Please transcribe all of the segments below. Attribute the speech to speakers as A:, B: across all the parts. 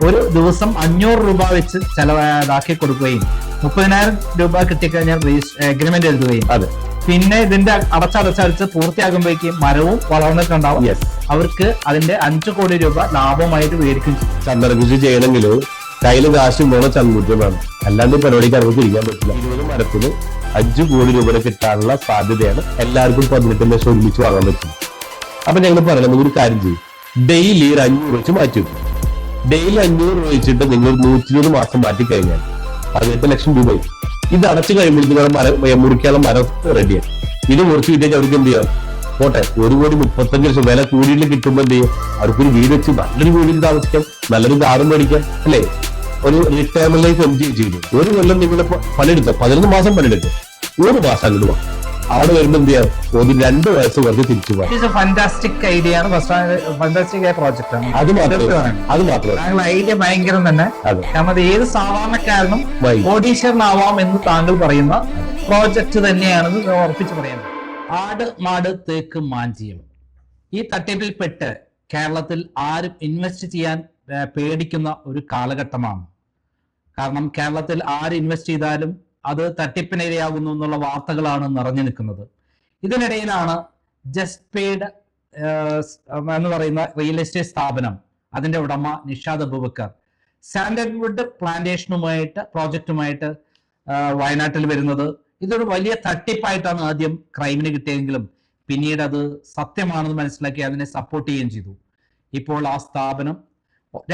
A: ഒരു ദിവസം 500 രൂപ വെച്ച് ചെലവാക്കി കൊടുക്കുകയും 30,000 രൂപ കിട്ടിക്കഴിഞ്ഞാൽ എഗ്രിമെന്റ് എഴുതുകയും പിന്നെ ഇതിന്റെ അടച്ചടച്ചടിച്ച് പൂർത്തിയാകുമ്പോഴേക്കും മരവും വളർന്നിട്ടുണ്ടാവും. അവർക്ക് അതിന്റെ 5 കോടി രൂപ ലാഭമായിട്ട് മേടിക്കും.
B: ചന്ദനകൃഷി ചെയ്യണമെങ്കിൽ കയ്യിൽ കാശും വേണം, ചങ്കുറ്റം വേണം, അല്ലാണ്ട് പരിപാടിക്ക് നമുക്ക് ഇരിക്കാൻ പറ്റില്ല. 20 മരത്തിന് 5 കോടി രൂപ കിട്ടാനുള്ള സാധ്യതയാണ്. എല്ലാവർക്കും 18 ലക്ഷം ഒരുമിച്ച് വാങ്ങാൻ പറ്റും. അപ്പൊ ഞങ്ങൾ പറയുന്നത് ഒരു കാര്യം ചെയ്യും, ഡെയിലി ഒരു 500 വെച്ച് മാറ്റി വെക്കും. ഡെയിലി 500 രൂപ വെച്ചിട്ട് നിങ്ങൾ 120 മാസം മാറ്റി കഴിഞ്ഞാൽ 18 ലക്ഷം രൂപയും. ഇത് അടച്ചു കഴിയുമ്പോഴത്തേക്ക് മുറിക്കാനുള്ള മരം റെഡിയാണ്. ഇത് മുറിച്ച് കിട്ടിയാൽ അവർക്ക് എന്ത് ചെയ്യാം, പോട്ടെ 1,35 ലക്ഷം വില കൂടിയിട്ട് കിട്ടുമ്പോൾ എന്ത് ചെയ്യും, അവർക്കൊരു വീട് വെച്ച് നല്ലൊരു വീടിൽ താമസിക്കാം, നല്ലൊരു കാറും മേടിക്കാം, അല്ലെ? ഒരു റിട്ടയർമെന്റ് ലൈഫ് എൻജോയ് ചെയ്തു. ഒരു കൊല്ലം നിങ്ങൾ പണിയെടുക്കുക, 11 മാസം പണിയെടുക്കുക, 1 മാസം അങ്ങോട്ട് പോകാം. അവിടെ വരുമ്പോൾ എന്ത് ചെയ്യാം, 2 വയസ്സ് വെറുതെ തിരിച്ചു പോകാം.
A: ഫാന്റാസ്റ്റിക് ഐഡിയ ആണ്, ഫാന്റാസ്റ്റിക് ആയ പ്രോജക്റ്റ് ആണ്.
B: അത് മാത്രമല്ല
A: ഐഡിയ ഭയങ്കരം തന്നെ. കാരണം അത് ഏത് സാധാരണക്കാരനും കോടീശ്വരനാവാം എന്ന് താങ്കൾ പറയുന്ന പ്രോജക്റ്റ് തന്നെയാണെന്ന് ഉറപ്പിച്ച് പറയുന്നത്. ആട് മാട് തേക്ക് മാഞ്ചിയം ഈ തട്ടിപ്പിൽപ്പെട്ട് കേരളത്തിൽ ആരും ഇൻവെസ്റ്റ് ചെയ്യാൻ പേടിക്കുന്ന ഒരു കാലഘട്ടമാണ്. കാരണം കേരളത്തിൽ ആര് ഇൻവെസ്റ്റ് ചെയ്താലും അത് തട്ടിപ്പിനിരയാകുന്നു എന്നുള്ള വാർത്തകളാണ് നിറഞ്ഞു നിൽക്കുന്നത്. ഇതിനിടയിലാണ് ജസ്റ്റ് പെയ്ഡ് എന്ന് പറയുന്ന റിയൽ എസ്റ്റേറ്റ് സ്ഥാപനം, അതിന്റെ ഉടമ നിഷാദ് അബൂബക്കർ സാൻഡൽവുഡ് പ്ലാന്റേഷനുമായിട്ട് പ്രോജക്റ്റുമായിട്ട് വയനാട്ടിൽ വരുന്നത്. ഇതൊരു വലിയ തട്ടിപ്പായിട്ടാണ് ആദ്യം ക്രൈമിന് കിട്ടിയെങ്കിലും പിന്നീട് അത് സത്യമാണെന്ന് മനസ്സിലാക്കി അതിനെ സപ്പോർട്ട് ചെയ്യുകയും ചെയ്തു. ഇപ്പോൾ ആ സ്ഥാപനം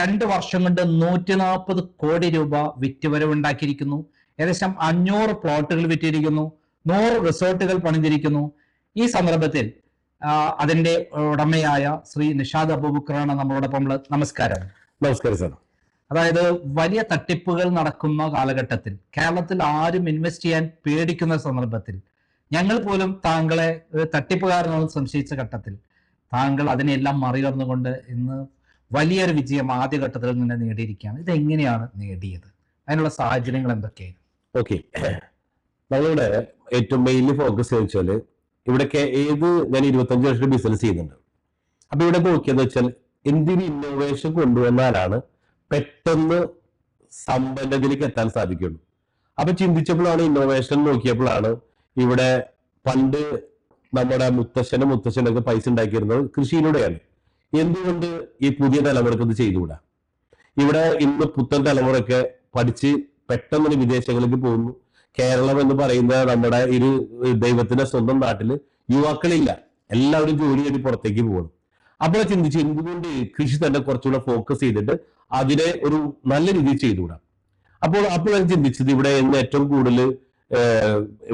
A: 2 വർഷം കൊണ്ട് 140 കോടി രൂപ വിറ്റുവരവുണ്ടാക്കിയിരിക്കുന്നു. ഏകദേശം 500 പ്ലോട്ടുകൾ വിറ്റിരിക്കുന്നു, 100 റിസോർട്ടുകൾ പണിതിരിക്കുന്നു. ഈ സന്ദർഭത്തിൽ അതിന്റെ ഉടമയായ ശ്രീ നിഷാദ് അബൂബക്കറാണ് നമ്മളോടൊപ്പം ഉള്ളത്. നമസ്കാരം.
B: നമസ്കാരം സാർ.
A: അതായത് വലിയ തട്ടിപ്പുകൾ നടക്കുന്ന കാലഘട്ടത്തിൽ കേരളത്തിൽ ആരും ഇൻവെസ്റ്റ് ചെയ്യാൻ പേടിക്കുന്ന സന്ദർഭത്തിൽ ഞങ്ങൾ പോലും താങ്കളെ ഒരു തട്ടിപ്പുകാരനാണെന്ന് സംശയിച്ച ഘട്ടത്തിൽ താങ്കൾ അതിനെല്ലാം മറികടന്നുകൊണ്ട് ഇന്ന് വലിയൊരു വിജയം ആദ്യഘട്ടത്തിൽ നിന്ന് നേടിയിരിക്കുകയാണ്. ഇതെങ്ങനെയാണ് നേടിയത്? അതിനുള്ള സാഹചര്യങ്ങൾ എന്തൊക്കെയാണ്?
B: ഓക്കെ, നമ്മളുടെ ഏറ്റവും മെയിൻലി ഫോക്കസ് വെച്ചാല് ഇവിടൊക്കെ ഞാൻ 25 വർഷം ബിസിനസ് ചെയ്യുന്നുണ്ട്. അപ്പൊ ഇവിടെ നോക്കിയെന്ന് വെച്ചാൽ എന്തിന് ഇന്നോവേഷൻ കൊണ്ടുവന്നാലാണ് പെട്ടെന്ന് സമ്പന്നതയിലേക്ക് എത്താൻ സാധിക്കുള്ളൂ. അപ്പൊ ചിന്തിച്ചപ്പോഴാണ്, ഇന്നോവേഷൻ നോക്കിയപ്പോഴാണ് ഇവിടെ പണ്ട് നമ്മുടെ മുത്തശ്ശനൊക്കെ പൈസ ഉണ്ടാക്കിയിരുന്നത് കൃഷിയിലൂടെയാണ്. എന്തുകൊണ്ട് ഈ പുതിയ തലമുറക്ക് ഇത് ചെയ്തുകൂടാ? ഇവിടെ ഇന്ന് പുത്തൻ തലമുറയൊക്കെ പഠിച്ച് പെട്ടെന്ന് വിദേശങ്ങളിലേക്ക് പോകുന്നു. കേരളം എന്ന് പറയുന്ന നമ്മുടെ ഒരു ദൈവത്തിന്റെ സ്വന്തം നാട്ടില് യുവാക്കളില്ല, എല്ലാവരും ജോലി ചെയ്ത് പുറത്തേക്ക് പോകണം. അപ്പോൾ ചിന്തിച്ചു എന്തുകൊണ്ട് കൃഷി തന്നെ കുറച്ചുകൂടെ ഫോക്കസ് ചെയ്തിട്ട് അതിനെ ഒരു നല്ല രീതിയിൽ ചെയ്തുകൂടാ. അപ്പോഴാണ് ചിന്തിച്ചത് ഇവിടെ ഇന്ന് ഏറ്റവും കൂടുതൽ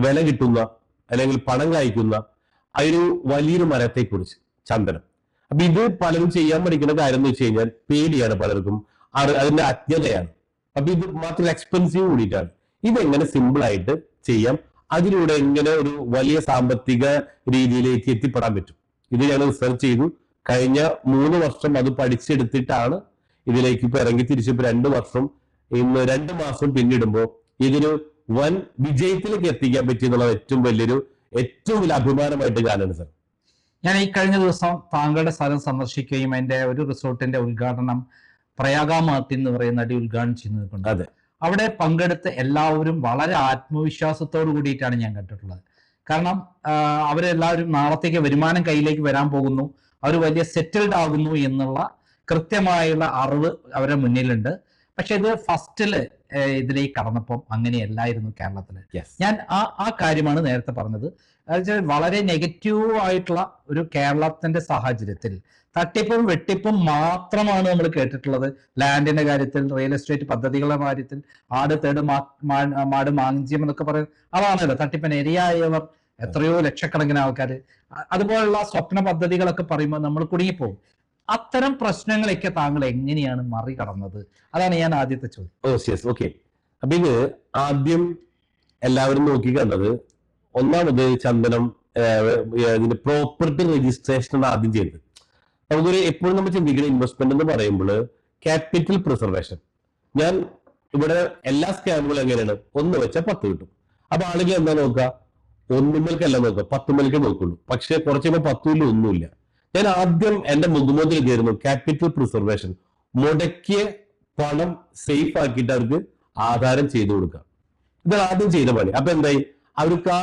B: വില കിട്ടുന്ന അല്ലെങ്കിൽ പണം കായ്ക്കുന്ന ഒരു വലിയൊരു മരത്തെക്കുറിച്ച്, ചന്ദനം. അപ്പൊ ഇത് പലരും ചെയ്യാൻ പഠിക്കുന്ന കാര്യം എന്ന് വെച്ച് കഴിഞ്ഞാൽ പേടിയാണ് പലർക്കും, അതിന്റെ അജ്ഞതയാണ്. അപ്പൊ ഇത് മാത്രം എക്സ്പെൻസീവ് കൂടിയിട്ടാണ്. ഇതെങ്ങനെ സിമ്പിൾ ആയിട്ട് ചെയ്യാം, അതിലൂടെ എങ്ങനെ ഒരു വലിയ സാമ്പത്തിക രീതിയിലേക്ക് എത്തിപ്പെടാൻ പറ്റും, ഇത് ഞാൻ റിസർച്ച് ചെയ്തു. കഴിഞ്ഞ 3 വർഷം അത് പഠിച്ചെടുത്തിട്ടാണ് ഇതിലേക്ക് ഇപ്പൊ ഇറങ്ങി തിരിച്ചിപ്പോ 2 വർഷം ഇന്ന് 2 മാസം പിന്നിടുമ്പോൾ ഇതിന് വൻ വിജയത്തിലേക്ക് എത്തിക്കാൻ പറ്റിയെന്നുള്ളത് ഏറ്റവും വലിയ അഭിമാനമായിട്ട് കാണുന്നു സർ.
A: ഞാൻ ഈ കഴിഞ്ഞ ദിവസം താങ്കളുടെ സ്ഥലം സന്ദർശിക്കുകയും അതിന്റെ ഒരു റിസോർട്ടിന്റെ ഉദ്ഘാടനം പ്രയാഗ മാർട്ടിൻ എന്ന് പറയുന്ന അടി ഉദ്ഘാടനം ചെയ്യുന്നത്.
B: അതെ,
A: അവിടെ പങ്കെടുത്ത് എല്ലാവരും വളരെ ആത്മവിശ്വാസത്തോടു കൂടിയിട്ടാണ് ഞാൻ കണ്ടിട്ടുള്ളത്. കാരണം അവരെല്ലാവരും നാളത്തേക്ക് വരുമാനം കയ്യിലേക്ക് വരാൻ പോകുന്നു, അവർ വലിയ സെറ്റിൽഡ് ആകുന്നു എന്നുള്ള കൃത്യമായുള്ള അറിവ് അവരുടെ മുന്നിലുണ്ട്. പക്ഷെ ഇത് ഫസ്റ്റില് ഇതിലേക്ക് കടന്നപ്പം അങ്ങനെയല്ലായിരുന്നു കേരളത്തില്. ഞാൻ ആ കാര്യമാണ് നേരത്തെ പറഞ്ഞത്. വളരെ നെഗറ്റീവ് ആയിട്ടുള്ള ഒരു കേരളത്തിന്റെ സാഹചര്യത്തിൽ തട്ടിപ്പും വെട്ടിപ്പും മാത്രമാണ് നമ്മൾ കേട്ടിട്ടുള്ളത്. ലാൻഡിന്റെ കാര്യത്തിൽ, റിയൽ എസ്റ്റേറ്റ് പദ്ധതികളുടെ കാര്യത്തിൽ, ആട് തേട് മാട് മാഞ്ചിയം എന്നൊക്കെ പറയുന്നത് അതാണല്ലോ തട്ടിപ്പിന് ഇരയായവർ എത്രയോ ലക്ഷക്കണക്കിന് ആൾക്കാർ. അതുപോലുള്ള സ്വപ്ന പദ്ധതികളൊക്കെ പറയുമ്പോൾ നമ്മൾ കുടുങ്ങിപ്പോകും. അത്തരം പ്രശ്നങ്ങളൊക്കെ താങ്കൾ എങ്ങനെയാണ് മറികടന്നത്? അതാണ് ഞാൻ ആദ്യത്തെ ചോദ്യം.
B: ഓക്കെ, അപ്പൊ ഇത് ആദ്യം എല്ലാവരും നോക്കി കണ്ടത്, ഒന്നാമത് ചന്ദനം ഇതിന്റെ പ്രോപ്പർട്ടി രജിസ്ട്രേഷൻ ആദ്യം ചെയ്തത്. നമുക്കൊരു എപ്പോഴും നമ്മൾ ചിന്തിക്കുന്ന ഇൻവെസ്റ്റ്മെന്റ് എന്ന് പറയുമ്പോൾ ക്യാപിറ്റൽ പ്രിസർവേഷൻ. ഞാൻ ഇവിടെ എല്ലാ സ്കാമുകളും എങ്ങനെയാണ്, 1 വെച്ചാൽ 10 കിട്ടും. അപ്പൊ ആളുകൾ എന്താ നോക്കുക, 1 നോക്കുക, 10 നോക്കുള്ളൂ. പക്ഷെ കുറച്ച് കഴിയുമ്പോൾ 10 ഒന്നുമില്ല. ഞാൻ ആദ്യം എന്റെ മുഖമുദ്ര കയറുന്നു ക്യാപിറ്റൽ പ്രിസർവേഷൻ. മുടക്കിയ പണം സേഫ് ആക്കിയിട്ട് അവർക്ക് ആധാരം ചെയ്തു കൊടുക്കാം. ഇതാണ് ആദ്യം ചെയ്ത പണി. അപ്പൊ എന്തായി, അവർക്ക് ആ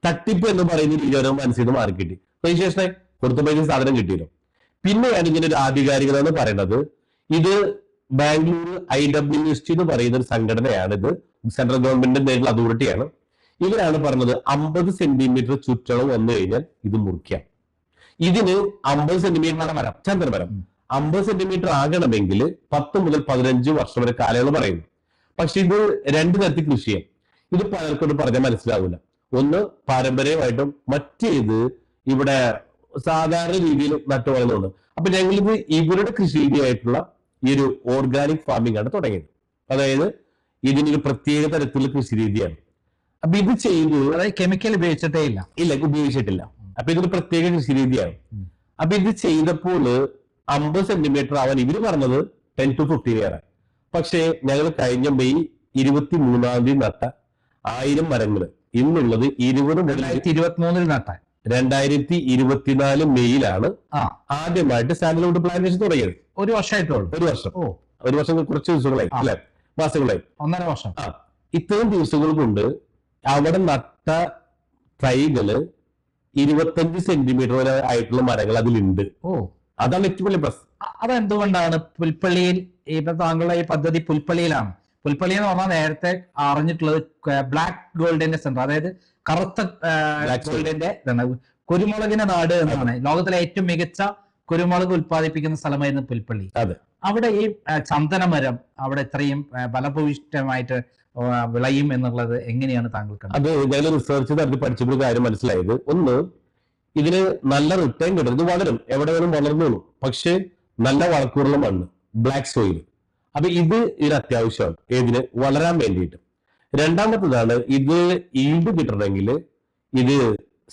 B: തട്ടിപ്പ് എന്ന് പറയുന്ന രീതി അവരുടെ മനസ്സിൽ നിന്ന് മാറി കിട്ടി. രജിസ്ട്രേഷനായി കൊടുത്ത പൈസ സാധനം കിട്ടിയല്ലോ. പിന്നെയാണ് ഇങ്ങനെ ഒരു ആധികാരികത എന്ന് പറയുന്നത്. ഇത് ബാംഗ്ലൂർ IWST എന്ന് പറയുന്ന ഒരു സംഘടനയാണ്. ഇത് സെൻട്രൽ ഗവൺമെന്റിന്റെ നേരിട്ടുള്ള അതോറിറ്റിയാണ്. ഇവരാണ് പറഞ്ഞത് 50 സെന്റിമീറ്റർ ചുറ്റളവ് വന്നു കഴിഞ്ഞാൽ ഇത് മുറിക്കാം. ഇതിന് 50 സെന്റിമീറ്റർ മരം, ചന്ദനമരം 50 സെന്റിമീറ്റർ ആകണമെങ്കിൽ 10 മുതൽ 15 വർഷം വരെ കാലയളവ് പറയുന്നു. പക്ഷെ ഇത് രണ്ട് തരത്തിൽ കൃഷി ചെയ്യാം. ഇത് പലർക്കും പറഞ്ഞാൽ മനസ്സിലാവില്ല. ഒന്ന് പാരമ്പര്യമായിട്ടും മറ്റേത് ഇവിടെ സാധാരണ രീതിയിൽ നട്ടുവളർന്നുണ്ട്. അപ്പൊ ഞങ്ങളിത് ഇവരുടെ കൃഷി രീതിയായിട്ടുള്ള ഈ ഒരു ഓർഗാനിക് ഫാമിംഗ് ആണ് തുടങ്ങിയത്. അതായത് ഇതിനൊരു പ്രത്യേക തരത്തിലുള്ള കൃഷി രീതിയാണ്. അപ്പൊ ഇത് ചെയ്തു,
A: അതായത് കെമിക്കൽ ഉപയോഗിച്ചിട്ടേ ഇല്ല,
B: ഉപയോഗിച്ചിട്ടില്ല. അപ്പൊ ഇതൊരു പ്രത്യേക കൃഷി രീതിയാണ്. അപ്പൊ ഇത് ചെയ്തപ്പോൾ 50 സെന്റിമീറ്റർ ആവാൻ ഇവര് പറഞ്ഞത് 10 to 15 ഇയർ. പക്ഷേ ഞങ്ങൾ കഴിഞ്ഞ മെയ് 23 നട്ട 1000 മരങ്ങള് ഇന്നുള്ളത്
A: 2023 നട്ട
B: 2024 മെയ്യിലാണ് ആദ്യമായിട്ട് സാൻഡൽവുഡ് പ്ലാന്റേഷൻ തുടങ്ങിയത്.
A: ഒരു വർഷമായിട്ടുള്ളൂ.
B: ഒരു വർഷം കുറച്ച് ദിവസങ്ങളായി, അല്ലെ, മാസങ്ങളായി,
A: 1.5 വർഷം.
B: ഇത്രയും ദിവസങ്ങൾ കൊണ്ട് അവിടെ നട്ട തൈകള് 25 സെന്റിമീറ്റർ വരെ ആയിട്ടുള്ള മരങ്ങൾ അതിലുണ്ട്. അതാണ് ഏറ്റവും വലിയ പ്ലസ്.
A: അതെന്തുകൊണ്ടാണ് പുൽപ്പള്ളിയിൽ ഇപ്പൊ താങ്കളുടെ ഈ പദ്ധതി പുൽപ്പള്ളിയിലാണ്? പുൽപ്പള്ളി എന്ന് പറഞ്ഞാൽ നേരത്തെ അറിഞ്ഞിട്ടുള്ളത് ബ്ലാക്ക് ഗോൾഡിന്റെ സെന്റർ, അതായത് കറുത്ത ഗോൾഡിന്റെ കുരുമുളകിന്റെ നാട് എന്നാണ്. ലോകത്തിലെ ഏറ്റവും മികച്ച കുരുമുളക് ഉത്പാദിപ്പിക്കുന്ന സ്ഥലമായിരുന്നു പുൽപ്പള്ളി. അവിടെ ഈ ചന്ദനമരം അവിടെ ഇത്രയും ഫലഭൂയിഷ്ടമായിട്ട് വിളയും എന്നുള്ളത് എങ്ങനെയാണ് താങ്കൾ കണ്ടത്?
B: അത് ഞാൻ റിസർച്ച് നടത്തി പഠിച്ചപ്പോൾ കാര്യം മനസ്സിലായത്, ഒന്ന്, ഇതിന് നല്ല റിട്ടേൺ കിട്ടും. ഇത് വളരും, എവിടെ വേണം വളർന്നോളും. പക്ഷെ നല്ല വളക്കൂറുള്ള മണ്ണ്, ബ്ലാക്ക് സോയിൽ, അപ്പൊ ഇതിന് അത്യാവശ്യമാണ് ഏതിന് വളരാൻ വേണ്ടിയിട്ട്. രണ്ടാമത്തതാണ്, ഇത് ഈൽഡ് കിട്ടണമെങ്കിൽ ഇത്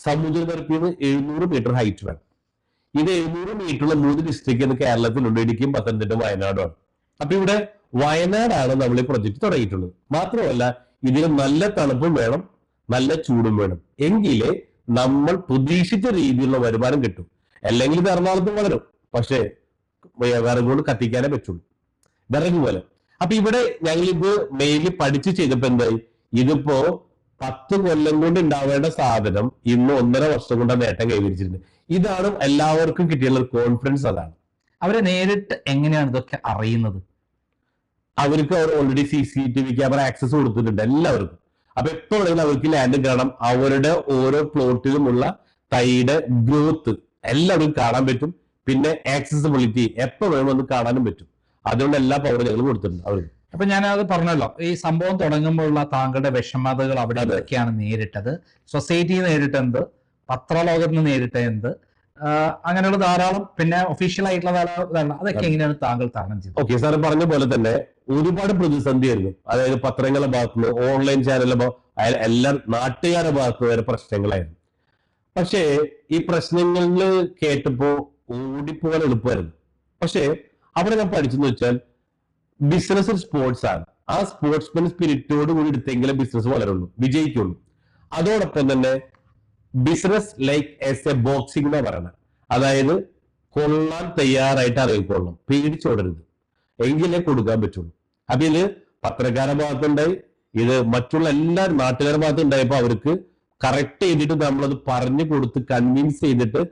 B: സമുദ്രനിരപ്പിൽ നിന്ന് 700 മീറ്റർ ഹൈറ്റ് വേണം. ഇത് 700 മീറ്ററുള്ള 3 ഡിസ്ട്രിക്ട് കേരളത്തിലുണ്ട്, ഇടുക്കിയും പത്തനംതിട്ട വയനാടുമാണ്. അപ്പൊ ഇവിടെ വയനാടാണ് നമ്മൾ ഈ പ്രൊജക്ട് തുടങ്ങിയിട്ടുള്ളത്. മാത്രമല്ല ഇതിന് നല്ല തണുപ്പും വേണം, നല്ല ചൂടും വേണം. എങ്കിലേ നമ്മൾ പ്രതീക്ഷിച്ച രീതിയിലുള്ള വരുമാനം കിട്ടും. അല്ലെങ്കിൽ ഇത് എറണാകുളത്തും വളരും, പക്ഷേ വിറകുകൊണ്ട് കത്തിക്കാനേ പറ്റുള്ളൂ, വിറക് പോലെ. അപ്പൊ ഇവിടെ ഞങ്ങളിത് മെയിൻലി പഠിച്ച് ചെയ്തപ്പോ എന്തായി, ഇതിപ്പോ 10 കൊല്ലം കൊണ്ട് ഉണ്ടാവേണ്ട സാധനം ഇന്ന് 1.5 വർഷം കൊണ്ട് നേട്ടം കൈവരിച്ചിട്ടുണ്ട്. ഇതാണ് എല്ലാവർക്കും കിട്ടിയുള്ള കോൺഫിഡൻസ്. അതാണ്
A: അവരെ നേരിട്ട് എങ്ങനെയാണ് ഇതൊക്കെ അറിയുന്നത്?
B: അവർക്ക് അവർ ഓൾറെഡി CCTV ക്യാമറ ആക്സസ് കൊടുത്തിട്ടുണ്ട് എല്ലാവർക്കും. അപ്പൊ എപ്പോ വേണമെങ്കിലും അവർക്ക് ലാൻഡ് കാണാം. അവരുടെ ഓരോ പ്ലോട്ടിലുമുള്ള തൈയുടെ ഗ്രോത്ത് എല്ലാവരും കാണാൻ പറ്റും. പിന്നെ ആക്സസിബിലിറ്റി എപ്പോ വേണമെന്ന് കാണാനും പറ്റും. അതുകൊണ്ട് എല്ലാ പവറും ഞങ്ങൾ കൊടുത്തിട്ടുണ്ട് അവർക്ക്.
A: അപ്പൊ ഞാനത് പറഞ്ഞല്ലോ, ഈ സംഭവം തുടങ്ങുമ്പോഴുള്ള താങ്കളുടെ വിഷമതകൾ അവിടെ എന്തൊക്കെയാണ് നേരിട്ടത്? സൊസൈറ്റി നേരിട്ടെന്ത്, പത്രലോകത്ത് നിന്ന് നേരിട്ടെന്ത്, അങ്ങനെയുള്ള ധാരാളം, പിന്നെ ഒഫീഷ്യൽ ആയിട്ടുള്ള ധാരാളം, അതൊക്കെ എങ്ങനെയാണ് താങ്കൾ തരണം ചെയ്തത്?
B: ഓക്കെ, സാർ പറഞ്ഞ പോലെ തന്നെ ഒരുപാട് പ്രതിസന്ധിയായിരുന്നു. അതായത് പത്രങ്ങളുടെ ഭാഗത്തുനിന്ന്, ഓൺലൈൻ ചാനലിന്റെ എല്ലാം നാട്ടുകാരുടെ ഭാഗത്ത് വരെ പ്രശ്നങ്ങളായിരുന്നു. പക്ഷേ ഈ പ്രശ്നങ്ങളിൽ കേട്ടപ്പോ ഓടിപ്പോകാൻ എളുപ്പമായിരുന്നു. പക്ഷേ അവിടെ ഞാൻ പഠിച്ചെന്ന് വെച്ചാൽ ബിസിനസ് സ്പോർട്സ് ആണ്. ആ സ്പോർട്സ്മാൻ സ്പിരിറ്റോട് കൂടി എടുത്തെങ്കിലും ബിസിനസ് വളരുള്ളൂ, വിജയിക്കുള്ളൂ. അതോടൊപ്പം തന്നെ business like as A boxing എന്നാ പറയുന്നത്. അതായത് കൊള്ളാൻ തയ്യാറായിട്ട് അറിയിക്കൊള്ളണം, പേടിച്ചോടരുത്, എങ്കിലേ കൊടുക്കാൻ പറ്റുള്ളൂ. അപ്പൊ ഇത് പത്രക്കാരുടെ ഭാഗത്തുണ്ടായി, ഇത് മറ്റുള്ള എല്ലാ നാട്ടുകാരുടെ ഭാഗത്തുണ്ടായപ്പോ അവർക്ക് കറക്റ്റ് ചെയ്തിട്ട് നമ്മളത് പറഞ്ഞു കൊടുത്ത് കൺവിൻസ് ചെയ്തിട്ട്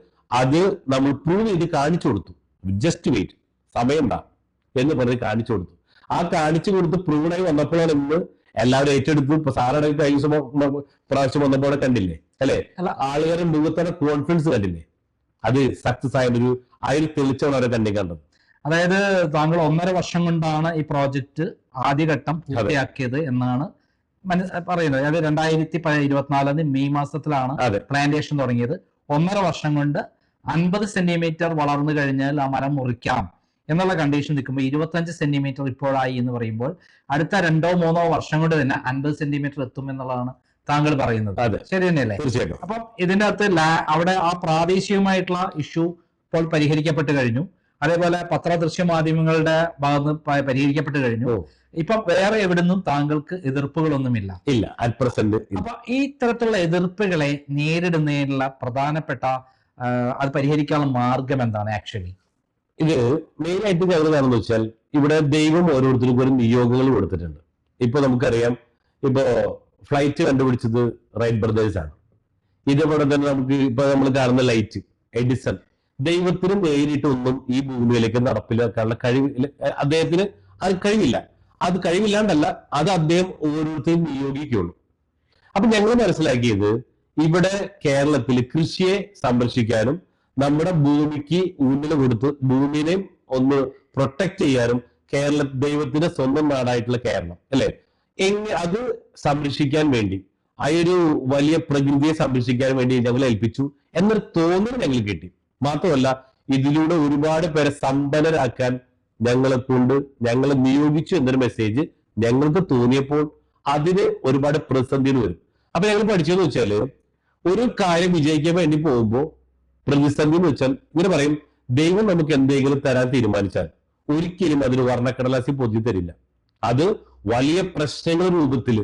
B: അത് നമ്മൾ പ്രൂവ് ചെയ്ത് കാണിച്ചു കൊടുത്തു. ജസ്റ്റ് വെയിറ്റ്, സമയണ്ട എന്ന് പറഞ്ഞ് കാണിച്ചു കൊടുത്തു. ആ കാണിച്ചു കൊടുത്ത് പ്രൂവണായി വന്നപ്പോഴാണ് ഇന്ന് എല്ലാവരും ഏറ്റെടുത്തു. ഇപ്പൊ സാറുടെ കഴിഞ്ഞ പ്രാവശ്യം വന്നപ്പോൾ കണ്ടില്ലേ, അല്ലെ, ആളുകളുടെ മുഖത്തോടെ കോൺഫിഡൻസ് കണ്ടില്ലേ, അത് സക്സസ് ആയൊരു അതിൽ തെളിച്ചാണ് അവരെ കണ്ടി കണ്ടത്.
A: അതായത് താങ്കൾ 1.5 വർഷം കൊണ്ടാണ് ഈ പ്രോജക്റ്റ് ആദ്യഘട്ടം പൂർത്തിയാക്കിയത് എന്നാണ് പറയുന്നത്. അതായത് 2024 മെയ് മാസത്തിലാണ് പ്ലാന്റേഷൻ തുടങ്ങിയത്. 1.5 വർഷം കൊണ്ട് 50 സെന്റിമീറ്റർ വളർന്നു കഴിഞ്ഞാൽ ആ മരം മുറിക്കാം എന്നുള്ള കണ്ടീഷൻ നിൽക്കുമ്പോൾ 25 സെന്റിമീറ്റർ ഇപ്പോഴായി എന്ന് പറയുമ്പോൾ അടുത്ത 2-3 വർഷം കൊണ്ട് തന്നെ 50 സെന്റിമീറ്റർ എത്തും എന്നുള്ളതാണ് താങ്കൾ പറയുന്നത്. ശരി തന്നെയല്ലേ? അപ്പം ഇതിന്റെ അകത്ത് അവിടെ ആ പ്രാദേശികമായിട്ടുള്ള ഇഷ്യൂ ഇപ്പോൾ പരിഹരിക്കപ്പെട്ട് കഴിഞ്ഞു. അതേപോലെ പത്രദൃശ്യ മാധ്യമങ്ങളുടെ ഭാഗത്ത് പരിഹരിക്കപ്പെട്ട് കഴിഞ്ഞു. ഇപ്പൊ വേറെ എവിടുന്നും താങ്കൾക്ക് എതിർപ്പുകളൊന്നുമില്ല?
B: ഇല്ല, അറ്റ് പ്രസന്റ്.
A: അപ്പൊ ഈ ഇത്തരത്തിലുള്ള എതിർപ്പുകളെ നേരിടുന്നതിനുള്ള പ്രധാനപ്പെട്ട അത് പരിഹരിക്കാനുള്ള മാർഗം എന്താണ്? ആക്ച്വലി
B: ഇത് മെയിൻ ആയിട്ട് ഞങ്ങൾ കാണുന്നത് വെച്ചാൽ ഇവിടെ ദൈവം ഓരോരുത്തർക്കും ഒരു നിയോഗങ്ങൾ കൊടുത്തിട്ടുണ്ട്. ഇപ്പൊ നമുക്കറിയാം, ഇപ്പോ ഫ്ലൈറ്റ് കണ്ടുപിടിച്ചത് റൈറ്റ് ബ്രദേഴ്സ് ആണ്. ഇതേപോലെ തന്നെ നമുക്ക് ഇപ്പൊ നമ്മൾ കാണുന്ന ലൈറ്റ്, എഡിസൺ. ദൈവത്തിന് നേരിട്ടൊന്നും ഈ ഭൂമിയിലേക്ക് നടപ്പിലാക്കാനുള്ള കഴിവ് അദ്ദേഹത്തിന് അത് കഴിവില്ല. അത് കഴിവില്ലാണ്ടല്ല, അത് അദ്ദേഹം ഓരോരുത്തരും നിയോഗിക്കുള്ളൂ. അപ്പൊ ഞങ്ങൾ മനസ്സിലാക്കിയത്, ഇവിടെ കേരളത്തിൽ കൃഷിയെ സംരക്ഷിക്കാനും നമ്മുടെ ഭൂമിക്ക് ഊന്നൽ കൊടുത്ത് ഭൂമിനെയും ഒന്ന് പ്രൊട്ടക്ട് ചെയ്യാനും ദൈവത്തിന്റെ സ്വന്തം നാടായിട്ടുള്ള കേരളം അല്ലെ, അത് സംരക്ഷിക്കാൻ വേണ്ടി, ആ ഒരു വലിയ പ്രകൃതിയെ സംരക്ഷിക്കാൻ വേണ്ടി ഞങ്ങൾ ഏൽപ്പിച്ചു എന്നൊരു തോന്നൽ ഞങ്ങൾ കിട്ടി. മാത്രമല്ല, ഇതിലൂടെ ഒരുപാട് പേരെ സമ്പന്നരാക്കാൻ ഞങ്ങളെ നിയോഗിച്ചു എന്നൊരു മെസ്സേജ് ഞങ്ങൾക്ക് തോന്നിയപ്പോൾ അതിന് ഒരുപാട് പ്രതിസന്ധികൾ വരും. അപ്പൊ ഞങ്ങൾ പഠിച്ചതെന്ന് വെച്ചാല്, ഒരു കാര്യം വിജയിക്കാൻ വേണ്ടി പോകുമ്പോൾ പ്രതിസന്ധി എന്ന് വെച്ചാൽ ഇങ്ങനെ പറയും, ദൈവം നമുക്ക് എന്തെങ്കിലും തരാൻ തീരുമാനിച്ചാൽ ഒരിക്കലും അതിന് വർണ്ണക്കടലാസി പൊതി തരില്ല. അത് വലിയ പ്രശ്നങ്ങളുടെ രൂപത്തിൽ,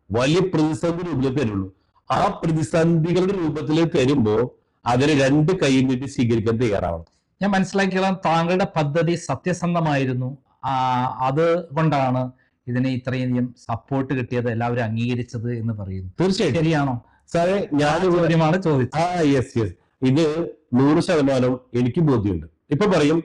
B: വലിയ പ്രതിസന്ധി രൂപത്തിൽ തരുള്ളൂ. ആ പ്രതിസന്ധികളുടെ രൂപത്തിൽ തരുമ്പോ അതിന് രണ്ട് കൈ നീട്ടി സ്വീകരിക്കാൻ തയ്യാറാവണം.
A: ഞാൻ മനസ്സിലാക്കിയത് താങ്കളുടെ പദ്ധതി സത്യസന്ധമായിരുന്നു, അത് കൊണ്ടാണ് ഇതിന് ഇത്രയധികം സപ്പോർട്ട് കിട്ടിയത്, എല്ലാവരും അംഗീകരിച്ചത് എന്ന് പറയുന്നു.
B: തീർച്ചയായും
A: ശരിയാണോ
B: സാറേ? ഞാൻ ചോദ്യമാണ് യെസ് ഇത് 100% എനിക്ക് ബോധ്യമുണ്ട്. ഇപ്പൊ പറയും,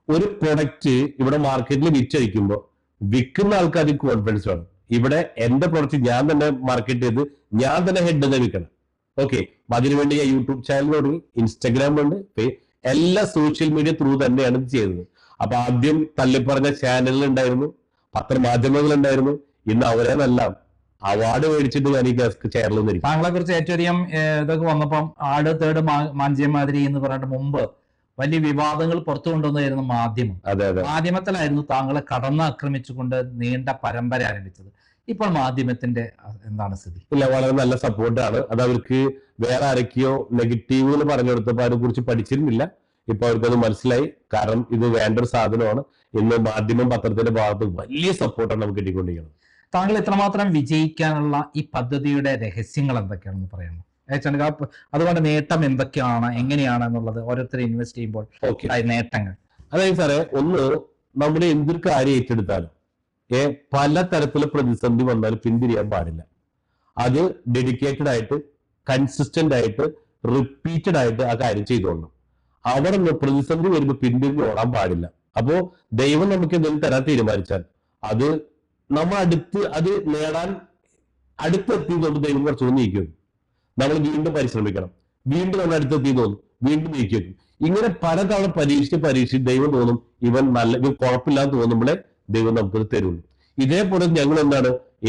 B: ഒരു പ്രൊഡക്റ്റ് ഇവിടെ മാർക്കറ്റിൽ വിറ്റഴിക്കുമ്പോൾ വിൽക്കുന്ന ആൾക്കാർക്ക് കോൺഫിഡൻസ് വേണം. ഇവിടെ എന്റെ പ്രൊഡക്റ്റ് ഞാൻ തന്നെ മാർക്കറ്റ് ചെയ്ത് ഞാൻ തന്നെ ഹെഡ് തന്നെ വിൽക്കണം. ഓക്കെ, അതിനുവേണ്ടി ഞാൻ യൂട്യൂബ് ചാനൽ തുടങ്ങി, ഇൻസ്റ്റാഗ്രാം ഉണ്ട്, എല്ലാ സോഷ്യൽ മീഡിയ ത്രൂ തന്നെയാണ് ഇത് ചെയ്തത്. അപ്പൊ ആദ്യം തള്ളിപ്പറഞ്ഞ ചാനലുകൾ ഉണ്ടായിരുന്നു, പത്രമാധ്യമങ്ങൾ ഉണ്ടായിരുന്നു. ഇന്ന് അവരെല്ലാം അവാർഡ് മേടിച്ചിട്ട് ഞാൻ ഈ ചേർന്നിരിക്കും.
A: താങ്കളെ കുറിച്ച് ഏറ്റവും അധികം ഇതൊക്കെ വന്നപ്പം ആട് തേട് മാഞ്ചിയമാതിരി എന്ന് പറഞ്ഞിട്ട് മുമ്പ് വലിയ വിവാദങ്ങൾ പുറത്തു കൊണ്ടുവന്നായിരുന്നു മാധ്യമം. മാധ്യമത്തിലായിരുന്നു താങ്കളെ കടന്നാക്രമിച്ചുകൊണ്ട് നീണ്ട പരമ്പര ആരംഭിച്ചത്. ഇപ്പോൾ മാധ്യമത്തിന്റെ എന്താണ് സ്ഥിതി?
B: ഇല്ല, വളരെ നല്ല സപ്പോർട്ടാണ്. അത് അവർക്ക് വേറെ ആരൊക്കെയോ നെഗറ്റീവുകൾ പറഞ്ഞു കൊടുത്തപ്പോൾ അതിനെ കുറിച്ച് പഠിച്ചിരുന്നില്ല. ഇപ്പൊ അവർക്കത് മനസ്സിലായി. കാരണം ഇത് വേണ്ട ഒരു സാധനമാണ്. ഇന്ന് മാധ്യമം പത്രത്തിന്റെ ഭാഗത്ത് വലിയ സപ്പോർട്ടാണ് നമുക്ക് കിട്ടിക്കൊണ്ടിരിക്കുന്നത്.
A: താങ്കൾ ഇത്രമാത്രം വിജയിക്കാനുള്ള ഈ പദ്ധതിയുടെ രഹസ്യങ്ങൾ എന്തൊക്കെയാണെന്ന് പറയാമോ? അതുകൊണ്ട് നേട്ടം എന്തൊക്കെയാണ്, എങ്ങനെയാണ് എന്നുള്ളത് ഓരോരുത്തർ ഇൻവെസ്റ്റ് ചെയ്യുമ്പോൾ നേട്ടങ്ങൾ.
B: അതായത് സാറേ, ഒന്ന്, നമ്മുടെ എന്തൊരു കാര്യം ഏറ്റെടുത്താലും പല തരത്തിലുള്ള പ്രതിസന്ധി വന്നാലും പിന്തിരിയാൻ പാടില്ല. അത് ഡെഡിക്കേറ്റഡ് ആയിട്ട്, കൺസിസ്റ്റന്റ് ആയിട്ട്, റിപ്പീറ്റഡ് ആയിട്ട് ആ കാര്യം ചെയ്തോളണം. അവിടെ പ്രതിസന്ധി വരുമ്പോൾ പിന്തിരിഞ്ഞ് ഓടാൻ പാടില്ല. അപ്പോ ദൈവം നമുക്ക് എന്തെങ്കിലും തരാൻ തീരുമാനിച്ചാൽ അത് നമ്മൾ അത് നേടാൻ അടുത്തെത്തിയതുകൊണ്ട് ദൈവം കുറച്ചുകൂടി നീക്കും. നമ്മൾ വീണ്ടും പരിശ്രമിക്കണം. വീണ്ടും നമ്മൾ അടുത്തെത്തി തോന്നും, വീണ്ടും നീക്കി വെക്കും. ഇങ്ങനെ പലതവണ പരീക്ഷിച്ച് ദൈവം തോന്നും ഇവൻ കുഴപ്പമില്ലാന്ന് തോന്നുമ്പോഴേ ദൈവം നമുക്കത് തരുള്ളൂ. ഇതേപോലെ ഞങ്ങൾ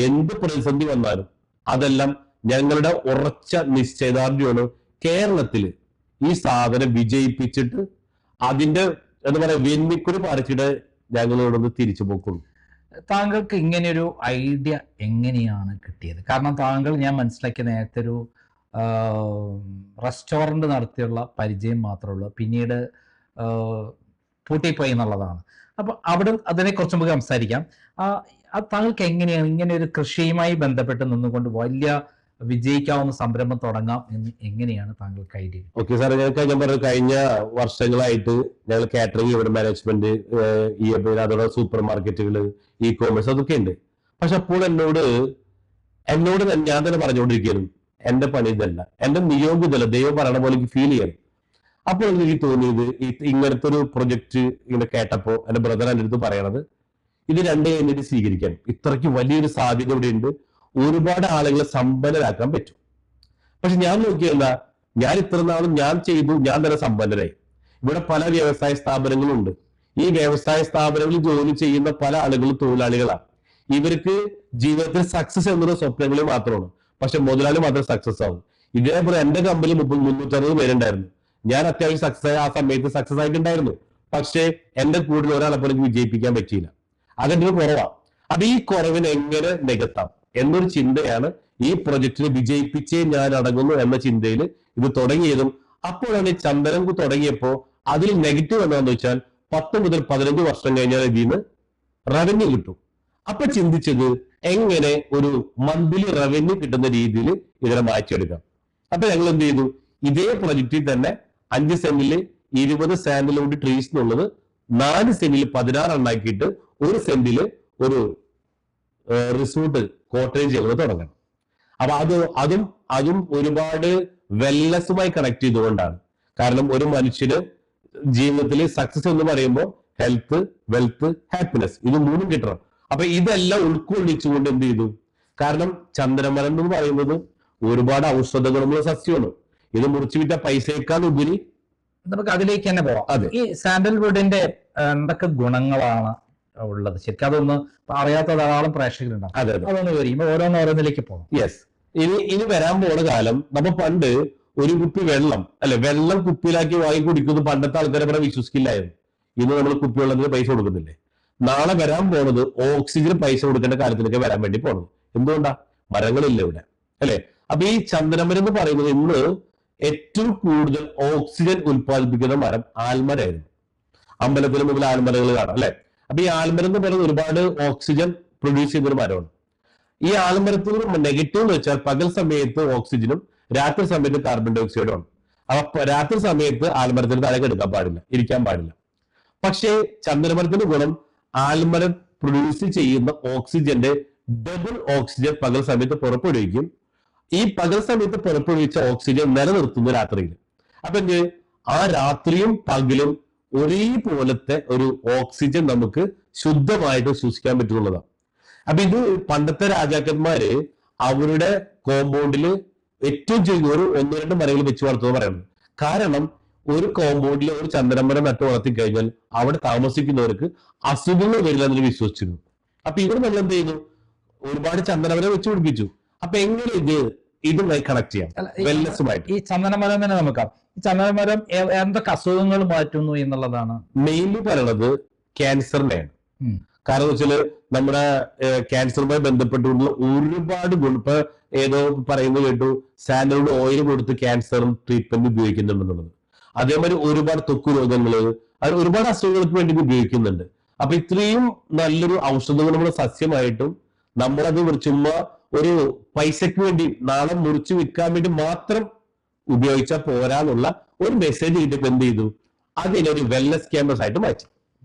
B: എന്ത് പ്രതിസന്ധി വന്നാലും അതെല്ലാം ഞങ്ങളുടെ ഉറച്ച നിശ്ചയദാർഢ്യമാണ് കേരളത്തിൽ ഈ സാധനം വിജയിപ്പിച്ചിട്ട് അതിന്റെ എന്താ പറയാ വെന്നിക്കുറി പറിച്ചിട്ട് ഞങ്ങളോടൊന്ന് തിരിച്ചു പോക്കുള്ളൂ.
A: താങ്കൾക്ക് ഇങ്ങനെയൊരു ഐഡിയ എങ്ങനെയാണ് കിട്ടിയത്? കാരണം താങ്കൾ, ഞാൻ മനസ്സിലാക്കിയ നേരത്തെ ഒരു റെസ്റ്റോറൻറ്റ് നടത്തിയുള്ള പരിചയം മാത്രമേ ഉള്ളൂ, പിന്നീട് പൂട്ടിപ്പോയി എന്നുള്ളതാണ്. അപ്പൊ അവിടെ അതിനെക്കുറിച്ച് നമുക്ക് സംസാരിക്കാം. താങ്കൾക്ക് എങ്ങനെയാണ് ഇങ്ങനെ ഒരു കൃഷിയുമായി ബന്ധപ്പെട്ട് നിന്നുകൊണ്ട് വലിയ വിജയിക്കാവുന്ന സംരംഭം തുടങ്ങാം എന്ന് എങ്ങനെയാണ് താങ്കൾക്ക് ഐഡിയ?
B: ഓക്കെ സാറേ, ഞാൻ പറഞ്ഞു, കഴിഞ്ഞ വർഷങ്ങളായിട്ട് ഞങ്ങൾ കാറ്ററിംഗ്, ഇവിടെ മാനേജ്മെന്റ്, അതോടെ സൂപ്പർ മാർക്കറ്റുകൾ, ഇ കോമേഴ്സ് അതൊക്കെ ഉണ്ട്. പക്ഷെ അപ്പോൾ എന്നോട് ഞാൻ തന്നെ പറഞ്ഞുകൊണ്ടിരിക്കുന്നു, എന്റെ പണി ഇതല്ല, എന്റെ നിയോഗതല്ല, ദൈവം പറയണ പോലെ എനിക്ക് ഫീൽ ചെയ്യണം. അപ്പോൾ എനിക്ക് തോന്നിയത്, ഇങ്ങനത്തെ ഒരു പ്രൊജക്ട് ഇങ്ങനെ കേട്ടപ്പോ എന്റെ ബ്രദർ എൻ്റെ അടുത്ത് പറയണത്, ഇത് രണ്ടു കഴിഞ്ഞിട്ട് സ്വീകരിക്കാൻ ഇത്രയ്ക്ക് വലിയൊരു സാധ്യത ഇവിടെ ഉണ്ട്, ഒരുപാട് ആളുകളെ സമ്പന്നരാക്കാൻ പറ്റും. പക്ഷെ ഞാൻ നോക്കിയല്ല, ഞാൻ ഇത്ര നാളും ഞാൻ ചെയ്തു, ഞാൻ തന്നെ സമ്പന്നരായി. ഇവിടെ പല വ്യവസായ സ്ഥാപനങ്ങളുണ്ട്. ഈ വ്യവസായ സ്ഥാപനങ്ങളിൽ ജോലി ചെയ്യുന്ന പല ആളുകളും തൊഴിലാളികളാണ്. ഇവർക്ക് ജീവിതത്തിൽ സക്സസ് എന്നൊരു സ്വപ്നങ്ങളിൽ മാത്രമാണ്. പക്ഷെ മുതലാളി മാത്രം സക്സസ് ആവും. ഇതേപോലെ എന്റെ കമ്പനി 360 പേരുണ്ടായിരുന്നു. ഞാൻ അത്യാവശ്യം സക്സസ് ആയ ആ സമയത്ത് സക്സസ് ആയിട്ടുണ്ടായിരുന്നു. പക്ഷേ എന്റെ കൂടുതൽ ഒരാളെ പോലെ വിജയിപ്പിക്കാൻ പറ്റിയില്ല. അതിന്റെ ഒരു കുറവാണ്. അപ്പൊ ഈ കുറവിനെ എങ്ങനെ നികത്താം എന്നൊരു ചിന്തയാണ് ഈ പ്രൊജക്ടിനെ വിജയിപ്പിച്ചേ ഞാൻ അടങ്ങുന്നു എന്ന ചിന്തയിൽ ഇത് തുടങ്ങിയതും. അപ്പോഴാണ് ഈ ചന്ദനം തുടങ്ങിയപ്പോ അതിൽ നെഗറ്റീവ് എന്താണെന്ന് വെച്ചാൽ 10 മുതൽ 15 വർഷം കഴിഞ്ഞാൽ ഇതിന് റവന്യൂ കിട്ടും. അപ്പൊ ചിന്തിച്ചത് എങ്ങനെ ഒരു മന്ത്ലി റവന്യൂ കിട്ടുന്ന രീതിയിൽ ഇതിനെ മാറ്റിയെടുക്കാം. അപ്പൊ ഞങ്ങൾ എന്ത് ചെയ്തു, ഇതേ പ്രൊജക്റ്റിൽ തന്നെ 5 സെന്റില് 20 സാൻഡൽവുഡ് ട്രീസ് എന്നുള്ളത് 4 സെന്റിൽ 16 എണ്ണാക്കിയിട്ട് 1 സെന്റില് ഒരു റിസോർട്ട് കോട്ടേജ് ഞങ്ങൾ തുടങ്ങണം. അപ്പൊ അതും ഒരുപാട് വെൽനെസ്സുമായി കണക്ട് ചെയ്തുകൊണ്ടാണ്. കാരണം ഒരു മനുഷ്യന് ജീവിതത്തിൽ സക്സസ് എന്ന് പറയുമ്പോൾ ഹെൽത്ത്, വെൽത്ത്, ഹാപ്പിനെസ് ഇത് 3 കിട്ടണം. അപ്പൊ ഇതെല്ലാം ഉൾക്കൊള്ളിച്ചുകൊണ്ട് എന്ത് ചെയ്തു? കാരണം ചന്ദനമരം എന്ന് പറയുന്നത് ഒരുപാട് ഔഷധങ്ങളുള്ള സസ്യമാണ്. ഇത് മുറിച്ചു വിറ്റ പൈസയേക്കാൾ ഉപരി
A: നമുക്ക് അതിലേക്ക് തന്നെ പോവാം.
B: അതെ.
A: ഈ സാൻഡൽവുഡിന്റെ എന്തൊക്കെ ഗുണങ്ങളാണ് ഉള്ളത്? ശരിക്കും അതൊന്ന് അറിയാത്ത ധാരാളം പ്രേക്ഷകരുണ്ടാവും.
B: അതെ
A: അതൊന്ന് വരും ഓരോന്നോരോന്നിലേക്ക് പോകാം.
B: യെസ്. ഇനി വരാൻ പോണ കാലം നമ്മ പണ്ട് ഒരു കുപ്പി വെള്ളം കുപ്പിയിലാക്കി വാങ്ങി കുടിക്കുന്നത് പണ്ടത്തെ ആൾക്കാരെ പറയാൻ വിശ്വസിക്കില്ലായിരുന്നു. ഇന്ന് നമ്മൾ കുപ്പിവെള്ളത്തിന് പൈസ കൊടുക്കുന്നില്ലേ? നാളെ വരാൻ പോണത് ഓക്സിജന് പൈസ കൊടുക്കേണ്ട കാലത്തിലേക്ക് വരാൻ വേണ്ടി പോണത്. എന്തുകൊണ്ടാ? മരങ്ങളില്ല ഇവിടെ, അല്ലെ? അപ്പൊ ഈ ചന്ദനമരം എന്ന് പറയുന്നത് ഇന്ന് ഏറ്റവും കൂടുതൽ ഓക്സിജൻ ഉൽപ്പാദിപ്പിക്കുന്ന മരം ആൽമരമായിരുന്നു. അമ്പലത്തിന് മുമ്പിൽ ആൽമരങ്ങൾ കാണാം, അല്ലെ? അപ്പൊ ഈ ആൽമരം എന്ന് പറയുന്നത് ഒരുപാട് ഓക്സിജൻ പ്രൊഡ്യൂസ് ചെയ്യുന്ന ഒരു മരമാണ്. ഈ ആൽമരത്തിന് നെഗറ്റീവ് എന്ന് വെച്ചാൽ പകൽ സമയത്ത് ഓക്സിജനും രാത്രി സമയത്ത് കാർബൺ ഡൈ ഓക്സൈഡും ആണ്. അപ്പൊ രാത്രി സമയത്ത് ആൽമരത്തിന് താഴെ എടുക്കാൻ പാടില്ല, ഇരിക്കാൻ പാടില്ല. പക്ഷേ ചന്ദനമരത്തിന്റെ ഗുണം ആൽമരം പ്രൊഡ്യൂസ് ചെയ്യുന്ന ഓക്സിജന്റെ ഡബിൾ ഓക്സിജൻ പകൽ സമയത്ത് പുറപ്പെടുവിക്കും. ഈ പകൽ സമയത്ത് പുറപ്പെടുവിച്ച ഓക്സിജൻ നിലനിർത്തുന്നു രാത്രിയിൽ. അപ്പൊ ആ രാത്രിയും പകലും ഒരേപോലത്തെ ഒരു ഓക്സിജൻ നമുക്ക് ശുദ്ധമായിട്ട് ശ്വസിക്കാൻ പറ്റുന്നതാണ്. അപ്പൊ ഇത് പണ്ടത്തെ രാജാക്കന്മാര് അവരുടെ കോമ്പൗണ്ടിൽ ഏറ്റവും ചെയ്യുന്ന ഒരു 1-2 മരങ്ങൾ വെച്ച് വളർത്തുമെന്ന് പറയുന്നത്. കാരണം ഒരു കോമ്പൗണ്ടിൽ ഒരു ചന്ദനമരം നട്ട് വളർത്തി കഴിഞ്ഞാൽ അവിടെ താമസിക്കുന്നവർക്ക് അസുഖങ്ങൾ വരില്ല എന്ന് വിശ്വസിച്ചിരുന്നു. അപ്പൊ ഇവിടെ നമ്മൾ എന്ത് ചെയ്യുന്നു? ഒരുപാട് ചന്ദനമരം വെച്ച് പിടിപ്പിച്ചു. അപ്പൊ എങ്ങനെ ഇതുമായി കണക്ട് ചെയ്യാം വെൽനെസ്സുമായിട്ട്?
A: ഈ ചന്ദനമരം തന്നെ നമുക്ക് ഈ ചന്ദനമരം എന്തൊക്കെ അസുഖങ്ങൾ മാറ്റുന്നു എന്നുള്ളതാണ്
B: മെയിൻലി പറയുന്നത്. ക്യാൻസറിനെയാണ്. കാരണം എന്ന് വെച്ചാല് നമ്മുടെ ക്യാൻസറുമായി ബന്ധപ്പെട്ടുള്ള ഒരുപാട് ഗുണം. ഇപ്പൊ ഏതോ പറയുന്നത് കേട്ടു, സാൻഡൽവുഡ് ഓയിൽ കൊടുത്ത് ക്യാൻസർ ട്രീറ്റ്മെന്റ് ഉപയോഗിക്കുന്നുണ്ടെന്നുള്ളത്. അതേമാതിരി ഒരുപാട് ത്വക്ക് രോഗങ്ങള്, അത് ഒരുപാട് അസുഖങ്ങൾക്ക് വേണ്ടി ഉപയോഗിക്കുന്നുണ്ട്. അപ്പൊ ഇത്രയും നല്ലൊരു ഔഷധങ്ങൾ നമ്മുടെ സസ്യമായിട്ടും നമ്മളത് ചുമ്മാ ഒരു പൈസക്ക് വേണ്ടി നാളെ മുറിച്ച് വിൽക്കാൻ വേണ്ടി മാത്രം ഉപയോഗിച്ചാൽ പോരാന്നുള്ള ഒരു മെസ്സേജ് കിട്ടിയപ്പോ എന്ത് ചെയ്തു? അതിനൊരു വെൽനെസ് ക്യാമ്പസ് ആയിട്ട് മാറ്റി.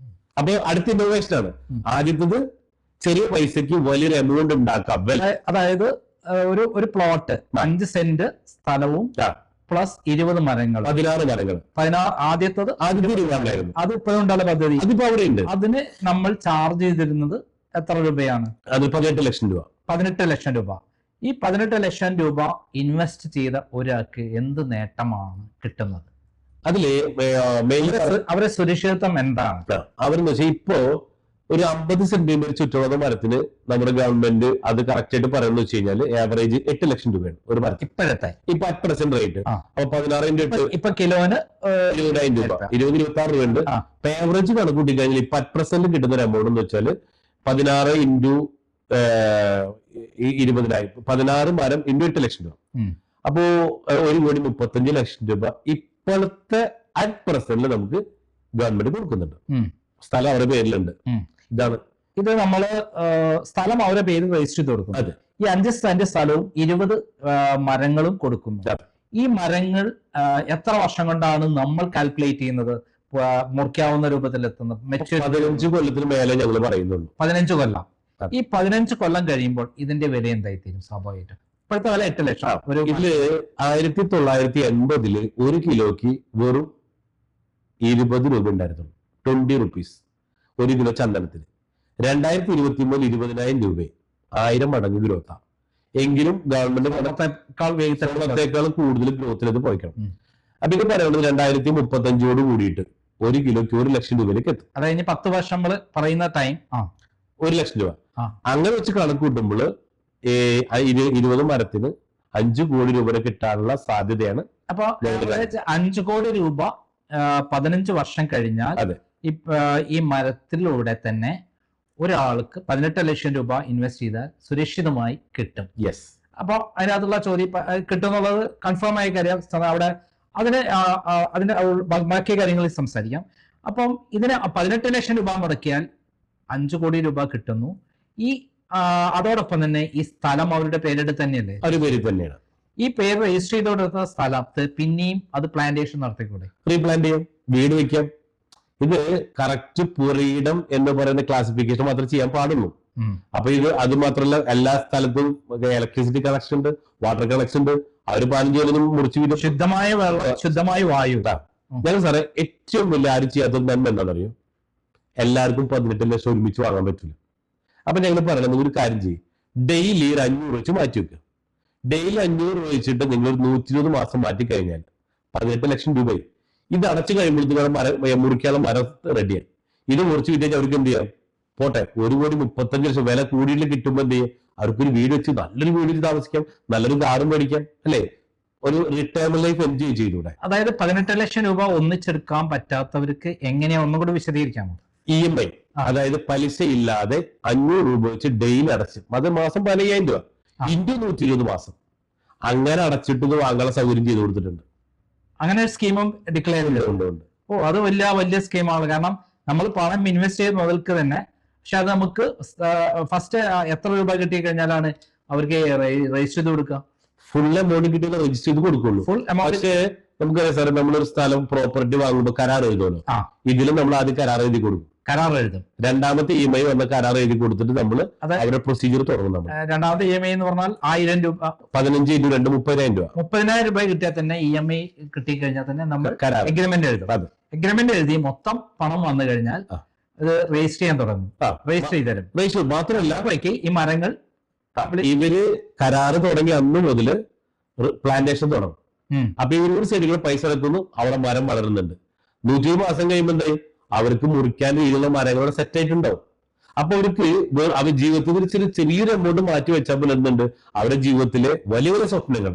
B: അപ്പൊ അടുത്ത ഇന്നോവേഷൻ ആണ്. ആദ്യത്തത് ചെറിയ പൈസക്ക് വലിയൊരു എമൗണ്ട് ഉണ്ടാക്കാം.
A: അതായത് ഒരു പ്ലോട്ട് 5 സെന്റ് സ്ഥലവും പ്ലസ് 20 മരങ്ങൾ,
B: 16 മരങ്ങൾ.
A: ആദ്യത്തെ
B: രൂപയായിരുന്നു.
A: അത് ഇപ്പോഴും ഉണ്ടല്ലോ പദ്ധതി.
B: അതിപ്പോ അവിടെ ഉണ്ട്.
A: അതിന് നമ്മൾ ചാർജ് ചെയ്തിരുന്നത് എത്ര രൂപയാണ്?
B: അത് 18 ലക്ഷം രൂപ.
A: 18 ലക്ഷം രൂപ. ഈ 18 ലക്ഷം രൂപ ഇൻവെസ്റ്റ് ചെയ്ത ഒരാൾക്ക് എന്ത് നേട്ടമാണ് കിട്ടുന്നത്?
B: അതില്
A: അവരെ സുരക്ഷിതത്വം എന്താണ്?
B: അവരെന്ന് വെച്ചാൽ ഇപ്പോ ഒരു 50 സെന്റിമീറ്റർ ചുറ്റുള്ള മരത്തിന് നമ്മുടെ ഗവൺമെന്റ് അത് കറക്റ്റ് ആയിട്ട് പറയുന്നത് വെച്ച് കഴിഞ്ഞാൽ ആവറേജ് 8 ലക്ഷം രൂപയാണ് ഒരു മരത്തിന് ഇപ്പോഴത്തെ. ഇപ്പൊ 8% റേറ്റ്. അപ്പൊ 16
A: ഇപ്പൊ കിലോന്
B: 20,000 രൂപ, 20-26 രൂപയുണ്ട്. അപ്പൊ ആവറേജ് കണക്കൂട്ടി കഴിഞ്ഞാൽ ഇപ്പൊ 8% കിട്ടുന്ന ഒരു എമൗണ്ട് എന്ന് വെച്ചാൽ 16 ഇൻറ്റു 20,000, 16 മരം ഇൻറ്റു 8 ലക്ഷം രൂപ. അപ്പോ 1,35 ലക്ഷം രൂപ ഇപ്പോഴത്തെ അറ്റ് പ്രസന്റിൽ നമുക്ക് ഗവൺമെന്റ് കൊടുക്കുന്നുണ്ട്. സ്ഥലം അവരുടെ പേരിലുണ്ട്.
A: ഇത് നമ്മള് സ്ഥലം അവരുടെ പേരിൽ രജിസ്റ്റർ ചെയ്ത് കൊടുക്കും. ഈ 5 സെന്റ് സ്ഥലവും 20 മരങ്ങളും കൊടുക്കുന്നു. ഈ മരങ്ങൾ എത്ര വർഷം കൊണ്ടാണ് നമ്മൾ കാൽക്കുലേറ്റ് ചെയ്യുന്നത് മുറിക്കാവുന്ന രൂപത്തിൽ എത്തുന്നത്?
B: 15 കൊല്ലത്തിന് മേലെ ഞങ്ങൾ പറയുന്നുള്ളൂ.
A: 15 കൊല്ലം. ഈ 15 കൊല്ലം കഴിയുമ്പോൾ ഇതിന്റെ വില എന്തായിത്തീരും? സ്വാഭാവികമായിട്ടും ഇപ്പോഴത്തെ വില 8 ലക്ഷം.
B: ഇതില് 1980 1 കിലോക്ക് വെറും 20 രൂപ ഉണ്ടായിരുന്നു. 20 റുപ്പീസ് 1 കിലോ ചന്ദനത്തിന്. 2023 20,000 രൂപ, 1000 മടങ്ങ് ഗ്രോത്താ. എങ്കിലും ഗവൺമെന്റ് പണത്തെക്കാളും കൂടുതൽ ഗ്രോത്തിലേക്ക് പോയിക്കണം. അപ്പൊ ഇത് പറയുന്നത് 2035 കൂടിയിട്ട് 1 കിലോക്ക് 1 ലക്ഷം രൂപയിലേക്ക് എത്തും.
A: അത് കഴിഞ്ഞ് 10 വർഷം പറയുന്ന ടൈം
B: 1 ലക്ഷം രൂപ. അങ്ങനെ വെച്ച് കണക്ക് കൂട്ടുമ്പോൾ 20 മരത്തിന് 5 കോടി രൂപ കിട്ടാനുള്ള സാധ്യതയാണ്.
A: അപ്പൊ 5 കോടി രൂപ 15 വർഷം കഴിഞ്ഞാൽ ഈ മരത്തിലൂടെ തന്നെ ഒരാൾക്ക് 18 ലക്ഷം രൂപ ഇൻവെസ്റ്റ് ചെയ്താൽ സുരക്ഷിതമായി കിട്ടും.
B: യെസ്.
A: അപ്പൊ അതിനകത്തുള്ള ചോദ്യം കിട്ടുന്നുള്ളത് കൺഫേം ആയി കാര്യം. അവിടെ അതിന്റെ ബാക്കി കാര്യങ്ങളിൽ സംസാരിക്കാം. അപ്പം ഇതിന് 18 ലക്ഷം രൂപ മുടക്കിയാൽ 5 കോടി രൂപ കിട്ടുന്നു. ഈ അതോടൊപ്പം തന്നെ ഈ സ്ഥലം അവരുടെ പേരെടുത്ത് തന്നെയല്ലേ?
B: അവരുടെ പേരിൽ തന്നെയാണ്.
A: ഈ പേര് രജിസ്റ്റർ ചെയ്തോടുത്ത സ്ഥലത്ത് പിന്നെയും അത് പ്ലാന്റേഷൻ നടത്തിക്കൂടെ?
B: റീപ്ലാന്റ് ചെയ്യാം, വീട് വെക്കാം. ഇത് കറക്റ്റ് പുരയിടം എന്ന് പറയുന്ന ക്ലാസിഫിക്കേഷൻ മാത്രമേ ചെയ്യാൻ പാടുള്ളൂ. അപ്പൊ അത് മാത്രമല്ല, എല്ലാ സ്ഥലത്തും ഇലക്ട്രിസിറ്റി കണക്ഷൻ ഉണ്ട്, വാട്ടർ കണക്ഷൻ ഉണ്ട്. അവർ 15 കൊല്ലം മുറിച്ചു വീട്
A: ശുദ്ധമായ വെള്ളം, ശുദ്ധമായ വായു.
B: ഞങ്ങൾ സാറേ ഏറ്റവും വലിയ ആരും ചെയ്യാത്ത നന്മ എന്താണെന്ന് അറിയോ? എല്ലാവർക്കും 18 ലക്ഷം ഒരുമിച്ച് വാങ്ങാൻ പറ്റില്ല. അപ്പൊ ഞങ്ങൾ പറയുന്നത് ഒരു കാര്യം ചെയ്യും, ഡെയിലി 500 വെച്ച് മാറ്റി വെക്കുക. ഡെയിലി 500 വെച്ചിട്ട് നിങ്ങൾ 120 മാസം മാറ്റി കഴിഞ്ഞാൽ 18 ലക്ഷം രൂപയായി. ഇത് അടച്ചു കഴിയുമ്പോഴത്തേക്കാണ് മുറിക്കാനുള്ള മരം റെഡിയാണ്. ഇത് മുറിച്ച് വിറ്റാൽ അവർക്ക് എന്ത് ചെയ്യാം? പോട്ടെ, 1,35,00,000 വില കൂടിയിട്ട് കിട്ടുമ്പോൾ എന്ത് ചെയ്യും? അവർക്കൊരു വീട് വെച്ച് നല്ലൊരു വീട് വെച്ച് താമസിക്കാം, നല്ലൊരു കാറും മേടിക്കാം, അല്ലെ? ഒരു റിട്ടയർമെന്റ് ലൈഫ് എൻജോയ് ചെയ്തൂടെ?
A: അതായത് 18 ലക്ഷം രൂപ ഒന്നിച്ചെടുക്കാൻ പറ്റാത്തവർക്ക് എങ്ങനെയാ, ഒന്നും കൂടി വിശദീകരിക്കാമോ?
B: EMI, അതായത് പലിശ ഇല്ലാതെ 500 രൂപ വെച്ച് ഡെയിലി അടച്ച്, അത് മാസം 15,000 രൂപ ഇന്ത്യ 120 മാസം അങ്ങനെ അടച്ചിട്ട് വാങ്ങാനുള്ള സൗകര്യം ചെയ്തു കൊടുത്തിട്ടുണ്ട്.
A: അങ്ങനെ ഒരു സ്കീമും ഡിക്ലെയർ ചെയ്തിട്ടുണ്ട്. ഓ, അത് വലിയ സ്കീമാണ്. കാരണം നമ്മൾ പണം ഇൻവെസ്റ്റ് ചെയ്ത് മുതൽക്ക് തന്നെ, പക്ഷെ അത് നമുക്ക് ഫസ്റ്റ് എത്ര രൂപ കിട്ടി കഴിഞ്ഞാലാണ് അവർക്ക് രജിസ്റ്റർ ചെയ്ത് കൊടുക്കുക?
B: ഫുൾ എമൗണ്ട് കിട്ടിയാൽ രജിസ്റ്റർ ചെയ്ത് കൊടുക്കുള്ളൂ.
A: Full amount.
B: പക്ഷേ നമുക്കറിയാം സാറേ, നമ്മളൊരു സ്ഥലം പ്രോപ്പർട്ടി വാങ്ങുമ്പോൾ കരാർ എഴുതുമല്ലോ. ഇതിലും നമ്മൾ ആദ്യം കരാർ എഴുതി കൊടുക്കും.
A: കരാർ എഴുതും.
B: രണ്ടാമത്തെ EMI വന്ന കരാർ എഴുതി കൊടുത്തിട്ട് നമ്മൾ അവരുടെ പ്രൊസീജിയർ തുടങ്ങും. നമ്മൾ
A: രണ്ടാമത്തെ EMI എന്ന് പറഞ്ഞാൽ 1000 രൂപ,
B: 15 × 2 30,000 രൂപ.
A: 30,000 രൂപ കിട്ടിയാൽ തന്നെ EMI കിട്ടിക്കഴിഞ്ഞാൽ തന്നെ നമ്മൾ എഗ്രിമെന്റ് എഴുതും. എഗ്രിമെന്റ് എഴുതി മൊത്തം പണം വന്നു കഴിഞ്ഞാൽ ഇത് രജിസ്റ്റർ ചെയ്യാൻ തുടങ്ങും. രജിസ്റ്റർ ചെയ്ത് തരും.
B: മാത്രമല്ല,
A: ഈ മരങ്ങൾ
B: ഇവര് കരാറ് തുടങ്ങി അന്ന് മുതൽ പ്ലാന്റേഷൻ തുടങ്ങും. അപ്പൊ ഇവര് ചെടികൾ പൈസ എടുക്കുന്നു, അവിടെ മരം വളരുന്നുണ്ട്. 120 മാസം കഴിയുമ്പോൾ എന്തായി? അവർക്ക് മുറിക്കാൻ രീതിയിലുള്ള മരങ്ങളുടെ സെറ്റ് ആയിട്ടുണ്ടാവും. അപ്പൊ അവർക്ക് അവർ ജീവിതത്തിൽ ചെറിയൊരു എമൗണ്ട് മാറ്റി വെച്ചാൽ എന്തുണ്ട്? അവരുടെ ജീവിതത്തിലെ വലിയ വലിയ സ്വപ്നങ്ങൾ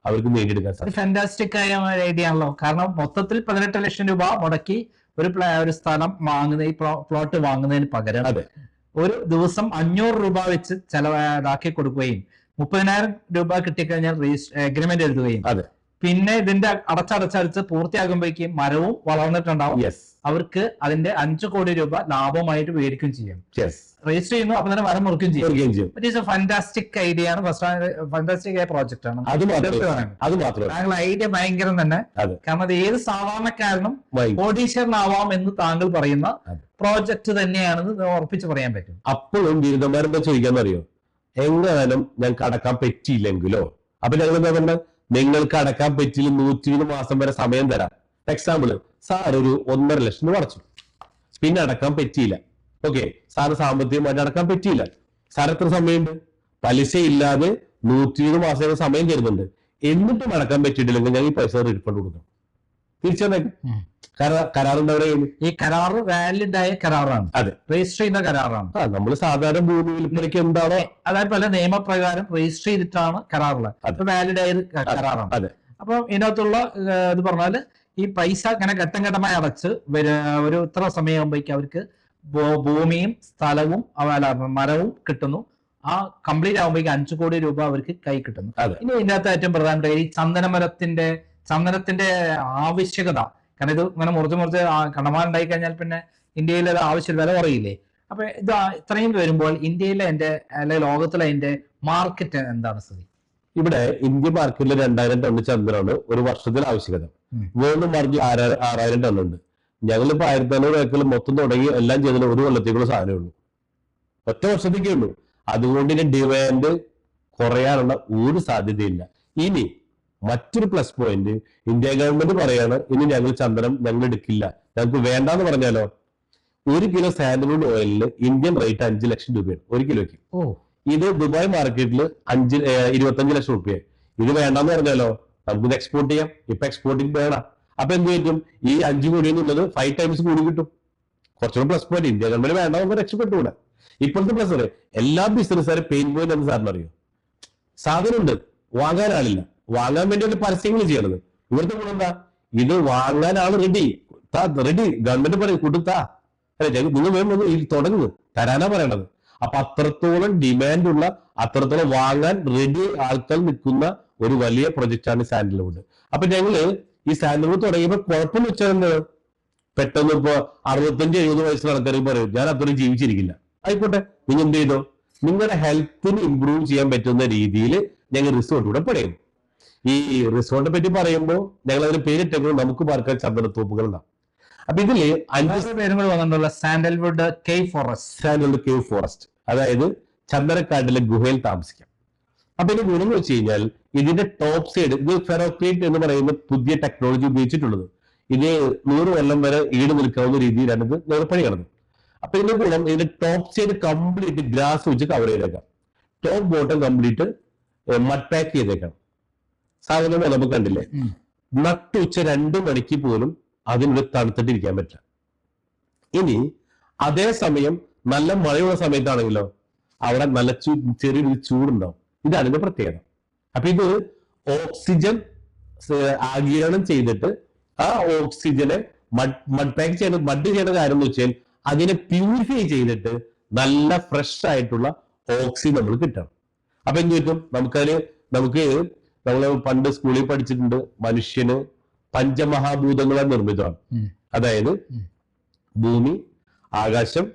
B: അവർക്ക് നേടിയെടുക്കാൻ സാധിക്കും.
A: ഫാന്റാസ്റ്റിക് ആയ ഐഡിയ ആണല്ലോ. കാരണം മൊത്തത്തിൽ 18 ലക്ഷം രൂപ മുടക്കി ഒരു സ്ഥലം വാങ്ങുന്ന, ഈ പ്ലോട്ട് വാങ്ങുന്നതിന് പകരം ഒരു ദിവസം 500 രൂപ വെച്ച് ചെലവാക്കി കൊടുക്കുകയും 30,000 രൂപ കിട്ടിക്കഴിഞ്ഞാൽ എഗ്രിമെന്റ് എഴുതുകയും പിന്നെ ഇതിന്റെ അടച്ചടച്ചടിച്ച് പൂർത്തിയാകുമ്പോഴേക്കും മരവും വളർന്നിട്ടുണ്ടാവും. അവർക്ക് അതിന്റെ 5 കോടി രൂപ ലാഭമായിട്ട് മേടിക്കുകയും ചെയ്യും. രജിസ്റ്റർ ചെയ്യുന്നു, അപ്പൊ തന്നെ മരം മുറിക്കുകയും ചെയ്യും. It is A fantastic idea ആണ്. ഫാന്റാസ്റ്റിക് ആയ പ്രോജക്റ്റ് ആണ്. താങ്കളുടെ ഐഡിയ ഭയങ്കരം തന്നെ. കാരണം അത് ഏത് സാധാരണക്കാരനും കോടീശ്വരനാവാം എന്ന് താങ്കൾ പറയുന്ന പ്രോജക്റ്റ് തന്നെയാണെന്ന് ഉറപ്പിച്ച് പറയാൻ പറ്റും.
B: അപ്പോഴും ബിരുദന്മാരെന്താ ചോദിക്കാന്നറിയോ? എങ്ങാനും ഞങ്ങൾക്ക് അടക്കാൻ പറ്റിയില്ലെങ്കിലോ? അപ്പൊ ഞങ്ങൾ എന്താ പറഞ്ഞത്? നിങ്ങൾക്ക് അടക്കാൻ പറ്റില്ല, 120 മാസം വരെ സമയം തരാം. എക്സാമ്പിള്, സാർ ഒരു 1.5 ലക്ഷം രൂപ അടച്ചു, പിന്നെ അടക്കാൻ പറ്റിയില്ല. ഓക്കെ, സാറ് സാമ്പത്തികമായിട്ട് അടക്കാൻ പറ്റിയില്ല. സാർ എത്ര സമയമുണ്ട്? പലിശ ഇല്ലാതെ 120 മാസം സമയം തരുന്നുണ്ട്. എന്നിട്ടും അടക്കാൻ പറ്റിയിട്ടില്ലെങ്കിൽ ഞാൻ ഈ പൈസ റീഫണ്ട് കൊടുക്കണം. തിരിച്ചറിയാം. കരാറുണ്ടവരെ
A: ഈ കരാറ് വാലിഡ് ആയ കരാറാണ്.
B: അതെ,
A: രജിസ്റ്റർ ചെയ്യുന്ന കരാറാണ്.
B: നമ്മൾ സാധാരണ ഭൂമി വിൽപ്പനയ്ക്ക് എന്താണോ,
A: അതായത് പല നിയമപ്രകാരം രജിസ്റ്റർ ചെയ്തിട്ടാണ് കരാറുള്ളത്. അപ്പൊ വാലിഡ് ആയ കരാറാണ്.
B: അതെ.
A: അപ്പൊ ഇതിനകത്തുള്ള ഇത് പറഞ്ഞാല് ഈ പൈസ ഇങ്ങനെ ഘട്ടം ഘട്ടമായി അടച്ച് ഒരു ഇത്ര സമയമാകുമ്പോഴേക്കും അവർക്ക് ഭൂമിയും സ്ഥലവും മരവും കിട്ടുന്നു. ആ കംപ്ലീറ്റ് ആകുമ്പോഴേക്കും 5 കോടി രൂപ അവർക്ക് കൈ കിട്ടുന്നു. ഇനി ഇതിനകത്ത് ഏറ്റവും പ്രധാനപ്പെട്ട ഈ ചന്ദനത്തിന്റെ ആവശ്യകത. കാരണം ഇത് ഇങ്ങനെ മുറിച്ച് കടമാനുണ്ടായി കഴിഞ്ഞാൽ പിന്നെ ഇന്ത്യയിൽ അത് ആവശ്യം വില കുറയില്ലേ? അപ്പൊ ഇത് ഇത്രയും വരുമ്പോൾ ഇന്ത്യയിലെ അല്ലെങ്കിൽ ലോകത്തിലെ അതിന്റെ മാർക്കറ്റ് എന്താണ് സ്ഥിതി?
B: ഇവിടെ ഇന്ത്യ മാർക്കറ്റിൽ 2000 ടൺ ചന്ദനമാണ് ഒരു വർഷത്തിൽ ആവശ്യകത. വേൾഡ് മാർക്കറ്റിൽ 6000 ടൺ ഉണ്ട്. ഞങ്ങളിപ്പോ 1500 ഏക്കറിൽ മൊത്തം തുടങ്ങി എല്ലാം ചെയ്തതിൽ ഒരു കൊല്ലത്തേക്കുള്ള സാധനമേ ഉള്ളൂ. ഒറ്റ വർഷത്തേക്കേ ഉള്ളൂ. അതുകൊണ്ട് ഇതിന്റെ ഡിമാൻഡ് കുറയാനുള്ള ഒരു സാധ്യതയില്ല. ഇനി മറ്റൊരു പ്ലസ് പോയിന്റ്, ഇന്ത്യ ഗവൺമെന്റ് പറയാണ് ഇനി ഞങ്ങൾ എടുക്കില്ല, ഞങ്ങൾക്ക് വേണ്ടാന്ന് പറഞ്ഞാലോ? 1 കിലോ സാൻഡൽവുഡ് ഓയിലിന് ഇന്ത്യൻ റേറ്റ് 5 ലക്ഷം രൂപയാണ് 1 കിലോയ്ക്ക്. ഇത് ദുബായ് മാർക്കറ്റിൽ 25 ലക്ഷം രൂപയായി. ഇത് വേണ്ടാന്ന് പറഞ്ഞാലോ? നമുക്കിത് എക്സ്പോർട്ട് ചെയ്യാം. ഇപ്പൊ എക്സ്പോർട്ടിങ് വേണം. അപ്പൊ എന്ത് പറ്റും? ഈ 5 കോടി എന്നുള്ളത് 5 ടൈംസ് കൂടി കിട്ടും. കുറച്ചുകൂടെ പ്ലസ് പോയിന്റ്. ഇന്ത്യ ഗവൺമെന്റ് വേണ്ടാന്ന് രക്ഷപ്പെട്ടുകൂടെ? ഇപ്പോഴത്തെ പ്ലസ് പറയും, എല്ലാ ബിസിനസ്സുകാരും പെയിൻ പോയിന്റ് എന്ന് സാറിന് അറിയോ? സാധനമുണ്ട്, വാങ്ങാൻ ആളില്ല. വാങ്ങാൻ വേണ്ടി ഒരു പരസ്യങ്ങൾ ചെയ്യണത്. ഇവിടുത്തെ ഗുണം എന്താ? ഇത് വാങ്ങാൻ ആള് റെഡി. ഗവൺമെന്റ് പറയും കൊടുത്താ, നിങ്ങൾ വേണം തുടങ്ങുന്നു തരാനാ പറയണത്. അപ്പൊ അത്രത്തോളം ഡിമാൻഡ് ഉള്ള, അത്രത്തോളം വാങ്ങാൻ റെഡി ആൾക്കാർ നിൽക്കുന്ന ഒരു വലിയ പ്രൊജക്റ്റാണ് സാൻഡൽവുഡ്. അപ്പൊ ഞങ്ങള് ഈ സാൻഡൽവുഡ് തുടങ്ങിയപ്പോ കുഴപ്പമെന്ന് വെച്ചാൽ എന്താണ്? പെട്ടെന്ന് ഇപ്പൊ 65-70 വയസ്സുള്ള ആൾക്കാർ പറയും ഞാൻ അത്രയും ജീവിച്ചിരിക്കില്ല. ആയിക്കോട്ടെ, നിങ്ങൾ എന്ത് ചെയ്തോ? നിങ്ങളുടെ ഹെൽത്തിന് ഇംപ്രൂവ് ചെയ്യാൻ പറ്റുന്ന രീതിയിൽ ഞങ്ങൾ റിസോർട്ട് കൂടെ പണിയും. ഈ റിസോർട്ടിനെ പറ്റി പറയുമ്പോൾ ഞങ്ങൾ അതിന് പേരിട്ടെങ്കിലും നമുക്ക് പാർക്കാൻ ചന്ദനത്തോപ്പുകൾ ഉണ്ടാവും. അപ്പൊ ഇതില് 5
A: പേരും കൂടി വന്നിട്ടുള്ള sandalwood cave forest.
B: Cave forest, അതായത് ചന്ദനക്കാട്ടിലെ ഗുഹയിൽ താമസിക്കാം. അപ്പൊ ഇതിന്റെ ഗുണം എന്ന് വെച്ച് കഴിഞ്ഞാൽ ഇതിന്റെ ടോപ്പ് സൈഡ്, ഇത് ഫെറോക്രീറ്റ് എന്ന് പറയുന്ന പുതിയ ടെക്നോളജി ഉപയോഗിച്ചിട്ടുള്ളത്. ഇത് 100 കൊല്ലം വരെ ഈട് നിൽക്കാവുന്ന രീതിയിലാണ് ഇത് പണി കിടന്നത്. അപ്പൊ ഇതിന്റെ ഗുണം, ഇതിന്റെ ടോപ്പ് സൈഡ് കംപ്ലീറ്റ് ഗ്രാസ് വെച്ച് കവർ ചെയ്തേക്കാം, top bottom complete mud pack ചെയ്തേക്കാം. സാധനം നമുക്ക് കണ്ടില്ലേ, നട്ടുച്ച 2 മണിക്ക് പോലും അതിനുള്ളിൽ തണുത്തിട്ടിരിക്കാൻ പറ്റില്ല. ഇനി അതേ സമയം നല്ല മഴയുള്ള സമയത്താണെങ്കിലോ അവിടെ നല്ല ചെറിയൊരു ചൂടുണ്ടാവും. ഇതാണ് ഇതിന്റെ പ്രത്യേകത. അപ്പൊ ഇത് ഓക്സിജൻ ആഗിരണം ചെയ്തിട്ട് ആ ഓക്സിജനെ മഡ് പാക്ക് ചെയ്യുന്ന മഡ് ചെയ്യുന്ന കാര്യം എന്ന് വെച്ചാൽ അതിനെ പ്യൂരിഫൈ ചെയ്തിട്ട് നല്ല ഫ്രഷ് ആയിട്ടുള്ള ഓക്സിജൻ നമ്മൾ കിട്ടണം. അപ്പൊ എന്ത് പറ്റും, നമ്മൾ പണ്ട് സ്കൂളിൽ പഠിച്ചിട്ടുണ്ട്, മനുഷ്യന് പഞ്ചമഹാഭൂതങ്ങളാൽ നിർമ്മിതമാണ്. അതായത് ഭൂമി, ആകാശം,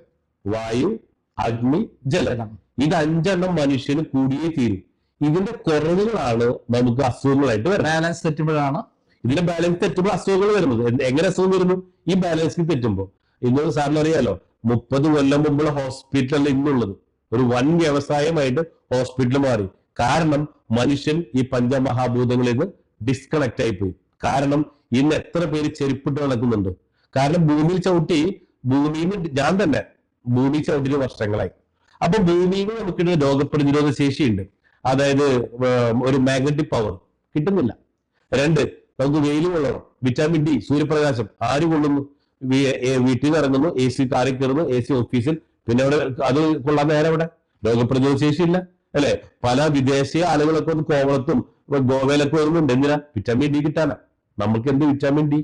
B: വായു, അഗ്നി, ജലം. ഇത് 5 എണ്ണം മനുഷ്യന് കൂടിയേ തീരും. ഇതിന്റെ കുറവുകളാണ് നമുക്ക് അസുഖങ്ങളായിട്ട് വരുന്നത്.
A: ബാലൻസ് തെറ്റുമ്പോഴാണ്
B: ഇതിന്റെ ബാലൻസ് തെറ്റുമ്പോൾ അസുഖങ്ങൾ വരുന്നത്. എങ്ങനെ അസുഖം വരുന്നു? ഈ ബാലൻസ് തെറ്റുമ്പോൾ. ഇന്ന് സാറിന് അറിയാലോ, 30 കൊല്ലം മുമ്പുള്ള ഹോസ്പിറ്റലല്ല ഇന്നുള്ളത്. ഒരു വൻ വ്യവസായമായിട്ട് ഹോസ്പിറ്റൽ മാറി. കാരണം മനുഷ്യൻ ഈ പഞ്ചമഹാഭൂതങ്ങളിൽ നിന്ന് ഡിസ്കണക്ട് ആയിപ്പോയി. കാരണം ഇന്ന് എത്ര പേര് ചെരുപ്പിട്ട് നടക്കുന്നുണ്ട്? കാരണം ഭൂമിയിൽ ഞാൻ തന്നെ ഭൂമിയിൽ ചവിട്ടിന് വർഷങ്ങളായി. അപ്പൊ ഭൂമിയിൽ നമുക്ക് രോഗപ്രതിരോധ ശേഷിയുണ്ട്, അതായത് ഒരു മാഗ്നറ്റിക് പവർ കിട്ടുന്നില്ല. 2, നമുക്ക് വെയിൽ കൊള്ളണം, വിറ്റാമിൻ ഡി, സൂര്യപ്രകാശം. ആര് കൊള്ളുന്നു? വീട്ടിൽ നിന്ന് ഇറങ്ങുന്നു, AC കാറിൽ കയറുന്നു, AC ഓഫീസിൽ, പിന്നെ അവിടെ അത് കൊള്ളാൻ നേരം അവിടെ രോഗപ്രതിരോധ ശേഷിയില്ല, അല്ലെ? പല വിദേശീയ ആളുകളൊക്കെ ഒന്ന് കോവളത്തും ഗോവയിലൊക്കെ വരുന്നുണ്ട്. എന്തിനാ? വിറ്റാമിൻ ഡി കിട്ടാനാ. നമുക്ക് എന്ത് വിറ്റാമിൻ ഡി,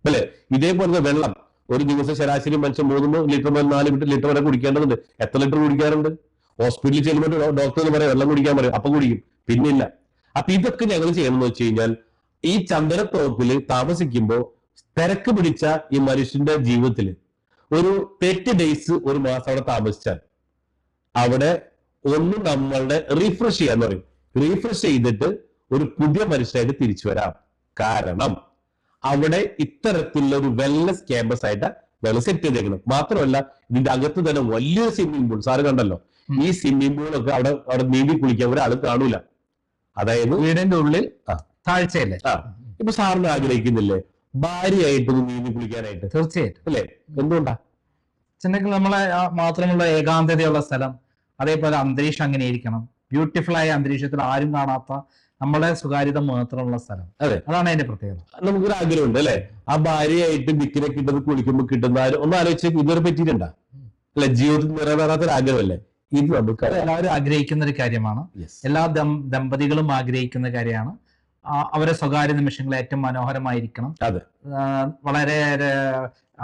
B: അല്ലെ? ഇതേപോലെ വെള്ളം ഒരു ദിവസം ശരാശരി മനുഷ്യൻ 3 ലിറ്റർ മുതൽ 4 ലിറ്റർ വരെ കുടിക്കേണ്ടതുണ്ട്. എത്ര ലിറ്റർ കുടിക്കാറുണ്ട്? ഹോസ്പിറ്റലിൽ ചെല്ലുമ്പോൾ ഡോക്ടർ പറയാം വെള്ളം കുടിക്കാൻ പറയും, അപ്പൊ കുടിക്കും, പിന്നില്ല. അപ്പൊ ഇതൊക്കെ ഞങ്ങൾ ചെയ്യണമെന്ന് വെച്ച് കഴിഞ്ഞാൽ ഈ ചന്ദനത്തോപ്പിൽ താമസിക്കുമ്പോൾ തിരക്ക് പിടിച്ച ഈ മനുഷ്യന്റെ ജീവിതത്തിൽ ഒരു 30 ഡേയ്സ്, ഒരു മാസം അവിടെ താമസിച്ചാൽ അവിടെ ഒന്ന് നമ്മളുടെ റീഫ്രഷ് ചെയ്യാന്ന് പറയും. റീഫ്രഷ് ചെയ്തിട്ട് ഒരു പുതിയ മനുഷ്യനായിട്ട് തിരിച്ചു വരാം. കാരണം അവിടെ ഇത്തരത്തിലുള്ള ഒരു വെൽനസ് ക്യാമ്പസ് ആയിട്ട് ഞങ്ങൾ സെറ്റ് ചെയ്തേക്കണം. മാത്രമല്ല ഇതിന്റെ അകത്ത് തന്നെ വലിയൊരു സ്വിമ്മിംഗ് പൂൾ, സാറ് കണ്ടല്ലോ. ഈ സ്വിമ്മിംഗ് പൂളൊക്കെ അവിടെ നീന്തി കുളിക്കാൻ ഒരാൾ കാണൂല. അതായത്
A: വീടിന്റെ ഉള്ളിൽ താഴ്ചയല്ലേ.
B: ഇപ്പൊ സാറിന് ആഗ്രഹിക്കുന്നില്ലേ ഭാര്യയായിട്ടൊന്ന് നീന്തി കുളിക്കാനായിട്ട്?
A: തീർച്ചയായിട്ടും.
B: അല്ലേ? എന്തുകൊണ്ടാ?
A: ചെന്നെങ്കിൽ നമ്മളെ മാത്രമുള്ള ഏകാന്തതയുള്ള സ്ഥലം, അതേപോലെ അന്തരീക്ഷം അങ്ങനെ ഇരിക്കണം. ബ്യൂട്ടിഫുൾ ആയ അന്തരീക്ഷത്തിൽ ആരും കാണാത്ത നമ്മളെ സ്വകാര്യത മാത്രമുള്ള സ്ഥലം.
B: അതെ,
A: അതാണ് അതിന്റെ പ്രത്യേകത.
B: നമുക്കൊരു ആഗ്രഹമുണ്ട് അല്ലെ, ആ ഭാര്യയായിട്ട് ബിക്കിനെ കിട്ടുന്നത് കുളിക്കുമ്പോൾ കിട്ടുന്ന ഒന്ന് ആലോചിച്ച് ഇതുവരെ പറ്റിയിട്ടുണ്ടാ? അല്ലെ, ജീവിതത്തിൽ നിറവേറാത്തൊരു ആഗ്രഹമല്ലേ ഇത്? നമുക്ക്
A: എല്ലാവരും ആഗ്രഹിക്കുന്ന ഒരു കാര്യമാണ്. എല്ലാ ദമ്പതികളും ആഗ്രഹിക്കുന്ന കാര്യമാണ്. അവരെ സ്വകാര്യ നിമിഷങ്ങൾ ഏറ്റവും മനോഹരമായിരിക്കണം, വളരെ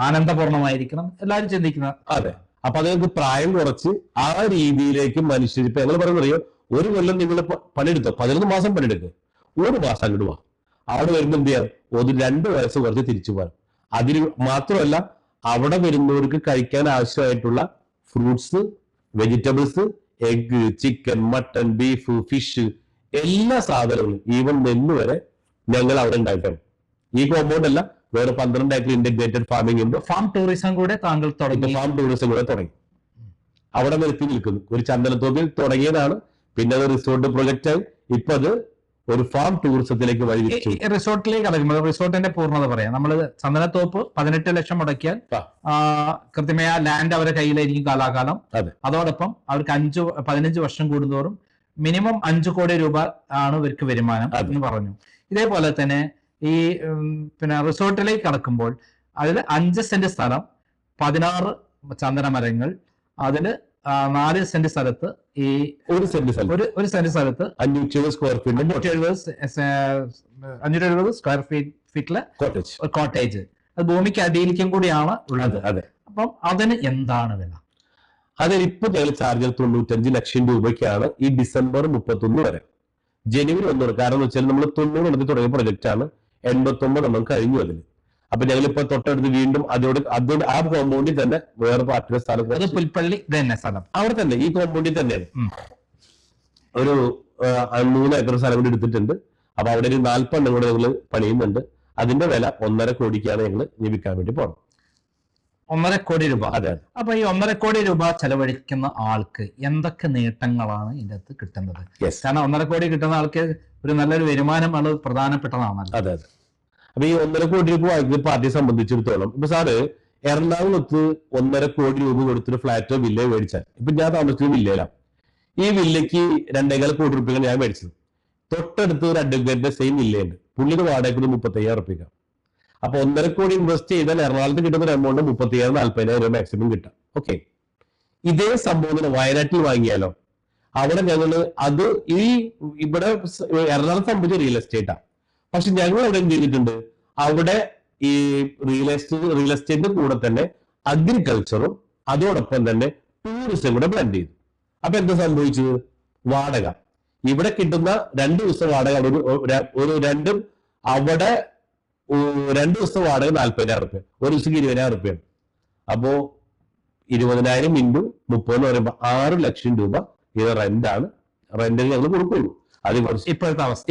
A: ആനന്ദപൂർണമായിരിക്കണം, എല്ലാവരും ചിന്തിക്കുന്ന.
B: അതെ. അപ്പൊ അത് പ്രായം കുറച്ച് ആ രീതിയിലേക്ക് മനുഷ്യർ, ഇപ്പൊ ഞങ്ങൾ പറയുന്നറിയോ, 1 കൊല്ലം നിങ്ങൾ പണിയെടുത്തോ, 11 മാസം പണിയെടുക്കുക, 1 മാസം അങ്ങോട്ട് പോവാം. അവിടെ വരുമ്പോൾ എന്ത് ചെയ്യാം, 2 വയസ്സ് കുറച്ച് തിരിച്ചു പോകാം. അതിന് മാത്രമല്ല അവിടെ വരുന്നവർക്ക് കഴിക്കാൻ ആവശ്യമായിട്ടുള്ള fruits, vegetables, egg, chicken, mutton, beef, fish, എല്ലാ സാധനങ്ങളും ഈവൻ നെല്ല് വരെ ഞങ്ങൾ അവിടെ ഉണ്ടാക്കണം. ഈ കോമ്പൗണ്ട് അല്ല, വേറെ 12 ഏക്കർ ഇന്റഗ്രേറ്റഡ് ഫാമിംഗ് ഉണ്ട്.
A: ഫാം ടൂറിസം കൂടെ താങ്കൾ തുടങ്ങി.
B: ഫാം ടൂറിസം കൂടെ തുടങ്ങി അവിടെ നിർത്തി നിൽക്കുന്നു. ഒരു ചന്ദനത്തോപ്പിൽ തുടങ്ങിയതാണ്, പിന്നെ അത് റിസോർട്ട് പ്രൊജക്റ്റ് ആയി, ഇപ്പൊ അത് ഒരു ഫാം ടൂറിസത്തിലേക്ക് വഴി തിരിച്ചു.
A: റിസോർട്ടിലേക്ക് കടക്കുമ്പോൾ റിസോർട്ടിന്റെ പൂർണ്ണത പറയാം. നമ്മൾ ചന്ദനത്തോപ്പ് 18 ലക്ഷം മുടക്കിയാൽ കൃത്യമായ ലാൻഡ് അവരുടെ കയ്യിലായിരിക്കും കാലാകാലം. അതോടൊപ്പം അവർക്ക് 15 വർഷം കൂടുന്തോറും മിനിമം 5 കോടി രൂപ ആണ് ഇവർക്ക് വരുമാനം എന്ന് പറഞ്ഞു. ഇതേപോലെ തന്നെ ഈ പിന്നെ റിസോർട്ടിലേക്ക് കടക്കുമ്പോൾ അതിൽ 5 സെന്റ് സ്ഥലം, 16 ചന്ദന മരങ്ങൾ, അതില് 4 സെന്റ് സ്ഥലത്ത് ഈ 1 സെന്റ് സ്ഥലത്ത് 570 സ്ക്വയർ ഫീറ്റിലെ കോട്ടേജ്. അത് ഭൂമിക്ക് അടിയിലേക്കും കൂടിയാണ് ഉള്ളത്. അപ്പം അതിന് എന്താണ് വില?
B: അതിലിപ്പോ ഞങ്ങൾ ചാർജ് 95 ലക്ഷം രൂപയ്ക്കാണ് ഈ ഡിസംബർ 31 വരെ. ജനുവരി 1 വരെ. കാരണം എന്ന് വെച്ചാൽ നമ്മൾ 90 തുടങ്ങിയ പ്രൊജക്ട് ആണ്, 89 നമ്മൾ കഴിഞ്ഞു അതിന്. അപ്പൊ ഞങ്ങളിപ്പോ തൊട്ടടുത്ത് വീണ്ടും അതോട് ആ കോമ്പൗണ്ടിൽ തന്നെ വേറെ പാർട്ടിയുടെ സ്ഥലം,
A: പുൽപ്പള്ളി തന്നെ സ്ഥലം,
B: അവിടെ തന്നെ ഈ കോമ്പൗണ്ടിൽ തന്നെയാണ് ഒരു 3 ഏക്കർ സ്ഥലം കൂടി എടുത്തിട്ടുണ്ട്. അപ്പൊ അവിടെ ഒരു 40 കൂടെ ഞങ്ങൾ പണിയുന്നുണ്ട്. അതിന്റെ വില 1.5 കോടിക്കാണ് ഞങ്ങൾ വിൽക്കാൻ വേണ്ടി പോകണം.
A: 1.5 കോടി രൂപ.
B: അതെ.
A: അപ്പൊ ഈ 1.5 കോടി രൂപ ചെലവഴിക്കുന്ന ആൾക്ക് എന്തൊക്കെ നേട്ടങ്ങളാണ് ഇതിനകത്ത് കിട്ടുന്നത്? കാരണം 1.5 കോടി കിട്ടുന്ന ആൾക്ക് ഒരു നല്ലൊരു വരുമാനം അത് പ്രധാനപ്പെട്ടതാണല്ലോ.
B: അതെ. അപ്പൊ ഈ 1.5 കോടി രൂപ വാങ്ങിക്കുന്ന പാർട്ടിയെ സംബന്ധിച്ചിടത്തോളം ഇപ്പൊ സാറ് എറണാകുളത്ത് 1.5 കോടി രൂപ കൊടുത്തൊരു ഫ്ലാറ്റോ വില്ലയോ മേടിച്ചാൽ, ഇപ്പൊ ഞാൻ താമസിക്കുന്ന വില്ലയിലാണ്, ഈ വില്ലയ്ക്ക് 2.25 കോടി രൂപ ഞാൻ മേടിച്ചത്. തൊട്ടടുത്ത് ഒരു അഡ്വക്കേറ്റിന്റെ സെയിം വില്ലയുണ്ട്, പുള്ളിയുടെ വാടകയ്ക്ക് 35,000 രൂപ. അപ്പൊ 1.5 കോടി ഇൻവെസ്റ്റ് ചെയ്താൽ എറണാകുളത്ത് കിട്ടുന്ന ഒരു എമൗണ്ട് 35,000-40,000 രൂപ മാക്സിമം കിട്ടാം. ഓക്കെ, ഇതേ സംഭവം തന്നെ വയനാട്ടിൽ വാങ്ങിയാലോ? അവിടെ ഞങ്ങള് അത് ഇവിടെ എറണാകുളത്ത് സംബന്ധിച്ച റിയൽ എസ്റ്റേറ്റാണ്, പക്ഷെ ഞങ്ങൾ അവിടെ എന്ത് ചെയ്തിട്ടുണ്ട്, അവിടെ ഈ റിയൽ എസ്റ്റേറ്റിന്റെ കൂടെ തന്നെ അഗ്രികൾച്ചറും അതോടൊപ്പം തന്നെ ടൂറിസം കൂടെ ബ്ലെൻഡ് ചെയ്തു. അപ്പൊ എന്താ സംഭവിച്ചത്? വാടക ഇവിടെ കിട്ടുന്ന 2 ദിവസം വാടക രണ്ടും അവിടെ 2 ദിവസം വാടക 40,000 രൂപ, ഒരു ദിവസം 20,000 രൂപയാണ്. അപ്പോ 20,000 ഇൻറ്റു 30 എന്ന് പറയുമ്പോൾ 6 ലക്ഷം രൂപ ഇത് റെന്റാണ്. റെന്റിന് ഞങ്ങൾ കൊടുക്കുള്ളൂ. അത്
A: ഇപ്പോഴത്തെ അവസ്ഥ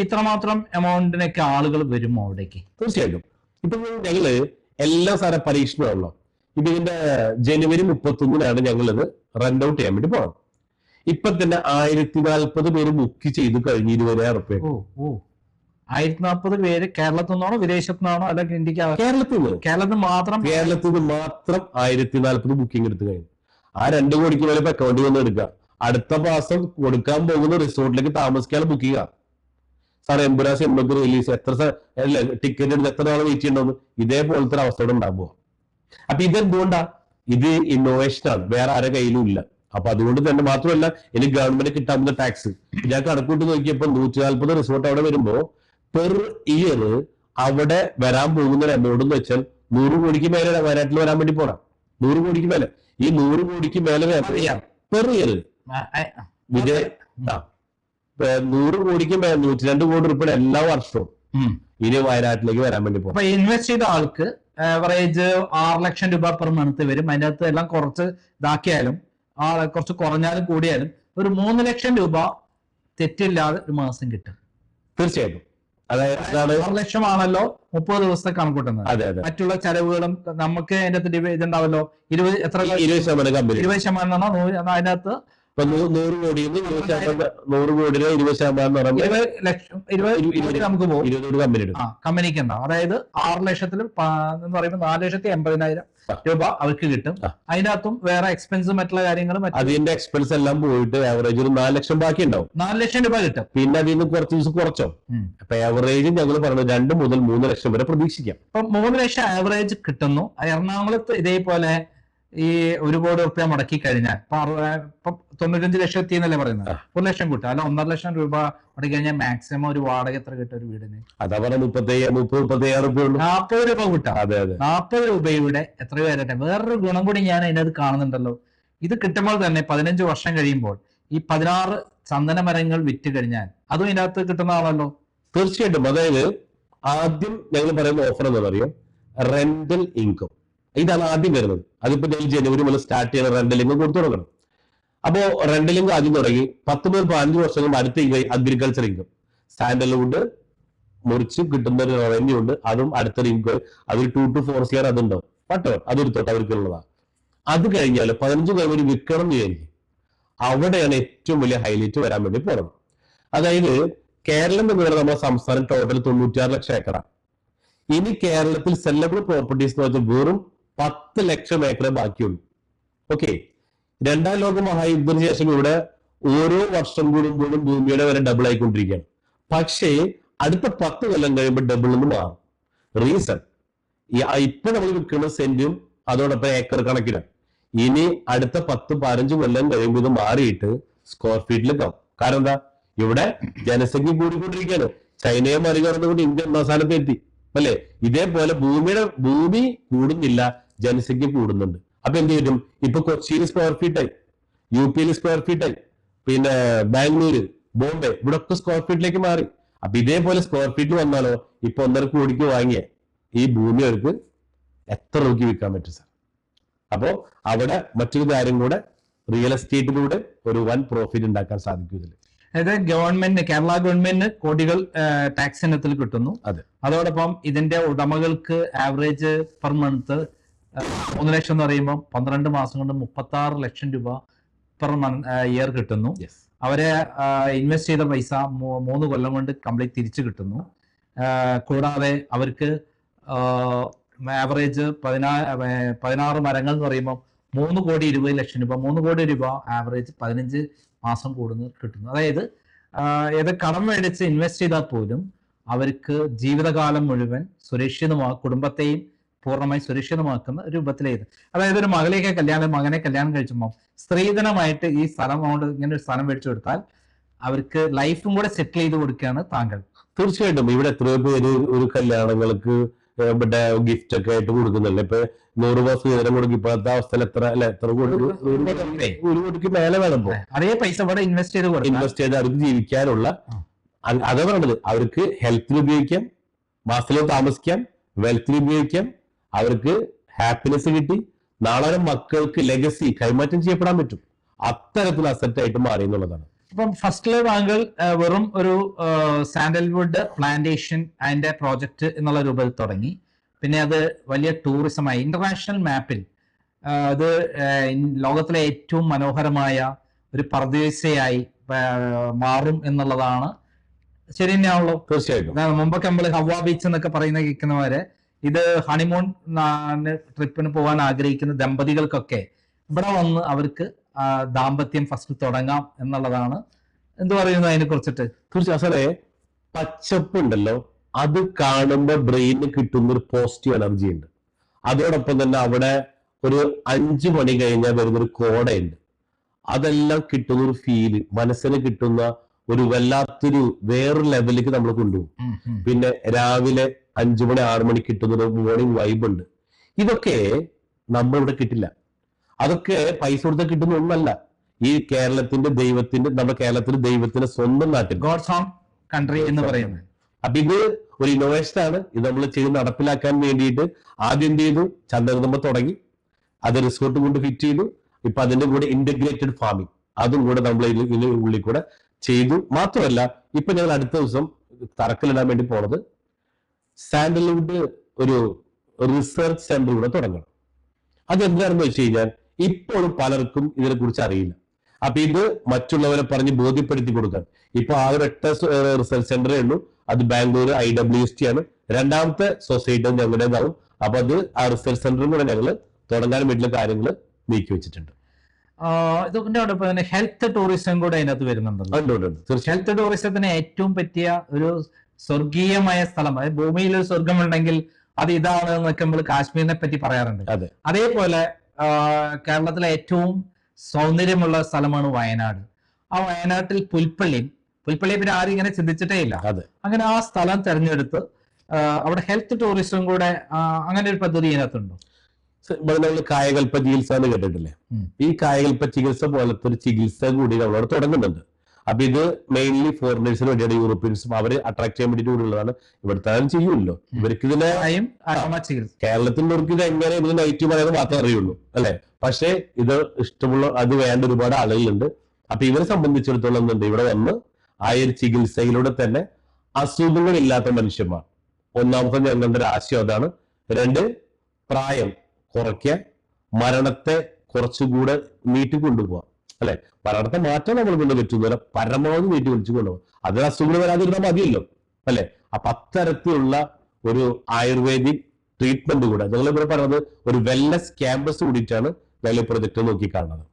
A: ഇത്രമാത്രം എമൗണ്ടിനൊക്കെ ആളുകൾ വരുമോ അവിടേക്ക്?
B: തീർച്ചയായിട്ടും. ഇപ്പൊ ഞങ്ങള് എല്ലാ സാര പരീക്ഷണമാണല്ലോ. ഇപ്പൊ ഇതിന്റെ ജനുവരി 31-നാണ് ഞങ്ങളിത് റെന്റ് ഔട്ട് ചെയ്യാൻ വേണ്ടി പോകണം. ഇപ്പൊ തന്നെ 1040 പേര് ബുക്ക് ചെയ്ത് കഴിഞ്ഞ് 20,000 രൂപ.
A: 1040 പേര് കേരളത്തിൽ നിന്നാണോ വിദേശത്തു നിന്നാണോ അല്ലെങ്കിൽ ഇന്ത്യക്ക്? കേരളത്തിൽ മാത്രം
B: 1040 ബുക്കിംഗ് എടുത്തു കഴിഞ്ഞു. ആ 2 കോടിക്ക് മേലെ ഇപ്പൊ അക്കൗണ്ടിൽ വന്ന് എടുക്കുക. അടുത്ത മാസം കൊടുക്കാൻ പോകുന്ന റിസോർട്ടിലേക്ക് താമസിക്കാൻ ബുക്കിംഗ് ആണ് സാർ. എംബുരാസ് എംബക്ക് റിലീസ് എത്ര ടിക്കറ്റ് എടുത്ത് എത്ര നാൾ വെയിറ്റ് ചെയ്യണമെന്ന് ഇതേപോലത്തെ ഒരു അവസ്ഥയോടെ ഉണ്ടാകുക. അപ്പൊ ഇതെന്തുകൊണ്ടാ? ഇത് ഇന്നോവേഷൻ ആണ്, വേറെ ആരുടെ കയ്യിലും ഇല്ല. അപ്പൊ അതുകൊണ്ട് തന്നെ മാത്രമല്ല, ഇനി ഗവൺമെന്റ് കിട്ടാവുന്ന ടാക്സ് ഞാൻ കണക്കൂട്ട് നോക്കിയപ്പോൾ 140 റിസോർട്ട് അവിടെ വരുമ്പോ പെർ ഇയർ അവിടെ വരാൻ പോകുന്ന ഒരു എമൗണ്ട് എന്ന് വെച്ചാൽ 100 കോടിക്ക് മേലെ വയനാട്ടിൽ വരാൻ വേണ്ടി പോണം. 100 കോടിക്ക് മേലെ. ഈ 100 കോടിക്ക് മേലെ പെർ ഇയർ വിജയ 100 കോടിക്ക് മേലെ 102 കോടി രൂപ എല്ലാ വർഷവും ഇനി വയനാട്ടിലേക്ക് വരാൻ വേണ്ടി പോകും.
A: ഇൻവെസ്റ്റ് ചെയ്ത ആൾക്ക് ആവറേജ് 6 ലക്ഷം രൂപ പെർ മന്ത് വരും. അതിന്റെ അകത്ത് എല്ലാം കുറച്ച് ഇതാക്കിയാലും കുറച്ച് കുറഞ്ഞാലും കൂടിയാലും ഒരു 3 ലക്ഷം രൂപ തെറ്റില്ലാതെ ഒരു മാസം കിട്ടും.
B: തീർച്ചയായിട്ടും. അതായത്
A: 6 ലക്ഷമാണല്ലോ 30 ദിവസത്തെ കണക്കൂട്ടുന്നത്. മറ്റുള്ള ചെലവുകളും നമുക്ക് അതിന്റെ അകത്ത് ഇതുണ്ടാവല്ലോ. 20% അതിനകത്ത്
B: 100 കോടി 100 കോടിയിലെ 20%
A: നമുക്ക് പോകും. കമ്പനിക്ക് ഉണ്ടാവും. അതായത് 6 ലക്ഷത്തിൽ എന്ന് പറയുമ്പോൾ 4,80,000 രൂപ അവർക്ക് കിട്ടും. അതിനകത്തും വേറെ എക്സ്പെൻസും മറ്റുള്ള കാര്യങ്ങളും
B: അതിന്റെ എക്സ്പെൻസ് എല്ലാം പോയിട്ട് ആവറേജ് ഒരു 4 ലക്ഷം ബാക്കി ഉണ്ടാവും.
A: 4 ലക്ഷം രൂപ കിട്ടും.
B: പിന്നെ അതിൽ നിന്ന് കുറച്ച് ദിവസം കുറച്ചോ. അപ്പൊ ആവറേജ് ഞങ്ങൾ പറഞ്ഞത് 2 മുതൽ 3 ലക്ഷം വരെ പ്രതീക്ഷിക്കാം.
A: അപ്പൊ 3 ലക്ഷം ആവറേജ് കിട്ടുന്നു. എറണാകുളത്ത് ഇതേപോലെ ഈ 1 കോടി റുപ്യ മുടക്കി കഴിഞ്ഞാൽ ഇപ്പൊ 95 ലക്ഷം എത്തിയെന്നല്ലേ പറയുന്നത്. 1 ലക്ഷം കിട്ടും. അല്ല 1.5 ലക്ഷം രൂപ മുടക്കി കഴിഞ്ഞാൽ മാക്സിമം ഒരു വാടക എത്ര കിട്ടും ഒരു വീടിന്?
B: അതാ പറഞ്ഞ 35,000 രൂപ
A: 40 രൂപ കിട്ടാം. 40 രൂപയുടെ എത്രയോ വരട്ടെ. വേറൊരു ഗുണം കൂടി ഞാൻ അതിനകത്ത് കാണുന്നുണ്ടല്ലോ. ഇത് കിട്ടുമ്പോൾ തന്നെ 15 വർഷം കഴിയുമ്പോൾ ഈ 16 ചന്ദന മരങ്ങൾ വിറ്റ് കഴിഞ്ഞാൽ അതും ഇതിനകത്ത് കിട്ടുന്ന ആളല്ലോ.
B: തീർച്ചയായിട്ടും. അതായത് ആദ്യം ഞങ്ങൾ പറയുന്ന ഓഫർ എന്താ പറയുക, റെന്റൽ ഇൻകം. ഇതാണ് ആദ്യം വരുന്നത്. അതിപ്പോ ഞങ്ങൾ ജനുവരി മുതൽ സ്റ്റാർട്ട് ചെയ്യുന്ന റെന്റൽ ഇൻകം കൊടുത്തു തുടങ്ങണം. അപ്പോ റെന്റൽ ഇൻകം ആദ്യം തുടങ്ങി 10 മുതൽ 15 വർഷം അടുത്ത അഗ്രികൾച്ചർ ഇൻകം, സാൻഡൽവുഡ് മുറിച്ച് കിട്ടുന്ന ഒരു റവന്യൂ ഉണ്ട്. അതും അടുത്തൊരു ഇൻകം. അതൊരു 2 to 4 ഇയർ അതുണ്ടാവും. പട്ടോ അതൊരു തൊട്ട് അവർക്കുള്ളതാണ്. അത് കഴിഞ്ഞാൽ 15 കഴിഞ്ഞ് വിൽക്കണം എന്ന് വിചാരിക്കും. അവിടെയാണ് ഏറ്റവും വലിയ ഹൈലൈറ്റ് വരാൻ വേണ്ടി പോകുന്നത്. അതായത് കേരളം എന്ന് പറയുന്നത് നമ്മുടെ സംസ്ഥാനം ടോട്ടൽ 96 ലക്ഷം ഏക്കറാണ്. ഇനി കേരളത്തിൽ സെല്ലബിൾ പ്രോപ്പർട്ടീസ് എന്ന് വെച്ചാൽ വെറും 10 ലക്ഷം ഏക്കറേ ബാക്കിയുള്ളൂ. ഓക്കെ, 2ാം ലോക മഹായുദ്ധത്തിന് ശേഷം ഇവിടെ ഓരോ വർഷം കൂടുമ്പോഴും ഭൂമിയുടെ വില ഡബിൾ ആയിക്കൊണ്ടിരിക്കുകയാണ്. പക്ഷേ അടുത്ത 10 കൊല്ലം കഴിയുമ്പോൾ ഡബിൾ എന്ന് മാറും. റീസൺ ഇപ്പൊ നമ്മൾ വിൽക്കുന്ന സെന്റും അതോടൊപ്പം ഏക്കർ കണക്കിലാണ്. ഇനി അടുത്ത 10-15 കൊല്ലം കഴിയുമ്പോൾ ഇത് മാറിയിട്ട് സ്ക്വയർ ഫീറ്റിലേക്കാവും. കാരണം എന്താ, ഇവിടെ ജനസംഖ്യ കൂടിക്കൊണ്ടിരിക്കുകയാണ്. ചൈനയെ മറികടന്നുകൊണ്ട് ഇന്ത്യ 1ാം സ്ഥാനത്ത് എത്തി അല്ലെ. ഇതേപോലെ ഭൂമി കൂടുന്നില്ല, ജനസംഖ്യ കൂടുന്നുണ്ട്. അപ്പൊ എന്ത് ചെയ്യും? ഇപ്പൊ കൊച്ചിയിൽ സ്ക്വയർ ഫീറ്റായി, UP സ്ക്വയർ ഫീറ്റായി, പിന്നെ ബാംഗ്ലൂര്, ബോംബെ, ഇവിടെ ഒക്കെ സ്ക്വയർ ഫീറ്റിലേക്ക് മാറി. അപ്പൊ ഇതേപോലെ സ്ക്വയർ ഫീറ്റിൽ വന്നാലോ ഇപ്പൊ 1.5 കോടിക്ക് വാങ്ങിയ ഈ ഭൂമി അവർക്ക് എത്ര രൂപയ്ക്ക് വിൽക്കാൻ പറ്റും സാർ? അപ്പോ അവിടെ മറ്റൊരു കാര്യം കൂടെ, റിയൽ എസ്റ്റേറ്റിലൂടെ ഒരു വൻ പ്രോഫിറ്റ് ഉണ്ടാക്കാൻ സാധിക്കും ഇതിൽ.
A: അതായത് ഗവൺമെന്റിന്, കേരള ഗവൺമെന്റിന് കോടികൾ ടാക്സ് ഇനത്തിൽ കിട്ടുന്നു. അതോടൊപ്പം ഇതിന്റെ ഉടമകൾക്ക് ആവറേജ് പെർ മന്ത് 3 ലക്ഷം എന്ന് പറയുമ്പോൾ 12 മാസം കൊണ്ട് 36 ലക്ഷം രൂപ പെർ ഇയർ കിട്ടുന്നു. അവരെ ഇൻവെസ്റ്റ് ചെയ്ത പൈസ 3 കൊല്ലം കൊണ്ട് കംപ്ലീറ്റ് തിരിച്ചു കിട്ടുന്നു. കൂടാതെ അവർക്ക് ആവറേജ് 16 മരങ്ങൾ എന്ന് പറയുമ്പോൾ 3,20,00,000 രൂപ, 3 കോടി രൂപ ആവറേജ് 15 മാസം കൂടുന്നു കിട്ടുന്നു. അതായത് ഏത് കടം മേടിച്ച് ഇൻവെസ്റ്റ് ചെയ്താൽ പോലും അവർക്ക് ജീവിതകാലം മുഴുവൻ കുടുംബത്തെയും പൂർണ്ണമായി സുരക്ഷിതമാക്കുന്ന രൂപത്തിലേത്. അതായത് ഒരു മകളെ കല്യാണം കഴിച്ചുമ്പോൾ സ്ത്രീധനമായിട്ട് ഈ സ്ഥലം കൊണ്ട് ഇങ്ങനെ ഒരു സ്ഥലം മേടിച്ചു കൊടുത്താൽ അവർക്ക് ലൈഫും കൂടെ സെറ്റിൽ ചെയ്ത് കൊടുക്കുകയാണ് താങ്കൾ.
B: തീർച്ചയായിട്ടും ഇവിടെ എത്രയോ പേര് ഒരു കല്യാണങ്ങൾക്ക് ഇവിടെ ഗിഫ്റ്റ് ഒക്കെ ആയിട്ട് കൊടുക്കുന്നുണ്ട്. ഇപ്പൊ 100 രൂപ സ്ത്രീധനം കൊടുക്കും. ഇപ്പോഴത്തെ അവസ്ഥയിൽ എത്ര കോടിക്ക് മേലെ വേണം.
A: അതേ പൈസ ഇവിടെ ഇൻവെസ്റ്റ് ചെയ്ത്
B: അവർക്ക് ജീവിക്കാനുള്ള, അതാ പറഞ്ഞത്, അവർക്ക് ഹെൽത്തിന് ഉപയോഗിക്കാം, മാസത്തിൽ താമസിക്കാം, വെൽത്തിന് ഉപയോഗിക്കാം, അവർക്ക് ഹാപ്പിനെസ് കിട്ടി, നാളെ മക്കൾക്ക് ലെഗസി കൈമാറ്റം ചെയ്യപ്പെടാൻ പറ്റും. അത്തരത്തിൽ അസറ്റായിട്ട് മാറി എന്നുള്ളതാണ്.
A: അപ്പം ഫസ്റ്റില് താങ്കൾ വെറും ഒരു സാൻഡൽവുഡ് പ്ലാന്റേഷൻ അതിന്റെ പ്രോജക്റ്റ് എന്നുള്ള രൂപത്തിൽ തുടങ്ങി. പിന്നെ അത് വലിയ ടൂറിസമായി ഇന്റർനാഷണൽ മാപ്പിൽ അത് ലോകത്തിലെ ഏറ്റവും മനോഹരമായ ഒരു പർദേശയായി മാറും എന്നുള്ളതാണ്. ശരി തന്നെയാണല്ലോ?
B: തീർച്ചയായിട്ടും.
A: മുമ്പൊക്കെ നമ്മൾ ഹവ ബീച്ച് എന്നൊക്കെ കേൾക്കുന്നവരെ ഇത് ഹണിമൂൺ ട്രിപ്പിന് പോകാൻ ആഗ്രഹിക്കുന്ന ദമ്പതികൾക്കൊക്കെ ഇവിടെ വന്ന് അവർക്ക് ദാമ്പത്യം ഫസ്റ്റ് തുടങ്ങാം എന്നുള്ളതാണ്. എന്ത് പറയുന്നു അതിനെ കുറിച്ചിട്ട്?
B: തീർച്ചയായും പച്ചപ്പ് ഉണ്ടല്ലോ, അത് കാണുമ്പോൾ ബ്രെയിനിന് കിട്ടുന്ന ഒരു പോസിറ്റീവ് എനർജി ഉണ്ട്. അതോടൊപ്പം തന്നെ അവിടെ ഒരു 5 മണി കഴിഞ്ഞാൽ വരുന്നൊരു കോടയുണ്ട്. അതെല്ലാം കിട്ടുന്ന ഒരു ഫീല്, മനസ്സിന് കിട്ടുന്ന ഒരു വല്ലാത്തൊരു വേറൊരു ലെവലിലേക്ക് നമ്മൾ കൊണ്ടുപോകും. പിന്നെ രാവിലെ 5 മണി 6 മണി കിട്ടുന്ന ഒരു മോർണിംഗ് വൈബ് ഉണ്ട്. ഇതൊക്കെ നമ്മളിവിടെ കിട്ടില്ല. അതൊക്കെ പൈസ കൊടുത്താൽ കിട്ടുന്ന ഒന്നല്ല. ഈ നമ്മുടെ കേരളത്തിന്റെ ദൈവത്തിന്റെ സ്വന്തം നാട്ടിൽ
A: ഗോഡ്സ് ഓൺ കൺട്രി എന്ന് പറയുന്നത്.
B: അപ്പൊ ഇത് ഒരു ഇന്നോവേഷൻ ആണ്. ഇത് നമ്മൾ ചെയ്ത് നടപ്പിലാക്കാൻ വേണ്ടിയിട്ട് ആദ്യം എന്ത് ചെയ്തു, ചന്ദ്രകുടുംബ തുടങ്ങി, അത് റിസോർട്ട് കൊണ്ട് ഫിറ്റ് ചെയ്തു. ഇപ്പൊ അതിന്റെ കൂടെ ഇന്റഗ്രേറ്റഡ് ഫാമിംഗ് അതും കൂടെ നമ്മൾ ഇതിന് ഉള്ളിൽ കൂടെ ചെയ്തു. മാത്രമല്ല ഇപ്പൊ ഞങ്ങൾ അടുത്ത ദിവസം തറക്കല്ലിടാൻ വേണ്ടി പോണത് സാൻഡൽവുഡ് ഒരു റിസർച്ച് സെന്റർ കൂടെ തുടങ്ങണം. അതെന്താണെന്ന് വെച്ച് കഴിഞ്ഞാൽ ഇപ്പോഴും പലർക്കും ഇതിനെ കുറിച്ച് അറിയില്ല. അപ്പൊ ഇത് മറ്റുള്ളവരെ പറഞ്ഞ് ബോധ്യപ്പെടുത്തി കൊടുക്കാൻ ഇപ്പൊ ആ ഒരു 8 റിസർച്ച് സെന്ററേ ഉള്ളൂ. അത് ബാംഗ്ലൂർ IWST ആണ്. 2ാമത്തെ സൊസൈറ്റി ഞങ്ങളുടേതാവും. അപ്പൊ അത് ആ റിസർച്ച് സെന്ററും കൂടെ ഞങ്ങൾ തുടങ്ങാൻ വേണ്ടിയുള്ള കാര്യങ്ങൾ നീക്കി വെച്ചിട്ടുണ്ട്.
A: ഇതൊക്കെ ഹെൽത്ത് ടൂറിസം കൂടെ അതിനകത്ത് വരുന്നുണ്ടല്ലോ. ഹെൽത്ത് ടൂറിസത്തിന് ഏറ്റവും പറ്റിയ ഒരു സ്വർഗീയമായ സ്ഥലം, അതായത് ഭൂമിയിൽ ഒരു സ്വർഗമുണ്ടെങ്കിൽ അത് ഇതാണ് എന്നൊക്കെ നമ്മൾ കാശ്മീരിനെ പറ്റി പറയാറുണ്ട്. അതേപോലെ കേരളത്തിലെ ഏറ്റവും സൗന്ദര്യമുള്ള സ്ഥലമാണ് വയനാട്. ആ വയനാട്ടിൽ പുൽപ്പള്ളിയെ പിന്നെ ആരും ഇങ്ങനെ ചിന്തിച്ചിട്ടേ ഇല്ല. അങ്ങനെ ആ സ്ഥലം തെരഞ്ഞെടുത്ത് അവിടെ ഹെൽത്ത് ടൂറിസം കൂടെ അങ്ങനെ ഒരു പദ്ധതി ഇതിനകത്തുണ്ടോ?
B: നമ്മൾ കായകൽപ്പ ചികിത്സ എന്ന് കേട്ടിട്ടില്ലേ? ഈ കായകൽപ്പ ചികിത്സ പോലത്തെ ഒരു ചികിത്സ കൂടി നമ്മളവിടെ തുടങ്ങുന്നുണ്ട്. അപ്പൊ ഇത് മെയിൻലി ഫോറിനേഴ്സിന് വേണ്ടിയാണ്, യൂറോപ്യൻസും അവരെ അട്രാക്ട് ചെയ്യാൻ വേണ്ടിയിട്ട് കൂടിയുള്ളതാണ്. ഇവിടുത്തെ ചെയ്യുമല്ലോ ഇവർക്ക് ഇതിനെ. കേരളത്തിലുള്ളവർക്ക് ഇത് എങ്ങനെ ഇതിന് നെഗറ്റീവ് പറയാതെ മാത്രമേ അറിയുള്ളൂ അല്ലെ. പക്ഷെ ഇത് ഇഷ്ടമുള്ള അത് വേണ്ട ഒരുപാട് ആളുകളുണ്ട്. അപ്പൊ ഇവരെ സംബന്ധിച്ചിടത്തോളം എന്തുണ്ട്, ഇവിടെ വന്ന് ആ ഒരു ചികിത്സയിലൂടെ തന്നെ അസുഖങ്ങളില്ലാത്ത മനുഷ്യന്മാർ. ഒന്നാമത്തെ ഞങ്ങളുടെ ഒരു ആശയം അതാണ്. 2, പ്രായം കുറയ്ക്കാൻ, മരണത്തെ കുറച്ചുകൂടെ നീട്ടിക്കൊണ്ടുപോവാം അല്ലെ. മരണത്തെ മാറ്റാൻ നമ്മൾ കൊണ്ട് പറ്റുന്ന പരമാവധി നീട്ടി വിളിച്ചു കൊണ്ടുപോകാം. അതിന് അസുഖങ്ങൾ വരാതിരുന്നാൽ മതിയല്ലോ അല്ലെ. അപ്പൊ അത്തരത്തിലുള്ള ഒരു ആയുർവേദിക് ട്രീറ്റ്മെന്റ് കൂടെ ഞങ്ങൾ ഇവിടെ പറയുന്നത് ഒരു വെൽനസ് ക്യാമ്പസ് കൂടിയിട്ടാണ് ഞങ്ങൾ പ്രൊജക്ട് നോക്കി കാണുന്നത്.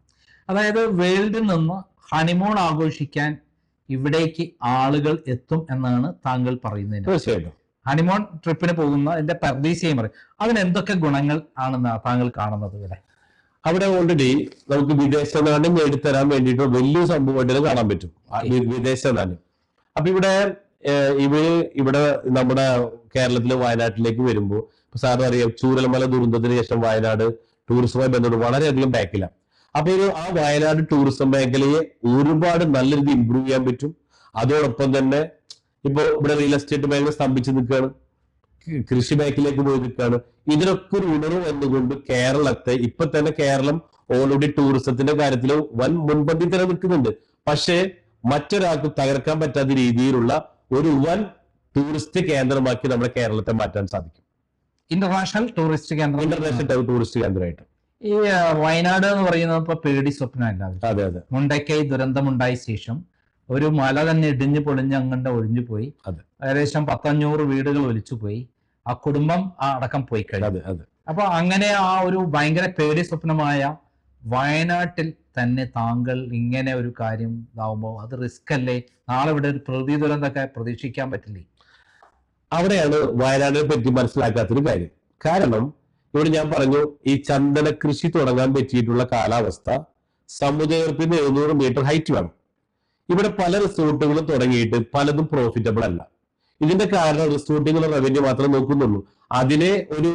A: അതായത് വേൾഡിൽ നിന്ന് ഹണിമൂൺ ആഘോഷിക്കാൻ ഇവിടേക്ക് ആളുകൾ എത്തും എന്നാണ് താങ്കൾ പറയുന്നത്.
B: തീർച്ചയായിട്ടും.
A: ഹണിമൂൺ ട്രിപ്പിന് പോകുന്ന എന്റെ പർദീസയും പറയും. അതിന് എന്തൊക്കെ ഗുണങ്ങൾ ആണെന്ന് താങ്കൾ കാണുന്നത് ഇവിടെ?
B: അവിടെ ഓൾറെഡി നമുക്ക് വിദേശ നാണ്യം നേടിത്തരാൻ വേണ്ടിയിട്ട് വലിയ സംഭവമായിട്ട് കാണാൻ പറ്റും, വിദേശ നാണ്യം. അപ്പൊ ഇവിടെ നമ്മുടെ കേരളത്തിലെ വയനാട്ടിലേക്ക് വരുമ്പോൾ സാറിന് അറിയാം, ചൂരൽമല ദുരന്തത്തിന് ശേഷം വയനാട് ടൂറിസവുമായി ബന്ധപ്പെട്ട് വളരെയധികം ബാക്കിലാണ്. അപ്പൊ ആ വയനാട് ടൂറിസം മേഖലയെ ഒരുപാട് നല്ല രീതിയിൽ ഇമ്പ്രൂവ് ചെയ്യാൻ പറ്റും. അതോടൊപ്പം തന്നെ ഇപ്പൊ ഇവിടെ റിയൽ എസ്റ്റേറ്റ് മേഖല സ്തംഭിച്ചു നിൽക്കുകയാണ്, കൃഷി മേഖലയിലേക്ക് പോയി നിൽക്കുകയാണ്. ഇതിനൊക്കെ ഒരു ഉണർവ് വന്നുകൊണ്ട് കേരളത്തെ ഇപ്പൊ തന്നെ കേരളം ഓൾറെഡി ടൂറിസത്തിന്റെ കാര്യത്തിൽ വൻ മുൻപന്തി തന്നെ നിൽക്കുന്നുണ്ട്. പക്ഷേ മറ്റൊരാൾക്ക് തകർക്കാൻ പറ്റാത്ത രീതിയിലുള്ള ഒരു വൻ ടൂറിസ്റ്റ് കേന്ദ്രമാക്കി നമ്മുടെ കേരളത്തെ മാറ്റാൻ സാധിക്കും.
A: ഇന്റർനാഷണൽ ടൂറിസ്റ്റ് കേന്ദ്രം.
B: ഇന്റർനാഷണൽ ടൂറിസ്റ്റ് കേന്ദ്രമായിട്ട്.
A: ഈ വയനാട് എന്ന് പറയുന്നത് ഇപ്പൊ പേടി സ്വപ്നമല്ല.
B: അതെ അതെ.
A: മുണ്ടക്കൈ ദുരന്തമുണ്ടായ ശേഷം ഒരു മല തന്നെ ഇടിഞ്ഞു പൊളിഞ്ഞ് അങ്ങണ്ട് ഒഴിഞ്ഞു പോയി. ഏകദേശം 100-500 വീടുകൾ ഒലിച്ചു പോയി. ആ കുടുംബം അടക്കം പോയി കഴിഞ്ഞു. അപ്പൊ അങ്ങനെ ആ ഒരു ഭയങ്കര പേടി സ്വപ്നമായ വയനാട്ടിൽ തന്നെ താങ്കൾ ഇങ്ങനെ ഒരു കാര്യം ഇതാവുമ്പോ അത് റിസ്ക് അല്ലേ? നാളെ ഇവിടെ ഒരു പ്രകൃതി ദുരന്തമൊക്കെ പ്രതീക്ഷിക്കാൻ പറ്റില്ലേ?
B: അവിടെയാണ് വയനാടിനെ പറ്റി മനസ്സിലാക്കാത്തൊരു കാര്യം. കാരണം ഇവിടെ ഞാൻ പറഞ്ഞു, ഈ ചന്ദന കൃഷി തുടങ്ങാൻ പറ്റിയിട്ടുള്ള കാലാവസ്ഥ സമുദ്രത്തിന് 700 മീറ്റർ ഹൈറ്റ് വേണം. ഇവിടെ പല റിസോർട്ടുകളും തുടങ്ങിയിട്ട് പലതും പ്രോഫിറ്റബിൾ അല്ല. ഇതിന്റെ കാരണം റിസോർട്ടുകളുടെ റവന്യൂ മാത്രമേ നോക്കുന്നുള്ളൂ. അതിനെ ഒരു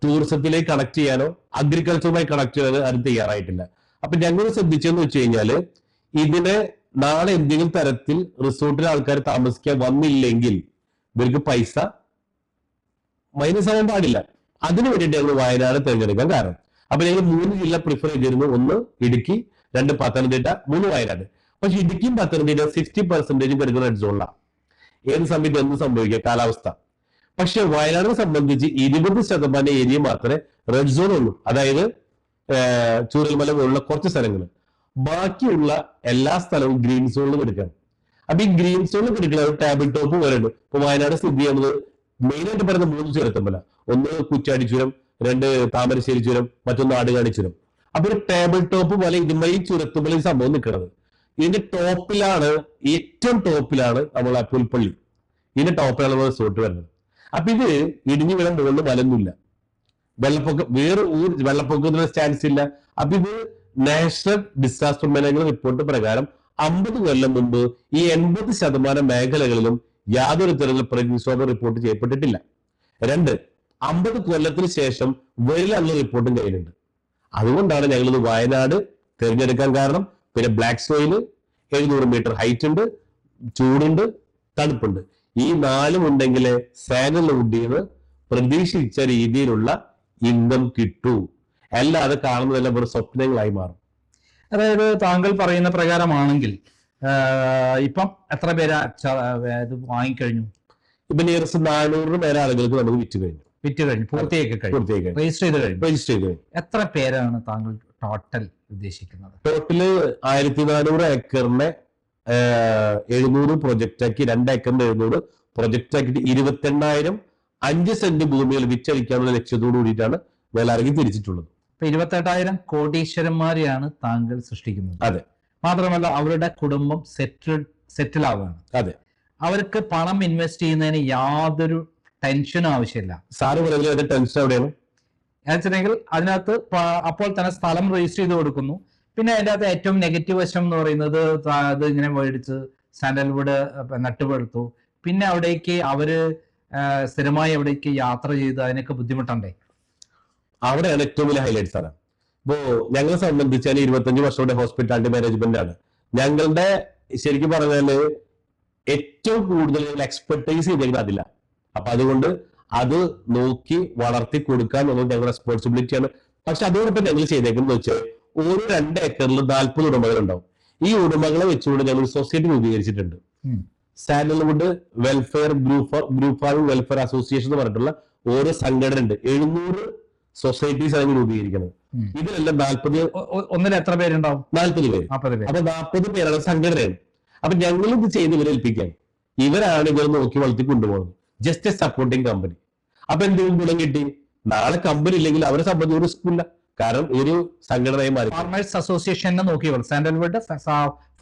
B: ടൂറിസത്തിലേക്ക് കണക്ട് ചെയ്യാനോ അഗ്രികൾച്ചറുമായി കണക്ട് ചെയ്യാനോ ആരും തയ്യാറായിട്ടില്ല. അപ്പൊ ഞങ്ങൾ ശ്രദ്ധിച്ചെന്ന് വെച്ച് കഴിഞ്ഞാല് ഇതിനെ നാളെ എന്തെങ്കിലും തരത്തിൽ റിസോർട്ടിൽ ആൾക്കാർ താമസിക്കാൻ വന്നില്ലെങ്കിൽ ഇവർക്ക് പൈസ മൈനസ് ആവാൻ പാടില്ല. അതിനു വേണ്ടിയിട്ട് ഞങ്ങൾ വയനാട് തിരഞ്ഞെടുക്കാൻ കാരണം. അപ്പൊ ഞങ്ങൾ 3 ജില്ല പ്രിഫർ ചെയ്തിരുന്നു. 1 ഇടുക്കി, 2 പത്തനംതിട്ട, 3 വയനാട്. പക്ഷെ ഇടുക്കിയും പത്തനംതിട്ട 60% കിടക്കുന്ന റെഡ് സോണിലാണ്. ഏത് സമയത്ത് എന്ത് സംഭവിക്കുക കാലാവസ്ഥ. പക്ഷെ വയനാടിനെ സംബന്ധിച്ച് 20% ഏരിയ മാത്രമേ റെഡ് സോൺ ഉള്ളൂ. അതായത് ചൂരൽമല പോലുള്ള കുറച്ച് സ്ഥലങ്ങൾ. ബാക്കിയുള്ള എല്ലാ സ്ഥലവും ഗ്രീൻ സോണിൽ എടുക്കണം. അപ്പൊ ഈ ഗ്രീൻ സോണിൽ എടുക്കുന്ന ഒരു ടേബിൾ ടോപ്പ് പോലെ ഉണ്ട്. ഇപ്പൊ വയനാട് സ്ഥിതി ചെയ്യുന്നത് മെയിനായിട്ട് പറയുന്ന 3 ചുരത്തുമല. 1 കുറ്റാടി ചുരം, 2 താമരശ്ശേരി ചുരം, മറ്റൊന്ന് ആടുകാണി ചുരം. അപ്പൊ ഒരു ടേബിൾ ടോപ്പ് പോലെ ഇതുമായി ഈ ചുരത്തുമല ഈ സംഭവം നിൽക്കുന്നത്. ഇതിന്റെ ടോപ്പിലാണ്, ഏറ്റവും ടോപ്പിലാണ് നമ്മളെ പുൽപ്പള്ളി. ഇതിന്റെ ടോപ്പിലാണ് നമ്മൾ റിസോർട്ട് വരുന്നത്. അപ്പൊ ഇത് ഇടിഞ്ഞു വീഴാൻ മുകളിൽ മലൊന്നുമില്ല. വെള്ളപ്പൊക്കം വേറെ വെള്ളപ്പൊക്കത്തിന് ചാൻസ് ഇല്ല. അപ്പൊ ഇത് നാഷണൽ ഡിസാസ്റ്റർ മാനേജ്മെന്റ് റിപ്പോർട്ട് പ്രകാരം 50 കൊല്ലം മുമ്പ് ഈ 80% മേഖലകളിലും യാതൊരു തരത്തിലുള്ള പ്രകൃതിക്ഷോഭം റിപ്പോർട്ട് ചെയ്യപ്പെട്ടിട്ടില്ല. 2, 50 കൊല്ലത്തിന് ശേഷം വരില്ല റിപ്പോർട്ടും കയ്യിലുണ്ട്. അതുകൊണ്ടാണ് ഞങ്ങളിത് വയനാട് തിരഞ്ഞെടുക്കാൻ കാരണം. പിന്നെ ബ്ലാക്ക് സോയില്, 700 മീറ്റർ ഹൈറ്റ് ഉണ്ട്, ചൂടുണ്ട്, തണുപ്പുണ്ട്. ഈ 4 ഉണ്ടെങ്കിലേ സാൻഡൽവുഡിന് പ്രതീക്ഷിച്ച രീതിയിലുള്ള ഇൻകം കിട്ടൂ. അല്ലാതെ കാണുന്നതെല്ലാം വെറും സ്വപ്നങ്ങളായി മാറും.
A: അതായത് താങ്കൾ പറയുന്ന പ്രകാരമാണെങ്കിൽ ഇപ്പം എത്ര പേര് ഇത് വാങ്ങിക്കഴിഞ്ഞു?
B: ഇപ്പൊ നിയറസ്റ്റ് 400 പേരെ ആളുകൾക്ക് നമുക്ക് വിറ്റ് കഴിഞ്ഞു,
A: പൂർത്തിയാക്കി കഴിഞ്ഞു, രജിസ്റ്റർ ചെയ്ത് കഴിഞ്ഞു. എത്ര പേരാണ് താങ്കൾ ടോട്ടൽ ഉദ്ദേശിക്കുന്നത്?
B: ടോട്ടല് 1400 ഏക്കറിനെ 700 പ്രൊജക്ട് ആക്കി, 2 ഏക്കറിന്റെ 700 പ്രൊജക്ട് ആക്കിയിട്ട് 28,000 5 സെന്റ് ഭൂമികൾ വിറ്റഴിക്കാനുള്ള ലക്ഷ്യത്തോടു കൂടിയിട്ടാണ് വേലാർഗി തിരിച്ചിട്ടുള്ളത്.
A: 28,000 കോടീശ്വരന്മാരെയാണ് താങ്കൾ സൃഷ്ടിക്കുന്നത്.
B: അതെ.
A: മാത്രമല്ല അവരുടെ കുടുംബം സെറ്റിൽ ആവുകയാണ്.
B: അതെ.
A: അവർക്ക് പണം ഇൻവെസ്റ്റ് ചെയ്യുന്നതിന് യാതൊരു ടെൻഷനും ആവശ്യമില്ല.
B: സാറ് പറയുന്നത് ടെൻഷൻ എവിടെയാണ്
A: വെച്ചിട്ടുണ്ടെങ്കിൽ അതിനകത്ത് അപ്പോൾ തന്നെ സ്ഥലം രജിസ്റ്റർ ചെയ്ത് കൊടുക്കുന്നു. പിന്നെ അതിൻ്റെ അകത്ത് ഏറ്റവും നെഗറ്റീവ് വശം എന്ന് പറയുന്നത് അത് ഇങ്ങനെ മേടിച്ച് സാൻഡൽവുഡ് നട്ടുപെടുത്തു. പിന്നെ അവിടേക്ക് അവര് സ്ഥിരമായി അവിടേക്ക് യാത്ര ചെയ്ത് അതിനൊക്കെ ബുദ്ധിമുട്ടുണ്ടേ.
B: അവിടെയാണ് ഏറ്റവും വലിയ ഹൈലൈറ്റ് സാറേ. ഇപ്പോ ഞങ്ങളെ സംബന്ധിച്ചാൽ 25 വർഷത്തെ ഹോസ്പിറ്റാലിറ്റി മാനേജ്മെന്റ് ആണ്. ഞങ്ങളുടെ ശരിക്കും പറഞ്ഞാല് ഏറ്റവും കൂടുതൽ എക്സ്പെർട്ടൈസ് ചെയ്തേക്കുന്നത് അതില്ല. അപ്പൊ അതുകൊണ്ട് അത് നോക്കി വളർത്തി കൊടുക്കുക എന്നുള്ളത് ഞങ്ങളുടെ റെസ്പോൺസിബിലിറ്റിയാണ്. പക്ഷെ അതോടൊപ്പം ഞങ്ങൾ ചെയ്തേക്കുന്നത് വെച്ചാൽ ഓരോ 2 ഏക്കറിൽ 40 ഉടമകൾ ഉണ്ടാവും. ഈ ഉടമകളെ വെച്ചുകൊണ്ട് ഞങ്ങൾ സൊസൈറ്റി രൂപീകരിച്ചിട്ടുണ്ട്. Sandalwood welfare group farming welfare association എന്ന് പറഞ്ഞിട്ടുള്ള ഓരോ സംഘടന ഉണ്ട്. 700 സൊസൈറ്റീസ് ആണ് രൂപീകരിക്കുന്നത്. ഇതിലെല്ലാം 40
A: ഒന്നിൽ എത്ര പേരുണ്ടാവും?
B: 40 പേര്. അപ്പൊ 40 പേരാണ് സംഘടനയാണ്. അപ്പൊ ഞങ്ങൾ ഇത് ചെയ്ത് ഇവരെ ഏൽപ്പിക്കാൻ. ഇവരാണ് ഇവർ നോക്കി വളർത്തി കൊണ്ടുപോകുന്നത്. Just A supporting company. അപ്പൊ എന്തെങ്കിലും ഗുണം കിട്ടി? നാളെ കമ്പനി ഇല്ലെങ്കിൽ അവരെ സംബന്ധിച്ച് ഒരു സ്കൂളില്ല. കാരണം ഒരു സംഘടനയായി മാറി.
A: ഫാർമേഴ്സ് അസോസിയേഷനെ നോക്കിക്കോളും. സാൻഡൽവുഡ്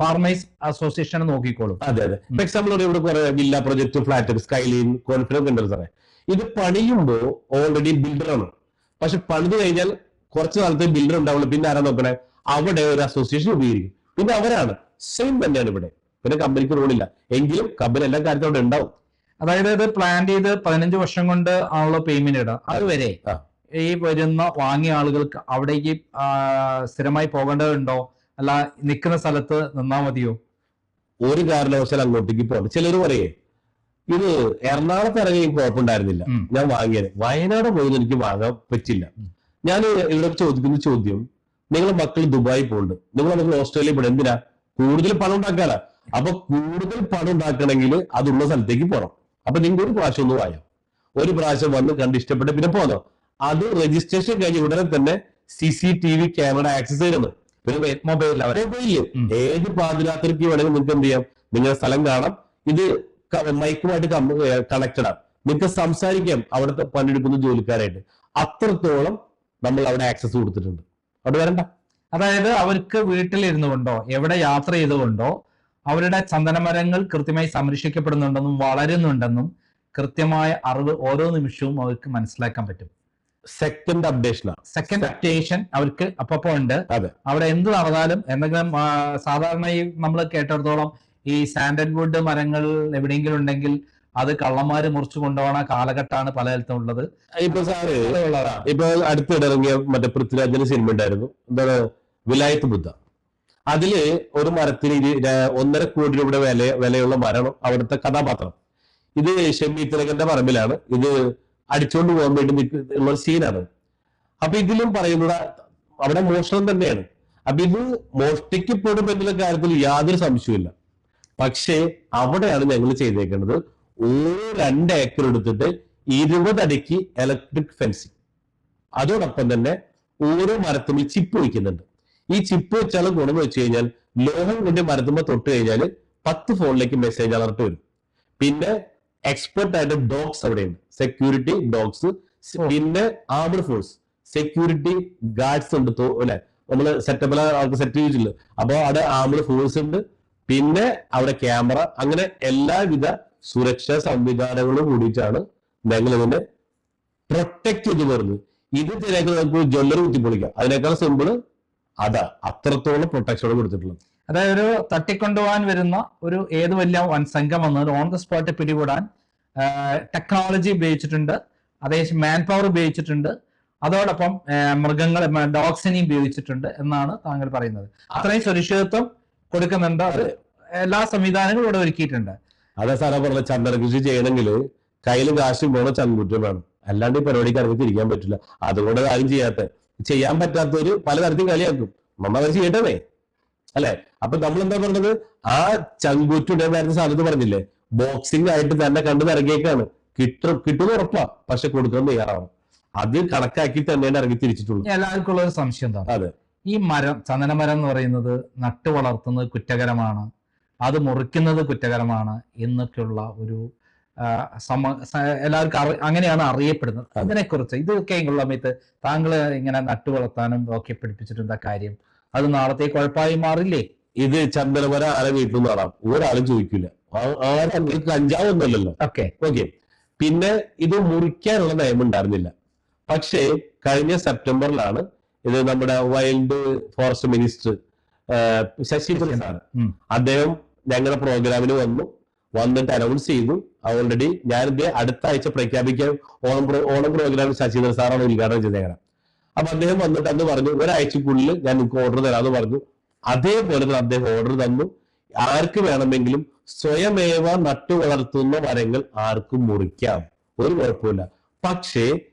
A: ഫാർമേഴ്സ് അസോസിയേഷനെ നോക്കിക്കോളും.
B: അതെ അതെ. ഫോർ എക്സാമ്പിൾ ഇവിടെ കുറെ villa project, flat, skyline, confidence ഉണ്ട് സാറേ. ഇത് പണിയുമ്പോ ഓൾറെഡി ബിൽഡറാണ്. പക്ഷെ പണിത് കഴിഞ്ഞാൽ കുറച്ച് കാലത്ത് ബിൽഡർ ഉണ്ടാവുള്ളൂ. പിന്നെ ആരാ നോക്കണേ? അവിടെ ഒരു അസോസിയേഷൻ ഉപയോഗിക്കും. പിന്നെ അവരാണ് സെയിം തന്നെയാണ് ഇവിടെ. പിന്നെ കമ്പനിക്ക് റോളില്ല. എങ്കിലും കമ്പനി എല്ലാ കാര്യത്തിലും അവിടെ ഉണ്ടാവും.
A: അതായത് ഇത് പ്ലാൻ ചെയ്ത് 15 വർഷം കൊണ്ട് ആണല്ലോ പേയ്മെന്റ് ഇടുക. അതുവരെ ഈ വരുന്ന വാങ്ങിയ ആളുകൾക്ക് അവിടേക്ക് സ്ഥിരമായി പോകേണ്ടതുണ്ടോ? അല്ല നിൽക്കുന്ന സ്ഥലത്ത് നിന്നാ മതിയോ?
B: ഒരു കാരണവശാൽ അങ്ങോട്ടേക്ക് പോകണം. ചിലർ പറയേ ഇത് എറണാകുളത്ത് ഇറങ്ങി കുഴപ്പമുണ്ടായിരുന്നില്ല, ഞാൻ വാങ്ങിയത്. വയനാട് പോയത് എനിക്ക് വാങ്ങാൻ പറ്റില്ല. ഞാൻ ഇവിടെ ചോദിക്കുന്ന ചോദ്യം, നിങ്ങളെ മക്കൾ ദുബായി പോകുന്നുണ്ട്, നിങ്ങളെ മക്കൾ ഓസ്ട്രേലിയ പോകണം, എന്തിനാ? കൂടുതൽ പണം ഉണ്ടാക്കാനാ. അപ്പൊ കൂടുതൽ പണം ഉണ്ടാക്കണമെങ്കിൽ അതുള്ള സ്ഥലത്തേക്ക് പോകണം. അപ്പൊ നിങ്ങൾക്ക് ഒരു പ്രാവശ്യം ഒന്ന് വായോ. ഒരു പ്രാവശ്യം വന്ന് കണ്ട് ഇഷ്ടപ്പെട്ട് പിന്നെ പോന്നോ. അത് രജിസ്ട്രേഷൻ കഴിഞ്ഞ ഉടനെ തന്നെ CCTV ക്യാമറ ആക്സസ് ചെയ്യുന്നു. പിന്നെ മൊബൈലില് ഏത് പാതിരാത്രിക്ക് വേണമെങ്കിൽ നിങ്ങൾക്ക് എന്ത് ചെയ്യാം, നിങ്ങളുടെ സ്ഥലം കാണാം. ഇത് മൈക്കുമായിട്ട് കണക്റ്റഡ് ആണ്. നിങ്ങൾക്ക് സംസാരിക്കാം അവിടുത്തെ പണിയെടുക്കുന്ന ജോലിക്കാരായിട്ട്. അത്രത്തോളം നമ്മൾ അവിടെ ആക്സസ് കൊടുത്തിട്ടുണ്ട്. അവിടെ വരണ്ട.
A: അതായത് അവർക്ക് വീട്ടിലിരുന്നു കൊണ്ടോ എവിടെ യാത്ര ചെയ്തുകൊണ്ടോ അവരുടെ ചന്ദനമരങ്ങൾ കൃത്യമായി സംരക്ഷിക്കപ്പെടുന്നുണ്ടെന്നും വളരുന്നുണ്ടെന്നും കൃത്യമായ അറിവ് ഓരോ നിമിഷവും അവർക്ക് മനസ്സിലാക്കാൻ പറ്റും.
B: സെക്കൻഡ് അപ്ഡേഷൻ
A: അവർക്ക് അപ്പപ്പോ ഉണ്ട്. അവിടെ എന്ത് നടന്നാലും എന്തെങ്കിലും സാധാരണ ഈ നമ്മൾ കേട്ടിടത്തോളം ഈ സാൻഡൽവുഡ് മരങ്ങൾ എവിടെയെങ്കിലും ഉണ്ടെങ്കിൽ അത് കള്ളന്മാര് മുറിച്ചു കൊണ്ടുപോകുന്ന കാലഘട്ടമാണ് പലയിടത്തും ഉള്ളത്.
B: ഇപ്പൊ സാറ് ഇപ്പൊ അടുത്തിടെ ഇറങ്ങിയ മറ്റേ പൃഥ്വിരാജിന്റെ സിനിമ ഉണ്ടായിരുന്നു, എന്താണ് വിലായത്ത് ബുദ്ധ. അതില് ഒരു മരത്തിന് 1.5 കോടി രൂപയുടെ വിലയുള്ള മരം അവിടുത്തെ കഥാപാത്രം. ഇത് ഷെമി തിലകന്റെ പറമ്പിലാണ്. ഇത് അടിച്ചുകൊണ്ട് പോകാൻ വേണ്ടി ഉള്ള സീനാണ്. അപ്പൊ ഇതിലും പറയുന്നത് അവിടെ മോഷണം തന്നെയാണ്. അപ്പൊ ഇത് മോഷ്ടിക്കപ്പെടും എന്നുള്ള കാര്യത്തിൽ യാതൊരു സംശയമില്ല. പക്ഷേ അവിടെയാണ് ഞങ്ങൾ ചെയ്തേക്കുന്നത്, ഓരോ 2 ഏക്കർ എടുത്തിട്ട് 20 അടിക്ക് ഇലക്ട്രിക് ഫെൻസിങ്. അതോടൊപ്പം തന്നെ ഓരോ മരത്തുമ്പോൾ ചിപ്പ് വയ്ക്കുന്നുണ്ട്. ഈ ചിപ്പ് വെച്ചാൽ ഗുണം വെച്ച് കഴിഞ്ഞാൽ ലോഹം കൊണ്ട് മരത്തുമ്പോൾ തൊട്ട് കഴിഞ്ഞാൽ 10 ഫോണിലേക്ക് മെസ്സേജ് അലർട്ട് വരും. പിന്നെ എക്സ്പെർട്ട് ആയിട്ട് ഡോഗ്സ് അവിടെയുണ്ട്, സെക്യൂരിറ്റി ഡോഗ്സ്. പിന്നെ ആർമഡ് ഫോഴ്സ് സെക്യൂരിറ്റി ഗാർഡ്സ് ഉണ്ട്. അല്ലെ, നമ്മള് സെറ്റപ്പിൽ ആൾക്ക് സെറ്റ് ചെയ്തിട്ടില്ല. അപ്പൊ അവിടെ ആർമഡ് ഫോഴ്സ് ഉണ്ട്. പിന്നെ അവിടെ ക്യാമറ, അങ്ങനെ എല്ലാവിധ സുരക്ഷാ സംവിധാനങ്ങളും കൂടിയിട്ടാണ് ഞങ്ങൾ ഇതിനെ പ്രൊട്ടക്ട് ചെയ്ത് വരുന്നത്. ഇത് ചിലപ്പോൾ നമുക്ക് ജ്വല്ലറി കുത്തിപ്പൊളിക്കാം, അതിനേക്കാൾ സിമ്പിള് അതാ. അത്രത്തോളം പ്രൊട്ടക്ഷനോട് കൊടുത്തിട്ടുള്ളത്.
A: അതായത് ഒരു തട്ടിക്കൊണ്ടുപോകാൻ വരുന്ന ഒരു ഏത് വലിയ വൻസംഘം വന്നത് ഓൺ ദ സ്പോട്ട് പിടികൂടാൻ ടെക്നോളജി ഉപയോഗിച്ചിട്ടുണ്ട്, അതേസമയം മാൻ പവർ ഉപയോഗിച്ചിട്ടുണ്ട്, അതോടൊപ്പം മൃഗങ്ങൾ ഡോഗ്സിനെ ഉപയോഗിച്ചിട്ടുണ്ട് എന്നാണ് താങ്കൾ പറയുന്നത്. അത്രയും സുരക്ഷിതത്വം കൊടുക്കുന്നുണ്ട്. അത് എല്ലാ സംവിധാനങ്ങളും ഇവിടെ ഒരുക്കിയിട്ടുണ്ട്.
B: അതെ സാറാ പറഞ്ഞ, ചന്ദന കൃഷി ചെയ്യണമെങ്കിൽ കയ്യിൽ കാശും വേണം, ചങ്കുറ്റം വേണം. അല്ലാണ്ട് ഈ പരിപാടിക്ക് ഇറങ്ങി തിരിക്കാൻ പറ്റില്ല. അതുകൊണ്ട് കാര്യം ചെയ്യാൻ പറ്റാത്തവര് പലതരത്തിൽ കളിയാക്കും. നമ്മൾ അവർ ചെയ്യട്ടേ അല്ലെ. അപ്പൊ നമ്മൾ എന്താ പറഞ്ഞത്, ആ ചങ്കൂറ്റുടെ നേരത്തെ സാധനത്ത് പറഞ്ഞില്ലേ, ബോക്സിംഗ് ആയിട്ട് തന്നെ കണ്ടു ഇറങ്ങിയേക്കാണ്. കിട്ടുന്ന ഉറപ്പാ, പക്ഷെ കൊടുക്കാൻ തയ്യാറാണ്. അത് കണക്കാക്കി തന്നെയാണ് ഇറങ്ങി തിരിച്ചിട്ടുള്ളൂ.
A: എല്ലാവർക്കും ഉള്ള ഒരു സംശയം എന്താ,
B: അതെ, ഈ
A: ചന്ദനമരം എന്ന് പറയുന്നത് നട്ടു വളർത്തുന്നത് കുറ്റകരമാണ്, അത് മുറിക്കുന്നത് കുറ്റകരമാണ് എന്നൊക്കെയുള്ള ഒരു എല്ലാവർക്കും അങ്ങനെയാണ് അറിയപ്പെടുന്നത്. അതിനെക്കുറിച്ച് ഇതൊക്കെയുള്ള സമയത്ത് താങ്കൾ ഇങ്ങനെ നട്ടു വളർത്താനും ഒക്കെ പഠിപ്പിച്ചിട്ടുള്ള കാര്യം അത് നാളത്തെ കുഴപ്പമായി മാറില്ലേ?
B: ഇത് ചന്ദനമരം ആരെ വീട്ടിൽ നിന്ന് നടാം, ഒരാളും ചോദിക്കില്ല. കഞ്ചാവൊന്നുമല്ലല്ലോ. ഓക്കെ. പിന്നെ ഇത് മുറിക്കാനുള്ള നിയമം ഉണ്ടായിരുന്നില്ല. പക്ഷേ കഴിഞ്ഞ സെപ്റ്റംബറിലാണ് ഇത് നമ്മുടെ wild forest minister Sasi Prasad അദ്ദേഹം ഞങ്ങളുടെ പ്രോഗ്രാമിന് വന്നിട്ട് അനൗൺസ് ചെയ്തു. ഓൾറെഡി ഞാനിത് അടുത്ത ആഴ്ച പ്രഖ്യാപിക്കാൻ ഓണം പ്രോഗ്രാമിൽ ശശീന്ദ്ര സാറാണ് ഉദ്ഘാടനം ചെയ്തേക്കണം. അപ്പൊ അദ്ദേഹം വന്നിട്ട് അന്ന് പറഞ്ഞു, ഒരാഴ്ചക്കുള്ളിൽ ഞാൻ നിങ്ങൾക്ക് ഓർഡർ തരാമെന്ന് പറഞ്ഞു. അതേപോലെ തന്നെ അദ്ദേഹം ഓർഡർ തന്നു. ആർക്ക് വേണമെങ്കിലും സ്വയമേവ നട്ടു വളർത്തുന്ന മരങ്ങൾ ആർക്കും മുറിക്കാം, ഒരു കുഴപ്പമില്ല. പക്ഷേ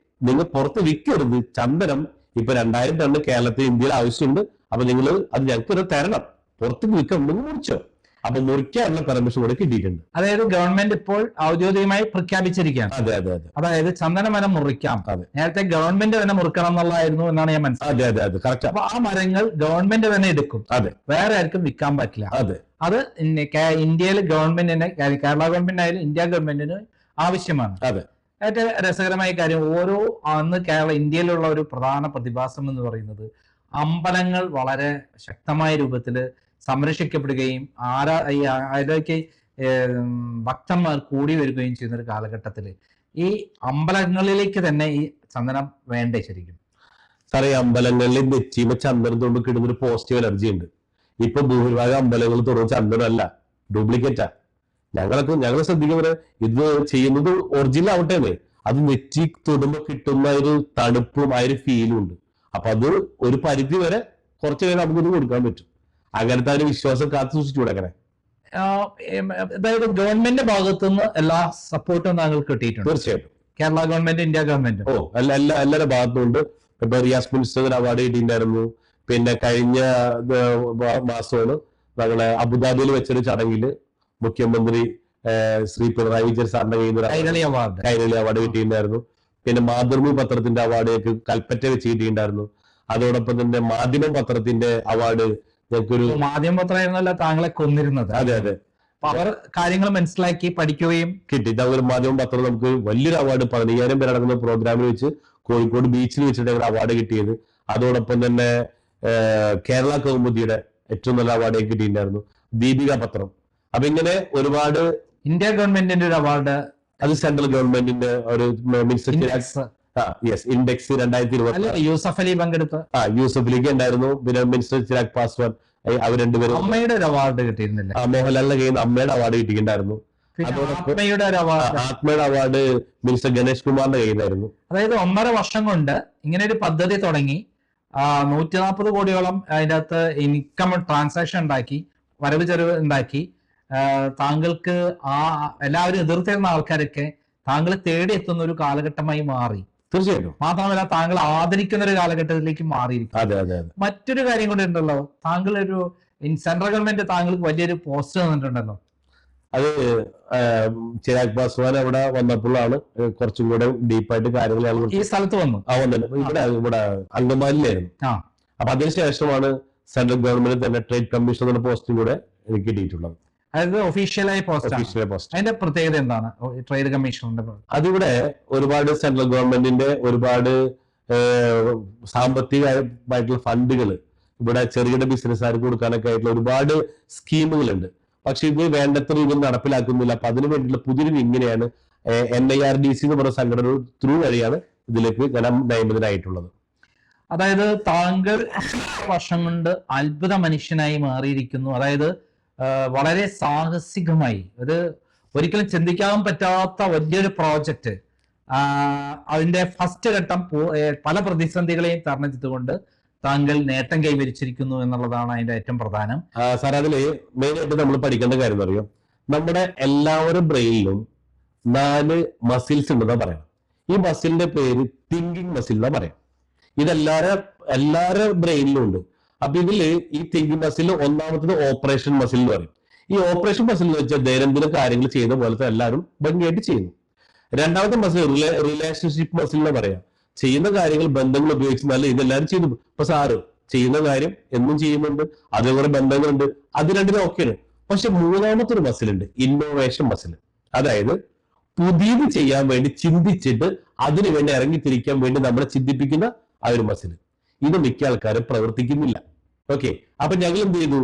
B: നിങ്ങൾ പുറത്ത് വിൽക്കരുത്. ചന്ദനം ഇപ്പൊ 2000 ടൺ കേരളത്തിൽ ഇന്ത്യയിൽ ആവശ്യമുണ്ട്. അപ്പൊ നിങ്ങൾ അത് ഞങ്ങൾക്ക് തരണം, പുറത്ത് വിൽക്കാൻ മുറിച്ചോ. അപ്പൊ മുറിക്കാനുള്ള പെർമിഷൻ കൂടെ കിട്ടിയിട്ടുണ്ട്.
A: അതായത് ഗവൺമെന്റ് ഇപ്പോൾ ഔദ്യോഗികമായി പ്രഖ്യാപിച്ചിരിക്കുകയാണ്.
B: അതെ അതെ അതെ.
A: അതായത് ചന്ദനമരം മുറിക്കാം. നേരത്തെ ഗവൺമെന്റ് തന്നെ മുറിക്കണം എന്നുള്ളതായിരുന്നു എന്നാണ് ഞാൻ മനസ്സിലായത്.
B: അതെ അതെ അതെ,
A: അപ്പൊ ആ മരങ്ങൾ ഗവൺമെന്റ് തന്നെ എടുക്കും.
B: അതെ,
A: വേറെ ആർക്കും വിൽക്കാൻ പറ്റില്ല.
B: അതെ,
A: അത് ഇന്ത്യയിൽ ഗവൺമെന്റിന്, കേരള ഗവൺമെന്റ് ആയാലും ഇന്ത്യ ഗവൺമെന്റിന് ആവശ്യമാണ്.
B: അതെ.
A: ഏറ്റവും രസകരമായ കാര്യം, അന്ന് ഇന്ത്യയിലുള്ള ഒരു പ്രധാന പ്രതിഭാസം എന്ന് പറയുന്നത് അമ്പലങ്ങൾ വളരെ ശക്തമായ രൂപത്തിൽ സംരക്ഷിക്കപ്പെടുകയും അതിലേക്ക് ഭക്തന്മാർ കൂടി വരികയും ചെയ്യുന്ന ഒരു കാലഘട്ടത്തിൽ ഈ അമ്പലങ്ങളിലേക്ക് തന്നെ ഈ ചന്ദനം വേണ്ടേ ശരിക്കും?
B: സാറേ, ഈ അമ്പലങ്ങളിൽ നെറ്റിമ ചന്ദനം തൊണ്ട് കിടുന്നൊരു പോസിറ്റീവ് എനർജി ഉണ്ട്. ഇപ്പൊ ഭൂരിഭാഗം അമ്പലങ്ങൾ തുറന്ന ചന്ദനമല്ല, ഡ്യൂപ്ലിക്കേറ്റാ. ഞങ്ങൾ ശ്രദ്ധിക്കുന്നത് ഇത് ചെയ്യുന്നത് ഒറിജിനൽ ആവട്ടെ, അത് നെറ്റി തൊടുമ്പോ കിട്ടുന്ന ഒരു തണുപ്പും ആ ഒരു ഫീലും ഉണ്ട്. അപ്പൊ അത് ഒരു പരിധി വരെ കുറച്ചു പേര് നമുക്കിത് കൊടുക്കാൻ പറ്റും. അങ്ങനത്തെ ഒരു വിശ്വാസം കാത്തു സൂക്ഷിച്ചു കൊടുക്കണേ.
A: അതായത് ഗവൺമെന്റ് ഭാഗത്തു നിന്ന് എല്ലാ സപ്പോർട്ടും താങ്കൾക്ക് കിട്ടിയിട്ടുണ്ട്?
B: തീർച്ചയായിട്ടും.
A: കേരള ഗവൺമെന്റ്, ഇന്ത്യ ഗവൺമെന്റ്,
B: എല്ലാവരുടെ ഭാഗത്തുണ്ട്. ഇപ്പൊ റിയാസ് മിനിസ്റ്റർ അവാർഡ് കിട്ടിയിട്ടുണ്ടായിരുന്നു. പിന്നെ കഴിഞ്ഞ മാസമാണ് ഞങ്ങളെ അബുദാബിയിൽ വെച്ചൊരു ചടങ്ങിൽ മുഖ്യമന്ത്രി ശ്രീ പിണറായി വിജയൻ സാറിന്റെ കയ്യിൽ നിന്ന്
A: കൈരളി അവാർഡ്
B: കൈരളി അവാർഡ് കിട്ടിയിട്ടുണ്ടായിരുന്നു. പിന്നെ മാതൃഭൂമി പത്രത്തിന്റെ അവാർഡ് കൽപ്പറ്റ വെച്ച് കിട്ടിയിട്ടുണ്ടായിരുന്നു. അതോടൊപ്പം തന്നെ മാധ്യമം പത്രത്തിന്റെ അവാർഡ് ഞങ്ങൾക്കൊരു
A: മാധ്യമ പത്രമായിരുന്നല്ലോ താങ്കളെ കൊന്നിരുന്നത്.
B: അതെ അതെ
A: അപ്പൊ അവർ കാര്യങ്ങൾ മനസ്സിലാക്കി പഠിക്കുകയും
B: കിട്ടി. ഒരു മാധ്യമ പത്രം നമുക്ക് വലിയൊരു അവാർഡ് 15,000 പേര് നടക്കുന്ന പ്രോഗ്രാമിൽ വെച്ച് കോഴിക്കോട് ബീച്ചിൽ വെച്ചിട്ട് അവാർഡ് കിട്ടിയത്. അതോടൊപ്പം തന്നെ കേരള കൗമുദിയുടെ ഏറ്റവും നല്ല അവാർഡ് കിട്ടിയിട്ടുണ്ടായിരുന്നു, ദീപിക പത്രം. അപ്പൊ ഇങ്ങനെ ഒരുപാട്
A: ഇന്ത്യ ഗവൺമെന്റിന്റെ ഒരു അവാർഡ്,
B: അത് സെൻട്രൽ ഗവൺമെന്റിന്റെ ഒരു മിനിസ്റ്റർ ഇൻഡെക്സ് 2020
A: യൂസഫ് അലി പങ്കെടുത്ത
B: യൂസഫ് അലിക്ക് ഉണ്ടായിരുന്നു. പിന്നെ മിനിസ്റ്റർ ചിരാഗ് പാസ്വാൻ, അവർ രണ്ടുപേരും.
A: അമ്മയുടെ ഒരു അവാർഡ് കിട്ടിയിരുന്നില്ല,
B: മോഹൻലാലിന്റെ കയ്യിൽ നിന്ന് അമ്മയുടെ അവാർഡ് കിട്ടിയിട്ടുണ്ടായിരുന്നു.
A: ആത്മയുടെ ഒരു അവാർഡ്,
B: ആത്മയുടെ അവാർഡ് മിനിസ്റ്റർ ഗണേഷ് കുമാറിന്റെ കയ്യിലായിരുന്നു.
A: അതായത് 1.5 വർഷം കൊണ്ട് ഇങ്ങനെ ഒരു പദ്ധതി തുടങ്ങി 140 കോടിയോളം അതിൻ്റെ അകത്ത് ഇൻകം ട്രാൻസാക്ഷൻ ഉണ്ടാക്കി, വരവ് ചെലവ് ഉണ്ടാക്കി. താങ്കൾക്ക് എല്ലാവരും എതിർത്തിരുന്ന ആൾക്കാരൊക്കെ താങ്കൾ തേടി എത്തുന്ന ഒരു കാലഘട്ടമായി മാറി.
B: തീർച്ചയായിട്ടും.
A: മാത്രമല്ല താങ്കൾ ആദരിക്കുന്ന ഒരു കാലഘട്ടത്തിലേക്ക് മാറിയിരിക്കും. മറ്റൊരു കാര്യം കൂടി ഉണ്ടല്ലോ, താങ്കൾ ഒരു സെൻട്രൽ ഗവൺമെന്റ് താങ്കൾക്ക് വലിയൊരു പോസ്റ്റ് തന്നിട്ടുണ്ടല്ലോ.
B: അത് ചിരാഗ് പാസ്വാൻ അവിടെ വന്നപ്പോഴാണ് കുറച്ചും കൂടെ ഡീപ്പായിട്ട് കാര്യങ്ങൾ
A: ഈ സ്ഥലത്ത് വന്നു.
B: ഇവിടെ അങ്കമാലിയിലായിരുന്നു. അപ്പൊ അതിനുശേഷമാണ് സെൻട്രൽ ഗവൺമെന്റ് തന്നെ ട്രേഡ് കമ്മീഷണർ എന്ന പോസ്റ്റും കൂടെ എനിക്ക് കിട്ടിയിട്ടുള്ളത്.
A: അതായത് ഒഫീഷ്യലായ പോസ്റ്റ്. അതിന്റെ പ്രത്യേകത എന്താണ് ട്രേഡ് കമ്മീഷണറിന്റെ?
B: അതിവിടെ ഒരുപാട് സെൻട്രൽ ഗവൺമെന്റിന്റെ ഒരുപാട് സാമ്പത്തികമായിട്ടുള്ള ഫണ്ടുകൾ ഇവിടെ ചെറുകിട ബിസിനസ്സുകാർക്ക് കൊടുക്കാനൊക്കെ ആയിട്ടുള്ള ഒരുപാട് സ്കീമുകളുണ്ട്. പക്ഷെ ഇത് വേണ്ടത്ര രീതിയിൽ നടപ്പിലാക്കുന്നില്ല. അപ്പൊ അതിനു വേണ്ടിയുള്ള പുതിയൊരു ഇങ്ങനെയാണ് NIRDC എന്ന് പറയുന്ന സംഘടന ത്രൂ വഴിയാണ് ഇതിലേക്ക് നിയമിതനായിട്ടുള്ളത്.
A: അതായത് താങ്കൾ വർഷം കൊണ്ട് അത്ഭുത മനുഷ്യനായി മാറിയിരിക്കുന്നു. അതായത് വളരെ സാഹസികമായി ഒരിക്കലും ചിന്തിക്കാൻ പറ്റാത്ത വലിയൊരു പ്രോജക്റ്റ്, അതിന്റെ ഫസ്റ്റ് ഘട്ടം പല പ്രതിസന്ധികളെയും തരണം ചെയ്തുകൊണ്ട് താങ്കൾ നേട്ടം കൈവരിച്ചിരിക്കുന്നു എന്നുള്ളതാണ് അതിന്റെ ഏറ്റവും പ്രധാനം.
B: സാർ, അതില് മെയിനായിട്ട് നമ്മൾ പഠിക്കേണ്ട കാര്യം എന്ന് അറിയാം, നമ്മുടെ എല്ലാവരും ബ്രെയിനിലും 4 മസിൽസ് ഉണ്ടെന്നാ പറയാം. ഈ മസിലിന്റെ പേര് തിങ്കിങ് മസിൽ എന്നാ പറയാം. എല്ലാവരുടെ ബ്രെയിനിലും ഉണ്ട്. അപ്പൊ ഇതില് ഈ തിങ്കിങ് മസിൽ ഒന്നാമത്തത് ഓപ്പറേഷൻ മസിൽ എന്ന് പറയും. ഈ ഓപ്പറേഷൻ മസിൽ എന്ന് വെച്ചാൽ ദൈനംദിന കാര്യങ്ങൾ ചെയ്യുന്ന പോലത്തെ എല്ലാവരും ഭംഗിയായിട്ട് ചെയ്യുന്നു. രണ്ടാമത്തെ മസിൽ റിലേഷൻഷിപ്പ് മസിൽ എന്ന് പറയാം. ചെയ്യുന്ന കാര്യങ്ങൾ ബന്ധങ്ങൾ ഉപയോഗിച്ച് നല്ല ഇതെല്ലാവരും ചെയ്യുന്നു. ഇപ്പൊ സാറ് ചെയ്യുന്ന കാര്യം എന്നും ചെയ്യുന്നുണ്ട്, അതേപോലെ ബന്ധങ്ങളുണ്ട്, അത് രണ്ടിനും ഓക്കെയാണ്. പക്ഷെ മൂന്നാമത്തെ ഒരു മസിലുണ്ട്, ഇന്നോവേഷൻ മസിൽ. അതായത് പുതിയത് ചെയ്യാൻ വേണ്ടി ചിന്തിച്ചിട്ട് അതിനു വേണ്ടി ഇറങ്ങിത്തിരിക്കാൻ വേണ്ടി നമ്മളെ ചിന്തിപ്പിക്കുന്ന ആ ഒരു മസിൽ. ഇത് മിക്ക ആൾക്കാരും പ്രവർത്തിക്കുന്നില്ല. ഓക്കെ, അപ്പൊ ഞങ്ങൾ എന്ത് ചെയ്തു,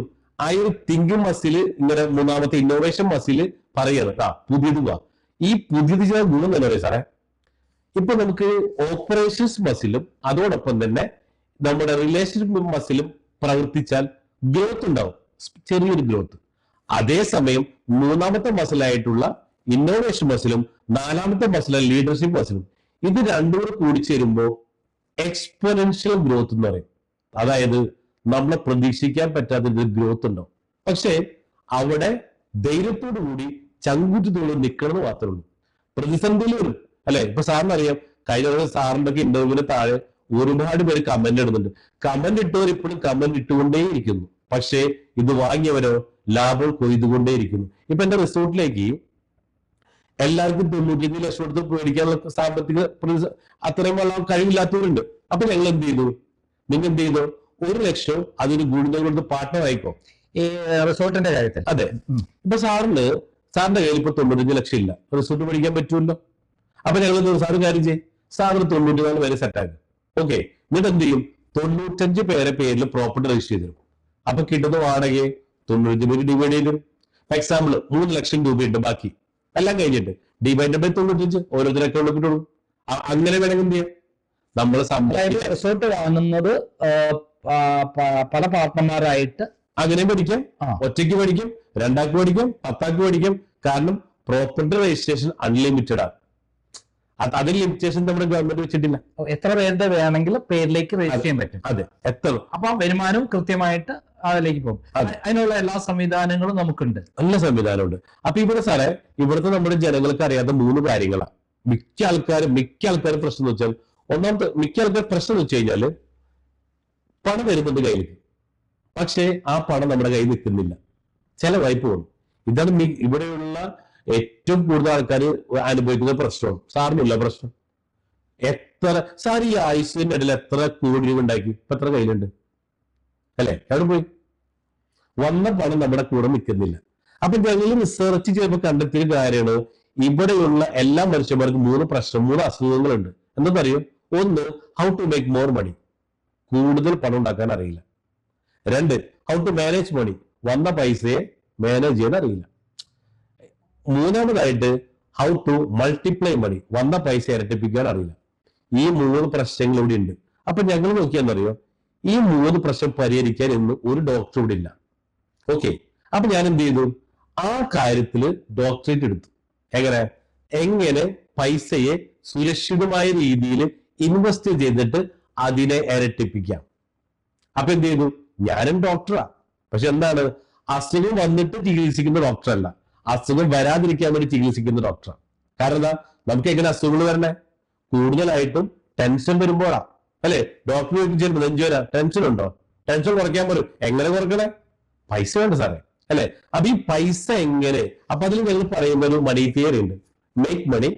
B: ആ ഒരു തിങ്കിങ് മസില് ഇങ്ങനെ മൂന്നാമത്തെ ഇന്നോവേഷൻ മസില് പറയാണ് പുതിയത്. ഈ പുതിയത് ചെയ്ത ഗുണം തന്നെ പറയും സാറേ. ഇപ്പൊ നമുക്ക് ഓപ്പറേഷൻസ് മസിലും അതോടൊപ്പം തന്നെ നമ്മുടെ റിലേഷൻഷിപ്പ് മസിലും പ്രവർത്തിച്ചാൽ ഗ്രോത്ത് ഉണ്ടാവും, ചെറിയൊരു ഗ്രോത്ത്. അതേസമയം മൂന്നാമത്തെ മസിലായിട്ടുള്ള ഇന്നോവേഷൻ മസിലും നാലാമത്തെ മസില ലീഡർഷിപ്പ് മസിലും, ഇത് രണ്ടും കൂടി ചേരുമ്പോൾ എക്സ്പോണൻഷ്യൽ ഗ്രോത്ത് എന്ന് പറയും. അതായത് നമ്മളെ പ്രതീക്ഷിക്കാൻ പറ്റാത്ത ഗ്രോത്ത് ഉണ്ടാവും. പക്ഷെ അവിടെ ധൈര്യത്തോടു കൂടി ചങ്കുറ്റത്തോട് നിൽക്കണമെന്ന് മാത്രമേ ഉള്ളൂ. പ്രതിസന്ധിയിൽ വരും അല്ലെ. ഇപ്പൊ സാറിന് അറിയാം, കഴിഞ്ഞ സാറിന്റെ ഒക്കെ ഇന്റർവ്യൂവിന് താഴെ ഒരുപാട് പേര് കമന്റ് ഇടുന്നുണ്ട്. കമന്റ് ഇട്ടവർ ഇപ്പോഴും കമന്റ് ഇട്ടുകൊണ്ടേയിരിക്കുന്നു. പക്ഷേ ഇത് വാങ്ങിയവരോ ലാഭം കൊയ്തുകൊണ്ടേയിരിക്കുന്നു. ഇപ്പൊ എന്റെ റിസോർട്ടിലേക്ക് എല്ലാവർക്കും 95 ലക്ഷം എടുത്ത് മേടിക്കാനുള്ള സാമ്പത്തിക അത്രയും വെള്ളം കഴിവില്ലാത്തവരുണ്ട്. അപ്പൊ ഞങ്ങൾ എന്ത് ചെയ്തു, നിങ്ങൾ എന്ത് ചെയ്തു, 1 ലക്ഷം അതിന് ഗുണിതം കൊടുത്ത് പാർട്ട്ണർ ആയിക്കോ
A: ഈ റിസോർട്ടിന്റെ കാര്യത്തിൽ.
B: അതെ, ഇപ്പൊ സാറിന്റെ കയ്യിൽ ഇപ്പൊ 95 ലക്ഷം ഇല്ല, റിസോർട്ട് മേടിക്കാൻ പറ്റുമല്ലോ. അപ്പൊ ഞങ്ങൾ സാറ് കാര്യം ചെയ്യും, സാറിന് 94 പേര് സെറ്റാക്കും. ഓക്കെ, എന്നിട്ട് എന്ത് ചെയ്യും, 95 പേരെ പേരിൽ പ്രോപ്പർട്ടി രജിസ്റ്റർ ചെയ്തു. അപ്പൊ കിട്ടുന്ന വാടകയെ 95 പേര് ഡിവൈഡ് ചെയ്തു. എക്സാമ്പിൾ 3 ലക്ഷം രൂപയുണ്ട്, ബാക്കി എല്ലാം കഴിഞ്ഞിട്ട് ഡിവൈഡ് ബൈ 95 ഓരോരുത്തർ അക്കൗണ്ടിൽ കിട്ടുള്ളൂ. അങ്ങനെ വേണമെങ്കിൽ എന്ത് ചെയ്യാം, നമ്മൾ
A: റിസോർട്ട് വാങ്ങുന്നത് പല പാർട്ട്ണർമാരായിട്ട്
B: അങ്ങനെ പഠിക്കാം. ഒറ്റയ്ക്ക് പഠിക്കും, 2 ആൾക്ക് പഠിക്കാം, 10 ആൾക്ക് പഠിക്കാം. കാരണം പ്രോപ്പർട്ടി രജിസ്ട്രേഷൻ അൺലിമിറ്റഡ് ആണ്. അതിൽ ലിമിറ്റേഷൻ നമ്മുടെ ഗവൺമെന്റ് വെച്ചിട്ടില്ല.
A: എത്ര പേരുടെ വേണമെങ്കിലും പേരിലേക്ക് രജിസ്റ്റർ ചെയ്യാൻ പറ്റും.
B: അതെ, എത്ര.
A: അപ്പൊ വരുമാനവും കൃത്യമായിട്ട് അതിലേക്ക് പോകും. അതിനുള്ള എല്ലാ സംവിധാനങ്ങളും നമുക്കുണ്ട്,
B: നല്ല സംവിധാനമുണ്ട്. അപ്പൊ ഇവിടെ സാറേ, ഇവിടുത്തെ നമ്മുടെ ജനങ്ങൾക്ക് അറിയാത്ത 3 കാര്യങ്ങളാണ്. മിക്ക ആൾക്കാരും പ്രശ്നം എന്ന് വെച്ചാൽ, ഒന്നാമത്തെ മിക്ക ആൾക്കാർ പ്രശ്നം എന്ന് വെച്ച് കഴിഞ്ഞാല് പണം വരുന്നുണ്ട് കയ്യിലേക്ക്, പക്ഷേ ആ പണം നമ്മുടെ കയ്യിൽ നിൽക്കുന്നില്ല, ചെലവായി പോകുന്നു. ഇതാണ് ഇവിടെയുള്ള ഏറ്റവും കൂടുതൽ ആൾക്കാർ അനുഭവിക്കുന്ന പ്രശ്നമാണ്. സാറിനില്ല പ്രശ്നം? എത്ര സാർ ഈ ആയുസിന്റെ ഇടയിൽ എത്ര കോടി രൂപ ഉണ്ടാക്കി? ഇപ്പൊ എത്ര കയ്യിലുണ്ട്? അല്ലെ, എവിടെ പോയി? വന്ന പണം നമ്മുടെ കൂടെ നിൽക്കുന്നില്ല. അപ്പൊ ഞങ്ങൾ റിസർച്ച് ചെയ്തപ്പോൾ കണ്ടെത്തിയ കാര്യമാണ്, ഇവിടെയുള്ള എല്ലാ മനുഷ്യന്മാർക്കും 3 അസുഖങ്ങളുണ്ട്. എന്താണെന്നറിയോ? ഒന്ന്, how to make more money, കൂടുതൽ പണം ഉണ്ടാക്കാൻ അറിയില്ല. 2, ഹൗ ടു മാനേജ് മണി, വന്ന പൈസയെ മാനേജ് ചെയ്യാൻ അറിയില്ല. 3ാമതായിട്ട്, ഹൗ ടു മൾട്ടിപ്ലൈ മണി, വന്ന പൈസ ഇരട്ടിപ്പിക്കാൻ അറിയില്ല. ഈ 3 പ്രശ്നങ്ങൾ ഇവിടെ ഉണ്ട്. അപ്പൊ ഞങ്ങൾ നോക്കിയാന്നറിയോ, ഈ 3 പ്രശ്നം പരിഹരിക്കാൻ ഇന്ന് ഒരു ഡോക്ടർ ഇവിടെ ഇല്ല. ഓക്കെ, അപ്പൊ ഞാൻ എന്ത് ചെയ്തു? ആ കാര്യത്തില് ഡോക്ടറേറ്റ് എടുത്തു. എങ്ങനെ പൈസയെ സുരക്ഷിതമായ രീതിയിൽ ഇൻവെസ്റ്റ് ചെയ്തിട്ട് അതിനെ ഇരട്ടിപ്പിക്കാം. അപ്പൊ എന്ത് ചെയ്തു? ഞാനും ഡോക്ടറാ, പക്ഷെ എന്താണ്, അസുഖം വന്നിട്ട് ചികിത്സിക്കുന്ന ഡോക്ടറല്ല, അസുഖം വരാതിരിക്കാൻ വേണ്ടി ചികിത്സിക്കുന്ന ഡോക്ടറാണ്. കാരണം എന്താ, നമുക്ക് എങ്ങനെ അസുഖങ്ങൾ വരണേ? കൂടുതലായിട്ടും ടെൻഷൻ വരുമ്പോഴാ, അല്ലെ? ഡോക്ടർ ചോദിച്ചു, നെഞ്ചുവരാ, ടെൻഷൻ ഉണ്ടോ? ടെൻഷൻ കുറയ്ക്കാൻ പോലും. എങ്ങനെ കുറക്കണേ? പൈസ വേണ്ട സാറേ, അല്ലെ? അപ്പൊ ഈ പൈസ എങ്ങനെ? അപ്പൊ അതിൽ ഞങ്ങൾ പറയുന്നത് മണി തിയറി ഉണ്ട്. മേക്ക് മണി,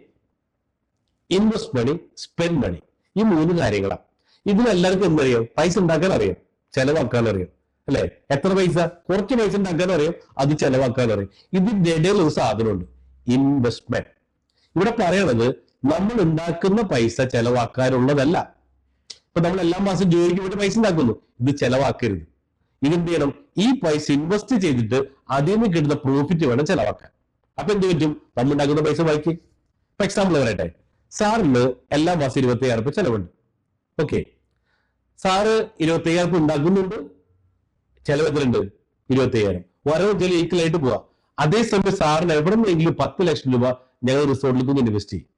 B: ഇൻവെസ്റ്റ് മണി, സ്പെൻഡ് മണി. ഈ 3 കാര്യങ്ങളാണ്. ഇതിനെല്ലാവർക്കും എന്തറിയാം? പൈസ ഉണ്ടാക്കാൻ അറിയാം, ചെലവാക്കാൻ അറിയാം, അല്ലെ? എത്ര പൈസ? കുറച്ച് പൈസ ഉണ്ടാക്കാൻ അറിയാം, അത് ചെലവാക്കാൻ അറിയാം. ഇതിന്റെ ഇടയിൽ ഒരു സാധനമുണ്ട്, ഇൻവെസ്റ്റ്മെന്റ്. ഇവിടെ പറയണത്, നമ്മൾ ഉണ്ടാക്കുന്ന പൈസ ചെലവാക്കാനുള്ളതല്ല. ഇപ്പൊ നമ്മൾ എല്ലാ മാസം ജോലിക്ക് വേണ്ടി പൈസ ഉണ്ടാക്കുന്നു, ഇത് ചെലവാക്കരുത്. ഇതെന്ത് ചെയ്യണം? ഈ പൈസ ഇൻവെസ്റ്റ് ചെയ്തിട്ട് അതിൽ നിന്ന് കിട്ടുന്ന പ്രോഫിറ്റ് വേണം ചെലവാക്കാൻ. അപ്പൊ എന്ത് പറ്റും? നമ്മൾ ഉണ്ടാക്കുന്ന പൈസ ബാക്കി. ഇപ്പൊ എക്സാമ്പിൾ പറയട്ടെ, സാറിന് എല്ലാ മാസം 25,000 രൂപ ചെലവുണ്ട്. ഓക്കെ, സാറ് 25,000 രൂപ ഉണ്ടാക്കുന്നുണ്ട്, ചെലവ് എത്രയുണ്ട്? 25,000. വരവ് ചില ഈക്വലായിട്ട് പോവാ. അതേസമയം സാറിന് എവിടെ നിന്നെങ്കിലും 10 ലക്ഷം രൂപ ഞങ്ങൾ റിസോർട്ടിലേക്ക് ഒന്ന് ഇൻവെസ്റ്റ് ചെയ്യും.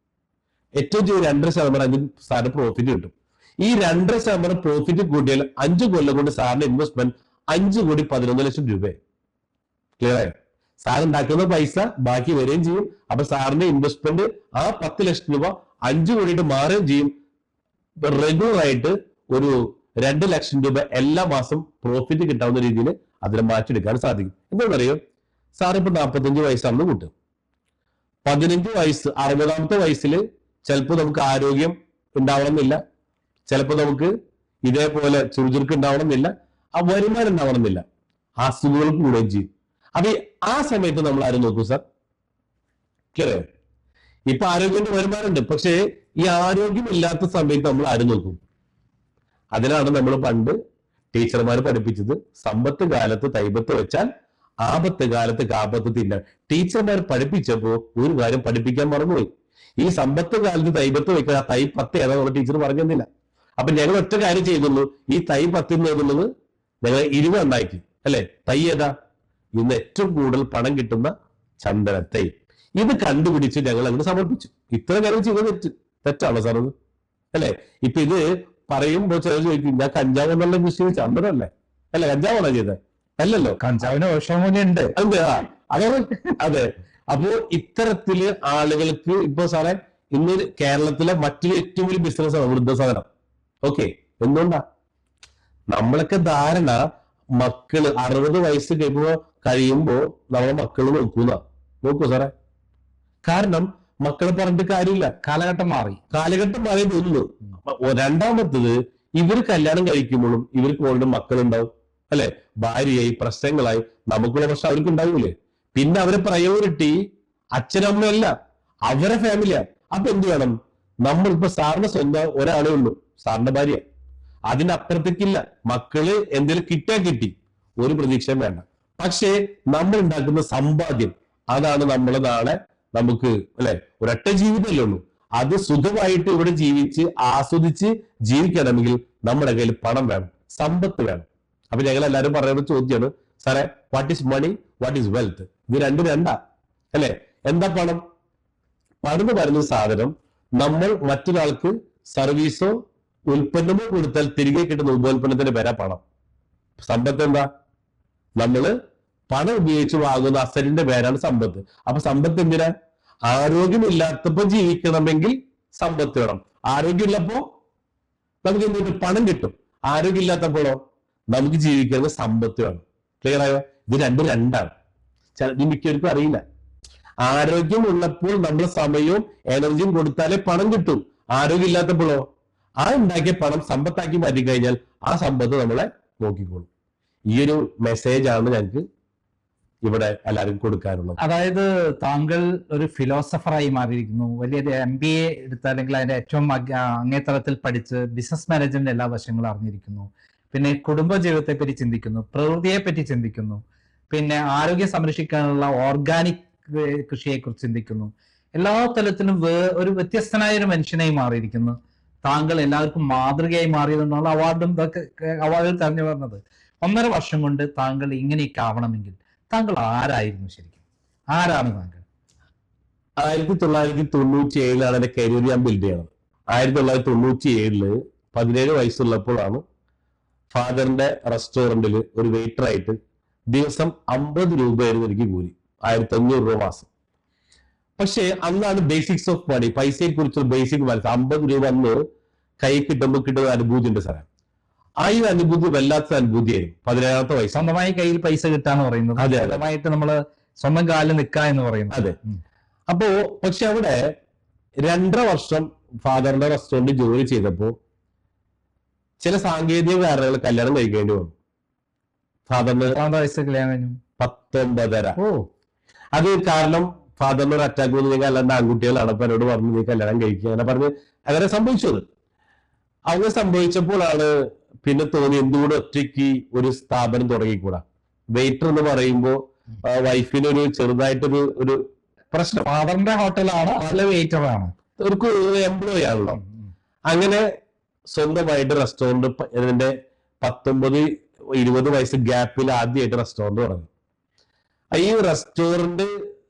B: ഏറ്റവും ചെറിയ 2.5% അതിന് സാറിന് പ്രോഫിറ്റ് കിട്ടും. ഈ 2.5% പ്രോഫിറ്റ് കൂട്ടിയാൽ 5 കൊല്ലം കൊണ്ട് സാറിന്റെ ഇൻവെസ്റ്റ്മെന്റ് 5,11 ലക്ഷം രൂപയായി. ക്ലിയർ ആയോ? സാർ ഉണ്ടാക്കുന്ന പൈസ ബാക്കി വരികയും ചെയ്യും. അപ്പൊ സാറിന്റെ ഇൻവെസ്റ്റ്മെന്റ് ആ 10 ലക്ഷം രൂപ 5 കോടിയിട്ട് മാറുകയും ചെയ്യും. റെഗുലർ ആയിട്ട് ഒരു 2 ലക്ഷം രൂപ എല്ലാ മാസം പ്രോഫിറ്റ് കിട്ടാവുന്ന രീതിയിൽ അതിനെ മാറ്റിയെടുക്കാൻ സാധിക്കും. എന്താണെന്നറിയോ, സാർ ഇപ്പൊ 45 വയസ്സാണെന്ന് കൂട്ടും. 15 വയസ്സ് 60ാമത്തെ വയസ്സിൽ ചിലപ്പോൾ നമുക്ക് ആരോഗ്യം ഉണ്ടാവണമെന്നില്ല, ചിലപ്പോൾ നമുക്ക് ഇതേപോലെ ചുറുചുറുക്ക് ഉണ്ടാവണമെന്നില്ല, ആ വരുമാനം ഉണ്ടാവണമെന്നില്ല, അസുഖങ്ങൾ കൂടുകയും ചെയ്യും. അപ്പൊ ആ സമയത്ത് നമ്മൾ ആരും നോക്കൂ സാർ? ക്ലിയർ? ഇപ്പൊ ആരോഗ്യത്തിന്റെ വരുമാനമുണ്ട്, പക്ഷേ ഈ ആരോഗ്യം ഇല്ലാത്ത സമയത്ത് നമ്മൾ ആരും നോക്കും? അതിനാണ് നമ്മൾ പണ്ട് ടീച്ചർമാർ പഠിപ്പിച്ചത്, സമ്പത്ത് കാലത്ത് തൈപത്ത് വെച്ചാൽ ആപത്ത് കാലത്ത് കാപത്ത് തിന്നാൻ. ടീച്ചർമാർ പഠിപ്പിച്ചപ്പോ ഒരു കാര്യം പഠിപ്പിക്കാൻ മറന്നുപോയി. ഈ സമ്പത്ത് കാലത്ത് തൈപത്ത് വെക്കുക, തൈ 10 ഏതാ നമ്മുടെ ടീച്ചർ പറഞ്ഞില്ല. അപ്പൊ ഞങ്ങൾ ഒറ്റ കാര്യം ചെയ്യുന്നുള്ളൂ, ഈ തൈ 10 എന്നുള്ളത് ഞങ്ങൾ 20 ഉണ്ടാക്കി, അല്ലെ? തൈ ഏതാ? ഇന്ന് ഏറ്റവും കൂടുതൽ പണം കിട്ടുന്ന ചന്ദനത്തൈ. ഇത് കണ്ടുപിടിച്ച് ഞങ്ങൾ അങ്ങോട്ട് സമർപ്പിച്ചു. ഇത്ര കാര്യം ചെയ്ത് തെറ്റാണോ സാർ അത്? അല്ലെ? ഇപ്പൊ ഇത് പറയുമ്പോ ചിലർ ചോദിക്കും, ഞാൻ കഞ്ചാവ് എന്നുള്ള കൃഷി ചന്ദനല്ലേ? അല്ല, കഞ്ചാവാണോ ചെയ്തത്? അല്ലല്ലോ,
A: കഞ്ചാവിന് വിഷമുണ്ട്.
B: അതെ. അപ്പോ ഇത്തരത്തില് ആളുകൾക്ക് ഇപ്പൊ സാറേ ഇന്ന് കേരളത്തിലെ മറ്റൊരു ഏറ്റവും വലിയ ബിസിനസ്സാണ് വൃദ്ധസദനം. ഓക്കെ, എന്തുകൊണ്ടാ? നമ്മളൊക്കെ ധാരണ മക്കള് 60 വയസ്സ് കഴിയുമ്പോ നമ്മളെ മക്കള് നോക്കൂ സാറേ. കാരണം മക്കളെ പറഞ്ഞിട്ട് കാര്യമില്ല, കാലഘട്ടം മാറി തോന്നുന്നു. രണ്ടാമത്തത്, ഇവർ കല്യാണം കഴിക്കുമ്പോഴും ഇവർക്ക് ഓൾറെഡി മക്കളുണ്ടാവും, അല്ലെ? ഭാര്യയായി, പ്രശ്നങ്ങളായി, നമുക്കുള്ള പ്രശ്നം അവർക്ക് ഉണ്ടാവൂലേ? പിന്നെ അവരെ പ്രയോറിറ്റി അച്ഛനമ്മയല്ല, അവരെ ഫാമിലിയാണ്. അപ്പൊ എന്ത് വേണം? നമ്മളിപ്പോ സാറിന് സ്വന്തം ഒരാളേ ഉള്ളൂ, സാറിന്റെ ഭാര്യ. അതിനപ്പുറത്തേക്കില്ല. മക്കള് എന്തെങ്കിലും കിട്ടി, ഒരു പ്രതീക്ഷയും വേണ്ട. പക്ഷേ നമ്മൾ ഉണ്ടാക്കുന്ന സമ്പാദ്യം, അതാണ് നമ്മളെ നാളെ നമുക്ക്, അല്ലെ? ഒരൊറ്റ ജീവിതമല്ലേ ഉള്ളൂ. അത് സുഖമായിട്ട് ഇവിടെ ജീവിച്ച് ആസ്വദിച്ച് ജീവിക്കണമെങ്കിൽ നമ്മുടെ കയ്യിൽ പണം വേണം, സമ്പത്ത് വേണം. അപ്പൊ ഞങ്ങൾ എല്ലാവരും പറയുന്ന ചോദ്യമാണ്, സാറേ, what is money, what is wealth? ഇത് രണ്ടും രണ്ടാ, അല്ലെ? എന്താ പണം? പണം എന്ന് പറയുന്ന സാധനം നമ്മൾ മറ്റൊരാൾക്ക് സർവീസോ ഉൽപ്പന്നമോ കൊടുത്താൽ തിരികെ കിട്ടുന്ന ഉപോൽപ്പന്നത്തിന്റെ പേരാ പണം. സമ്പത്ത് എന്താ? നമ്മള് പണം ഉപയോഗിച്ച് വാങ്ങുന്ന അസലിന്റെ പേരാണ് സമ്പത്ത്. അപ്പൊ സമ്പത്ത് എന്തിനാ? ആരോഗ്യമില്ലാത്തപ്പോ ജീവിക്കണമെങ്കിൽ സമ്പത്ത് വേണം. ആരോഗ്യമുള്ളപ്പോ നമുക്ക് എന്ത് കിട്ടും? പണം കിട്ടും. ആരോഗ്യമില്ലാത്തപ്പോഴോ നമുക്ക് ജീവിക്കുന്നത് സമ്പത്ത് വേണം. ക്ലിയർ ആയോ? ഇത് രണ്ടും രണ്ടാണ്. ഇത് മിക്കവർക്കും അറിയില്ല. ആരോഗ്യമുള്ളപ്പോൾ നമ്മൾ സമയവും എനർജിയും കൊടുത്താലേ പണം കിട്ടും. ആരോഗ്യം ഇല്ലാത്തപ്പോഴോ ആ ഉണ്ടാക്കിയ പണം സമ്പത്താക്കി മാറ്റി കഴിഞ്ഞാൽ ആ സമ്പത്ത് നമ്മളെ നോക്കിക്കോളും. ഈ ഒരു മെസ്സേജാണ് ഞങ്ങൾക്ക് ഇവിടെ എല്ലാവരും കൊടുക്കാനുള്ളത്.
A: അതായത് താങ്കൾ ഒരു ഫിലോസഫറായി മാറിയിരിക്കുന്നു. വലിയ MBA എടുത്ത അല്ലെങ്കിൽ അതിന്റെ ഏറ്റവും അങ്ങേത്തലത്തിൽ പഠിച്ച് ബിസിനസ് മാനേജ്മെന്റ് എല്ലാ വശങ്ങളും അറിഞ്ഞിരിക്കുന്നു. പിന്നെ കുടുംബ ജീവിതത്തെ പറ്റി ചിന്തിക്കുന്നു, പ്രകൃതിയെ പറ്റി ചിന്തിക്കുന്നു, പിന്നെ ആരോഗ്യം സംരക്ഷിക്കാനുള്ള ഓർഗാനിക് കൃഷിയെ കുറിച്ച് ചിന്തിക്കുന്നു. എല്ലാ തലത്തിലും ഒരു വ്യത്യസ്തനായ ഒരു മനുഷ്യനായി മാറിയിരിക്കുന്നു. താങ്കൾ എല്ലാവർക്കും മാതൃകയായി മാറിയതെന്നുള്ള അവാർഡിൽ തെരഞ്ഞു പറഞ്ഞത്. 1.5 വർഷം കൊണ്ട് താങ്കൾ ഇങ്ങനെയൊക്കെ ആവണമെങ്കിൽ താങ്കൾ ആരായിരുന്നു ശരിക്കും? ആരാണ് താങ്കൾ?
B: 1997 എന്റെ കരിയർ ഞാൻ ബിൽഡ് ചെയ്യണത്. 1997 17 വയസ്സുള്ളപ്പോഴാണ് ഫാദറിന്റെ റെസ്റ്റോറന്റിൽ ഒരു വെയിറ്റർ ആയിട്ട് ദിവസം 50 രൂപയായിരുന്നു എനിക്ക് കൂലി, 1500 രൂപ മാസം. പക്ഷെ അന്നാണ് ബേസിക്സ് ഓഫ് മണി, പൈസയെ കുറിച്ചുള്ള ബേസിക് മനസ്സിൽ 50 രൂപ അന്ന് കൈ കിട്ടുമ്പോൾ കിട്ടുന്ന അനുഭൂതി ഉണ്ട് സാറേ. ആ ഈ അനുഭൂതി വല്ലാത്ത അനുഭൂതിയായിരുന്നു 17ാമത്തെ വയസ്സ്.
A: സ്വന്തമായി കയ്യിൽ പൈസ കിട്ടാന്ന് പറയുന്നത്,
B: അതെ,
A: സ്വന്തമായിട്ട് നമ്മള് സ്വന്തം കാലിൽ നിൽക്കുക എന്ന് പറയുന്നത്.
B: അതെ. അപ്പോ പക്ഷെ അവിടെ 2.5 വർഷം ഫാദറിന്റെ റെസ്റ്റോറന്റിൽ ജോലി ചെയ്തപ്പോ ചില സാങ്കേതിക കാരണങ്ങൾ കല്യാണം കഴിക്കേണ്ടി വന്നു. ഫാദറിന് 19.5. അത് കാരണം ഫാദറിന് ഒരു അറ്റാക്ക് വന്നു. നിങ്ങൾ അല്ലാണ്ട് ആൺകുട്ടികളാണ്, അപ്പൊ എന്നോട് പറഞ്ഞു നീ കല്യാണം കഴിക്കുക, അങ്ങനെ പറഞ്ഞ് അങ്ങനെ സംഭവിച്ചത്. അങ്ങനെ സംഭവിച്ചപ്പോഴാണ് പിന്നെ തോന്നി എന്തുകൂടെ ഒറ്റയ്ക്ക് ഒരു സ്ഥാപനം തുടങ്ങിക്കൂടാ. വെയിറ്റർ എന്ന് പറയുമ്പോ വൈഫിന് ഒരു ചെറുതായിട്ടൊരു ഒരു പ്രശ്നം.
A: ഫാദറിന്റെ ഹോട്ടലാണ്, വെയിറ്റർ ആണ്,
B: ഒരു എംപ്ലോയി ആണല്ലോ. അങ്ങനെ സ്വന്തമായിട്ട് റെസ്റ്റോറന്റ് ഇതിന്റെ 19-20 വയസ്സ് ഗ്യാപ്പിൽ ആദ്യമായിട്ട് റെസ്റ്റോറന്റ് തുടങ്ങി. ഈ റെസ്റ്റോറന്റ്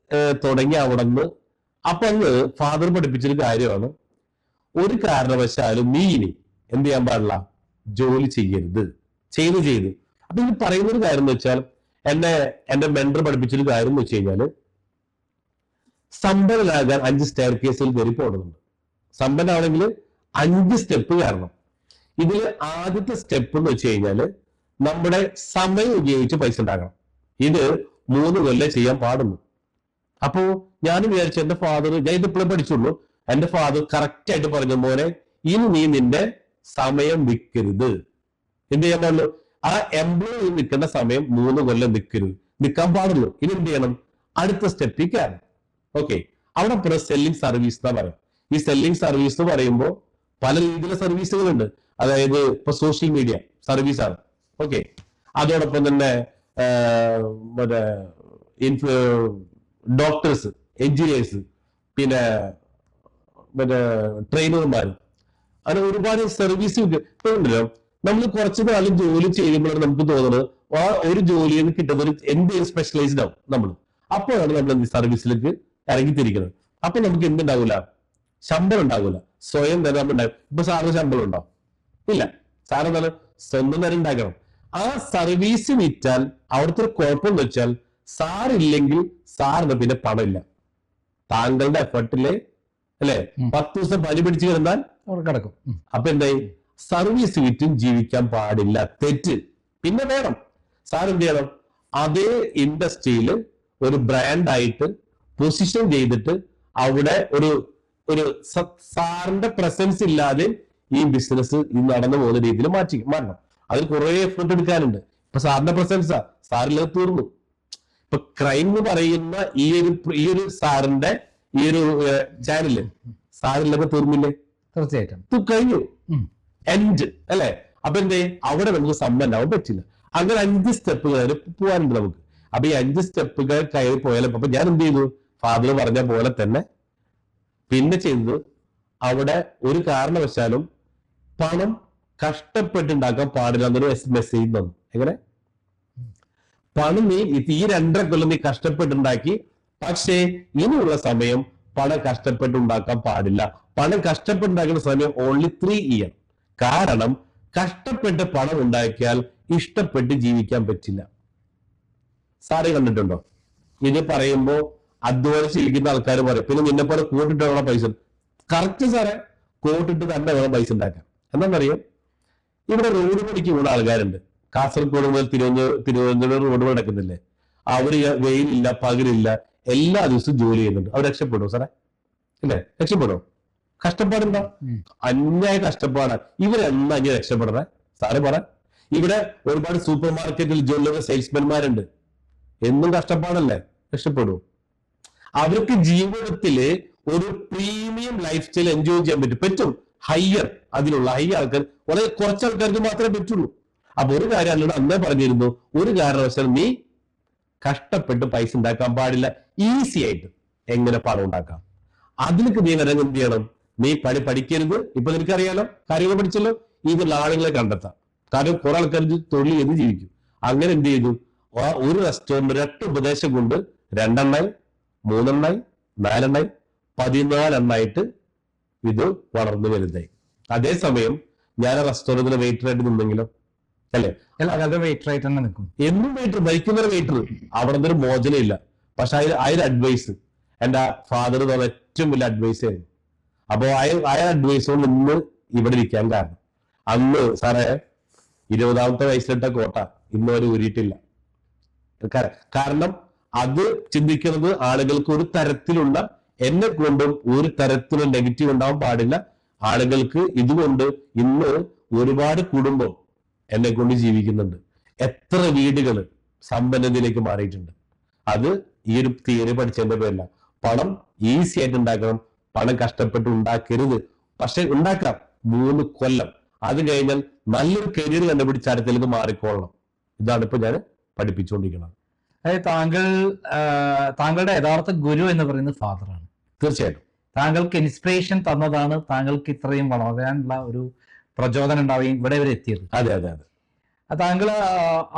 B: തുടങ്ങി അവിടെ നിന്ന് അപ്പൊ അന്ന് ഫാദർ പഠിപ്പിച്ചൊരു കാര്യമാണ്, ഒരു കാരണവശാലും നീ ഇനി എന്ത് ചെയ്യാൻ പാടില്ല, ജോലി ചെയ്യരുത്. ചെയ്ത് അപ്പൊ ഇത് പറയുന്നൊരു കാര്യം എന്ന് വെച്ചാൽ എന്റെ മെന്റർ പഠിപ്പിച്ചൊരു കാര്യം എന്ന് വെച്ച് കഴിഞ്ഞാല് സമ്പന്നനാകാൻ 5 സ്റ്റെയർ കേസിൽ കയറി പോടുന്നുണ്ട്. സമ്പന്നാണെങ്കിൽ 5 സ്റ്റെപ്പ് കാരണം. ഇതിൽ ആദ്യത്തെ സ്റ്റെപ്പ് എന്ന് വെച്ച് കഴിഞ്ഞാല് നമ്മുടെ സമയം ഉപയോഗിച്ച് പൈസ ഉണ്ടാക്കണം. ഇത് 3 കൊല്ലം ചെയ്യാൻ പാടുള്ളൂ. അപ്പോ ഞാൻ വിചാരിച്ചു എന്റെ ഫാദർ, ഞാൻ ഇതിപ്പോഴും പഠിച്ചുള്ളൂ, എന്റെ ഫാദർ കറക്റ്റ് ആയിട്ട് പറഞ്ഞ പോലെ ഇനി നീ നിന്റെ സമയം വിൽക്കരുത്. എന്ത് ചെയ്യാൻ പാടുള്ളൂ, ആ എംപ്ലോയി നിൽക്കേണ്ട സമയം 3 കൊല്ലം നിൽക്കാൻ പാടുള്ളൂ. ഇനി എന്ത് ചെയ്യണം, അടുത്ത സ്റ്റെപ്പിൽ കയറണം. ഓക്കെ, അവിടെ സെല്ലിംഗ് സർവീസ് എന്നാ പറയാം. ഈ സെല്ലിംഗ് സർവീസ് എന്ന് പറയുമ്പോൾ പല രീതിയിലുള്ള സർവീസുകളുണ്ട്. അതായത് ഇപ്പൊ സോഷ്യൽ മീഡിയ സർവീസാണ്. ഓക്കെ, അതോടൊപ്പം തന്നെ മറ്റേ ഡോക്ടേഴ്സ്, എഞ്ചിനീയേഴ്സ്, പിന്നെ മറ്റേ ട്രെയിനർമാർ, അങ്ങനെ ഒരുപാട് സർവീസ് ഉണ്ടല്ലോ. നമ്മൾ കുറച്ച് കാലം ജോലി ചെയ്യുമ്പോഴാണ് നമുക്ക് തോന്നുന്നത് ആ ഒരു ജോലിയിൽ നിന്ന് കിട്ടുന്ന ഒരു എന്തെങ്കിലും സ്പെഷ്യലൈസ്ഡ് ആവും നമ്മൾ. അപ്പോഴാണ് നമ്മൾ സർവീസിലേക്ക് ഇറങ്ങിത്തിരിക്കുന്നത്. അപ്പൊ നമുക്ക് എന്തുണ്ടാവൂല, ശമ്പളം ഉണ്ടാവൂല, സ്വയം തന്നെ നമ്മൾ ഉണ്ടാവും. ഇപ്പൊ സാറിന് ശമ്പളം ഉണ്ടാവും ഇല്ല, സാറ് എന്താണ് സ്വന്തം തന്നെ ഉണ്ടാക്കണം. ആ സർവീസ് വിറ്റാൽ അവിടുത്തെ ഒരു കുഴപ്പം വെച്ചാൽ സാറില്ലെങ്കിൽ സാറിന് പിന്നെ പണമില്ല. താങ്കളുടെ എഫർട്ടില് അല്ലെ 10 ദിവസം പനി പിടിച്ചു കിടന്നാൽ
A: കിടക്കും.
B: അപ്പൊ എന്തായി, സർവീസ് വിറ്റും ജീവിക്കാൻ പാടില്ല, തെറ്റ്. പിന്നെ വേണം സാർ എന്ത് ചെയ്യണം, അതേ ഇൻഡസ്ട്രിയിൽ ഒരു ബ്രാൻഡായിട്ട് പൊസിഷൻ ചെയ്തിട്ട് അവിടെ ഒരു സാറിന്റെ പ്രസൻസ് ഇല്ലാതെ ഈ ബിസിനസ് നടന്നു പോകുന്ന രീതിയിൽ മാറണം. അതിൽ കുറെ എഫർട്ട് എടുക്കാനുണ്ട്. ഇപ്പൊ സാറിന്റെ പ്രസൻസാ, സാറില്ല തീർന്നു. ഇപ്പൊ ക്രൈം എന്ന് പറയുന്ന ഈ ഒരു സാറിന്റെ ഈ ഒരു ചാനല് സാറില്ലൊക്കെ തീർന്നില്ലേ?
A: തീർച്ചയായിട്ടും
B: കഴിഞ്ഞു, എൻഡ് അല്ലെ. അപ്പൊ എന്തേ, അവിടെ നമുക്ക് സമ്പന്നാവാൻ പറ്റില്ല. അങ്ങനെ 5 സ്റ്റെപ്പുകൾ പോകാനുണ്ട് നമുക്ക്. അപ്പൊ ഈ 5 സ്റ്റെപ്പുകൾ കയറി പോയാലും അപ്പൊ ഞാൻ എന്ത് ചെയ്തു, ഫാദർ പറഞ്ഞ പോലെ തന്നെ പിന്നെ ചെയ്തത്, അവിടെ ഒരു കാരണവശാലും പണം കഷ്ടപ്പെട്ടുണ്ടാക്കാൻ പാടില്ല എന്നൊരു മെസ്സേജ് തന്നു. എങ്ങനെ, പണം നീ ഈ 2.5 കൊല്ലം നീ കഷ്ടപ്പെട്ടുണ്ടാക്കി, പക്ഷേ ഇനിയുള്ള സമയം പണം കഷ്ടപ്പെട്ടുണ്ടാക്കാൻ പാടില്ല. പണം കഷ്ടപ്പെട്ടുണ്ടാക്കുന്ന സമയം ഓൺലി 3 ഇയർ. കാരണം കഷ്ടപ്പെട്ട് പണം ഉണ്ടാക്കിയാൽ ഇഷ്ടപ്പെട്ട് ജീവിക്കാൻ പറ്റില്ല. സാറ് കണ്ടിട്ടുണ്ടോ? ഇത് പറയുമ്പോ അധ്വാനിച്ചിരിക്കുന്ന ആൾക്കാർ പറയും പിന്നെ നിന്നെ പോലെ കോട്ടിട്ട് വേണം പൈസ. കറക്റ്റ് സാറേ, കോട്ടിട്ട് തന്നെ വേണം പൈസ ഉണ്ടാക്കാൻ. എന്താണെന്നറിയാം, ഇവിടെ റോഡ് പണിക്ക് പോകുന്ന ആൾക്കാരുണ്ട്. കാസർഗോഡ് മുതൽ തിരുവനന്തപുരം റോഡ് നടക്കുന്നില്ലേ, അവര് വെയിലില്ല പകലില്ല എല്ലാ ദിവസവും ജോലി ചെയ്യുന്നുണ്ട്. അവർ രക്ഷപ്പെടുമോ സാറേ? ഇല്ലേ? രക്ഷപ്പെടുമോ? കഷ്ടപ്പാടുണ്ടോ? അന്യായ കഷ്ടപ്പാടാണ്. ഇവരെന്നാ ഇങ്ങനെ രക്ഷപ്പെടണേ സാറ് പറ. ഇവിടെ ഒരുപാട് സൂപ്പർ മാർക്കറ്റിൽ ജ്വല്ലറി സെയിൽസ്മാൻമാരുണ്ട്. എന്നും കഷ്ടപ്പാടല്ലേ? രക്ഷപ്പെടുമോ? അവർക്ക് ജീവിതത്തില് ഒരു പ്രീമിയം ലൈഫ് സ്റ്റൈൽ എൻജോയ് ചെയ്യാൻ പറ്റും. ഹയർ ആൾക്കാർ, വളരെ കുറച്ച് ആൾക്കാർക്ക് മാത്രമേ പറ്റുള്ളൂ. അപ്പൊ ഒരു കാര്യം അല്ലൂടെ അന്നേ പറഞ്ഞിരുന്നു, ഒരു കാരണവശാലും നീ കഷ്ടപ്പെട്ട് പൈസ ഉണ്ടാക്കാൻ പാടില്ല. ഈസി ആയിട്ട് എങ്ങനെ പണം ഉണ്ടാക്കാം, അതിലേക്ക് നീ വരാൻ എന്ത് ചെയ്യണം? നീ പഠിക്കരുത്. ഇപ്പൊ നിനക്കറിയാലോ, കാര്യങ്ങൾ പഠിച്ചല്ലോ. ഇതിലുള്ള ആളുകളെ കണ്ടെത്താം. കാരണം കുറെ ആൾക്കാർ തൊഴിൽ ചെയ്ത് ജീവിക്കും. അങ്ങനെ എന്ത് ചെയ്തു? ഒരു റെസ്റ്റോറന്റ് 8 ഉപദേശം കൊണ്ട് 2 എണ്ണായി, 3 എണ്ണായി, 4 എണ്ണായി, 14 എണ്ണായിട്ട് ഇത് വളർന്നു വലുതായി. അതേസമയം ഞാൻ റെസ്റ്റോറന്റിലെ വെയിറ്ററായിട്ട് നിന്നെങ്കിലും അല്ലെ,
A: വെയിറ്റർ ആയിട്ട് തന്നെ നിൽക്കും.
B: എന്നും വെയിറ്റർ, ഭരിക്കുന്ന വെയിറ്റർ, അവിടെ നിന്നൊരു മോചനം ഇല്ല. പക്ഷെ അതിന് അഡ്വൈസ് എന്റെ ഫാദർ തന്ന ഏറ്റവും വലിയ അഡ്വൈസ് ആയിരുന്നു. അപ്പോ ആ അഡ്വൈസ് കൊണ്ട് ഇന്ന് ഇവിടെ ഇരിക്കാൻ കാരണം, അന്ന് സാറേ 20ാമത്തെ വയസ്സിലിട്ട കോട്ട ഇന്ന് അവർ ഊരിയിട്ടില്ല. കാരണം അത് ചിന്തിക്കുന്നത് ആളുകൾക്ക് ഒരു തരത്തിലുള്ള, എന്നെ കൊണ്ടും ഒരു തരത്തിലുള്ള നെഗറ്റീവ് ഉണ്ടാവാൻ പാടില്ല. ആളുകൾക്ക് ഇതുകൊണ്ട് ഇന്ന് ഒരുപാട് കുടുംബം എന്നെ കൊണ്ട് ജീവിക്കുന്നുണ്ട്. എത്ര വീടുകൾ സമ്പന്നതയിലേക്ക് മാറിയിട്ടുണ്ട്. അത് ഈ ഒരു തിയറി പഠിച്ചതിന്റെ പേരില്ല. പണം ഈസി ആയിട്ട് ഉണ്ടാക്കണം, പണം കഷ്ടപ്പെട്ട് ഉണ്ടാക്കരുത്. പക്ഷെ ഉണ്ടാക്കാം 3 കൊല്ലം, അത് കഴിഞ്ഞാൽ നല്ലൊരു കരിയർ കണ്ടുപിടിച്ച് അടുത്തേക്ക് മാറിക്കൊള്ളണം. ഇതാണ് ഇപ്പൊ ഞാൻ പഠിപ്പിച്ചുകൊണ്ടിരിക്കുന്നത്.
A: അതായത് താങ്കളുടെ യഥാർത്ഥ ഗുരു എന്ന് പറയുന്നത് ഫാദറാണ്.
B: തീർച്ചയായിട്ടും
A: താങ്കൾക്ക് ഇൻസ്പിറേഷൻ തന്നതാണ് താങ്കൾക്ക് ഇത്രയും വളരാനുള്ള ഒരു പ്രചോദനം ഉണ്ടാവുകയും ഇവിടെ വരെ എത്തിയത്.
B: അതെ അതെ അതെ.
A: താങ്കൾ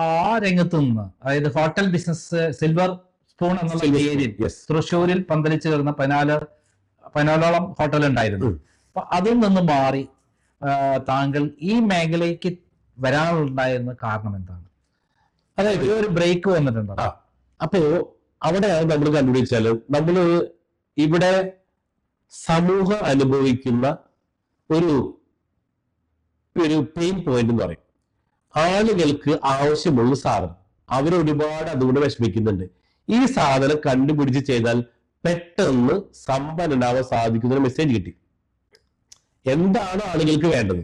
A: ആ രംഗത്ത് നിന്ന്, അതായത് ഹോട്ടൽ ബിസിനസ് സിൽവർ സ്പൂൺ എന്നുള്ള പേരിൽ തൃശ്ശൂരിൽ പന്തലിച്ചു കിടന്ന 14ഓളം ഹോട്ടൽ ഉണ്ടായിരുന്നു. അപ്പൊ അതിൽ നിന്ന് മാറി താങ്കൾ ഈ മേഖലയ്ക്ക് വരാനുണ്ടായിരുന്ന കാരണം എന്താണ്? അതായത് ഒരു ബ്രേക്ക് വന്നിട്ടുണ്ടോ?
B: അപ്പോ അവിടെയാണ് നമ്മൾ കണ്ടുപിടിച്ചാല്, നമ്മള് ഇവിടെ സമൂഹം അനുഭവിക്കുന്ന ഒരു പെയിൻ പോയിന്റ് എന്ന് പറയും. ആളുകൾക്ക് ആവശ്യമുള്ള സാധനം അവരൊരുപാട് അതുകൊണ്ട് വിഷമിക്കുന്നുണ്ട്. ഈ സാധനം കണ്ടുപിടിച്ച് ചെയ്താൽ പെട്ടെന്ന് സമ്പന്നനാവാൻ സാധിക്കുന്ന മെസ്സേജ് കിട്ടി. എന്താണ് ആളുകൾക്ക് വേണ്ടത്?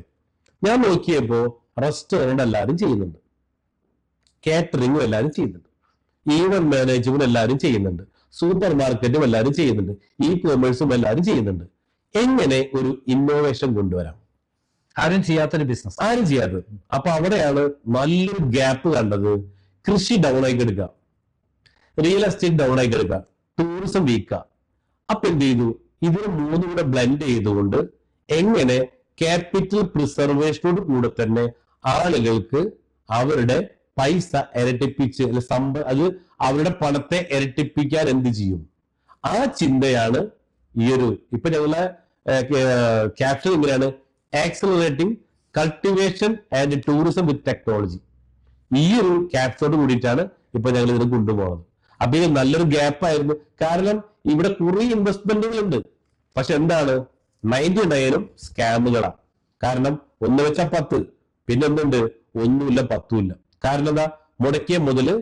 B: ഞാൻ നോക്കിയപ്പോ റെസ്റ്റോറന്റ് എല്ലാവരും ചെയ്യുന്നുണ്ട്, കാറ്ററിംഗും എല്ലാവരും ചെയ്യുന്നുണ്ട്, ഈവന്റ് മാനേജ്മെന്റ് എല്ലാവരും ചെയ്യുന്നുണ്ട്, സൂപ്പർ മാർക്കറ്റും എല്ലാവരും ചെയ്യുന്നുണ്ട്, ഇ കൊമേഴ്സും എല്ലാവരും ചെയ്യുന്നുണ്ട്. എങ്ങനെ ഒരു ഇന്നോവേഷൻ കൊണ്ടുവരാം?
A: ആരും ചെയ്യാത്തൊരു ബിസിനസ്,
B: ആരും ചെയ്യാത്തത്. അപ്പൊ അവിടെയാണ് നല്ലൊരു ഗ്യാപ്പ് കണ്ടത്. കൃഷി ഡൗൺ ആയി കിടക്കുക, റിയൽ എസ്റ്റേറ്റ് ഡൗൺ ആയി കിടക്കുക, ടൂറിസം വീക്ക. അപ്പൊ എന്ത് ചെയ്തു? ഇതിന് 3 കൂടെ ബ്ലെൻഡ് ചെയ്തുകൊണ്ട് എങ്ങനെ ക്യാപിറ്റൽ പ്രിസർവേഷനോട് കൂടെ തന്നെ ആളുകൾക്ക് അവരുടെ പൈസ ഇരട്ടിപ്പിച്ച് അത് അവരുടെ പണത്തെ ഇരട്ടിപ്പിക്കാൻ എന്ത് ചെയ്യും? ആ ചിന്തയാണ് ഈ ഒരു ഇപ്പൊ ഞങ്ങളെ ക്യാപ്ഷൻ എങ്ങനെയാണ്? Accelerating cultivation and tourism with technology. ഈ ഒരു ക്യാപ്ഷനോട് കൂടിയിട്ടാണ് ഇപ്പൊ ഞങ്ങൾ ഇതിന് കൊണ്ടുപോകുന്നത്. അപ്പൊ ഇത് നല്ലൊരു ഗ്യാപ്പായിരുന്നു. കാരണം ഇവിടെ കുറെ ഇൻവെസ്റ്റ്മെന്റുകളുണ്ട്, പക്ഷെ എന്താണ് 99 സ്കാമുകളാണ്. കാരണം 1 വെച്ചാൽ 10, പിന്നെ എന്തുണ്ട്? 1 ഇല്ല 10 ഇല്ല. കാരണം എന്താ? മുടക്കിയ മുതല്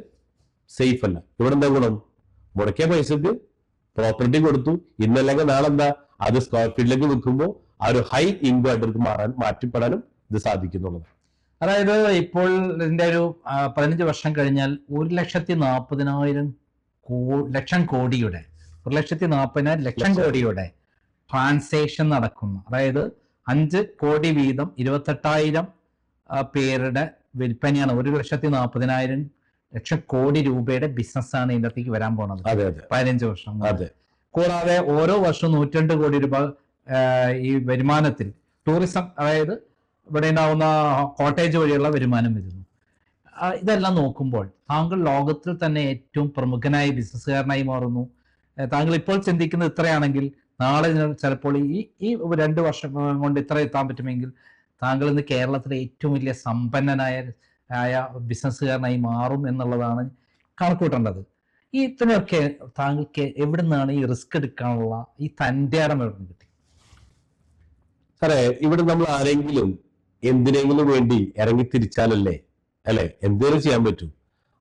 B: സേഫ് അല്ല. ഇവിടെ എന്താ ഗുണം? മുടക്കിയ പൈസക്ക് പ്രോപ്പർട്ടി കൊടുത്തു, ഇന്നല്ലെങ്കിൽ നാളെന്താ അത് സ്ക്വയർ ഫീറ്റിലേക്ക് വെക്കുമ്പോൾ ആ ഒരു ഹൈ ഇൻകം ആയിട്ട് മാറ്റിപ്പെടാനും ഇത് സാധിക്കുന്നുള്ളത്.
A: അതായത് ഇപ്പോൾ ഇതിന്റെ ഒരു 15 വർഷം കഴിഞ്ഞാൽ 1,40,000 കോടിയുടെ 1,40,000 ലക്ഷം കോടിയുടെ ട്രാൻസാക്ഷൻ നടക്കുന്നു. അതായത് 5 കോടി വീതം 28,000 പേരുടെ വിൽപ്പനയാണ്. 1,40,000 കോടി രൂപയുടെ ബിസിനസ്സാണ് ഇതിനകത്തേക്ക് വരാൻ പോണത് 15 വർഷം. കൂടാതെ ഓരോ വർഷവും 102 കോടി രൂപ ഈ വരുമാനത്തിൽ ടൂറിസം, അതായത് ഇവിടെ ഉണ്ടാവുന്ന കോട്ടേജ് വഴിയുള്ള വരുമാനം വരുന്നു. ഇതെല്ലാം നോക്കുമ്പോൾ താങ്കൾ ലോകത്തിൽ തന്നെ ഏറ്റവും പ്രമുഖനായ ബിസിനസ്സുകാരനായി മാറുന്നു. താങ്കൾ ഇപ്പോൾ ചിന്തിക്കുന്നത് ഇത്രയാണെങ്കിൽ നാളെ ചിലപ്പോൾ ഈ 2 വർഷം കൊണ്ട് ഇത്ര എത്താൻ പറ്റുമെങ്കിൽ താങ്കൾ ഇന്ന് കേരളത്തിലെ ഏറ്റവും വലിയ സമ്പന്നനായ ബിസിനസ്സുകാരനായി മാറും എന്നുള്ളതാണ് കണക്കൂട്ടേണ്ടത്. ഈ ഇത്രയൊക്കെ താങ്കൾക്ക് എവിടെ നിന്നാണ് ഈ റിസ്ക് എടുക്കാനുള്ള ഈ തൻ്റെ ഇടം എവിടെ നിന്ന് കിട്ടി?
B: സാറേ, ഇവിടെ നമ്മൾ ആരെങ്കിലും എന്തിനെങ്കിലും വേണ്ടി ഇറങ്ങി തിരിച്ചാലല്ലേ എന്തെങ്കിലും ചെയ്യാൻ പറ്റൂ.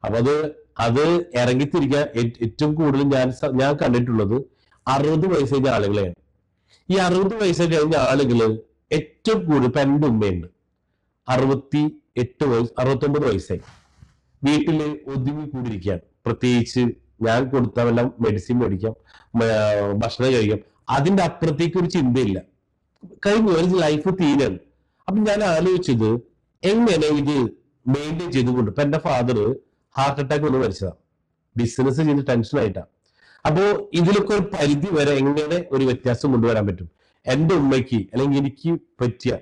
B: അപ്പൊ അത് അത് ഇറങ്ങിത്തിരിക്കാൻ ഏറ്റവും കൂടുതൽ ഞാൻ കണ്ടിട്ടുള്ളത് 60 വയസ്സ് കഴിഞ്ഞ ആളുകളെയാണ്. ഈ 60 വയസ്സ് കഴിഞ്ഞ ആളുകള് ഏറ്റവും കൂടുതൽ ഇപ്പൊ എൻ്റെ ഉമ്മയുണ്ട്, 68 വയസ്സ് 69 വയസ്സായി, വീട്ടില് ഒതുങ്ങി കൂടിയിരിക്കുകയാണ്. പ്രത്യേകിച്ച് ഞാൻ കൊടുത്തവെല്ലാം മെഡിസിൻ മേടിക്കാം, ഭക്ഷണം കഴിക്കാം, അതിന്റെ അപ്പുറത്തേക്ക് ഒരു ചിന്തയില്ല. കഴിഞ്ഞ ഒരു ലൈഫ് തീരാണ്. അപ്പൊ ഞാൻ ആലോചിച്ചത് എങ്ങനെ ഇത് മെയിൻറ്റെയിൻ ചെയ്തുകൊണ്ട്. ഇപ്പൊ എന്റെ ഫാദർ ഹാർട്ട് അറ്റാക്ക് വന്ന് മരിച്ചതാണ്, ബിസിനസ് ചെയ്ത് ടെൻഷനായിട്ടാണ്. അപ്പോ ഇതിലൊക്കെ ഒരു പരിധി വരെ എങ്ങനെ ഒരു വ്യത്യാസം കൊണ്ടുവരാൻ പറ്റും? എന്റെ ഉമ്മയ്ക്ക് അല്ലെങ്കിൽ എനിക്ക് പറ്റിയ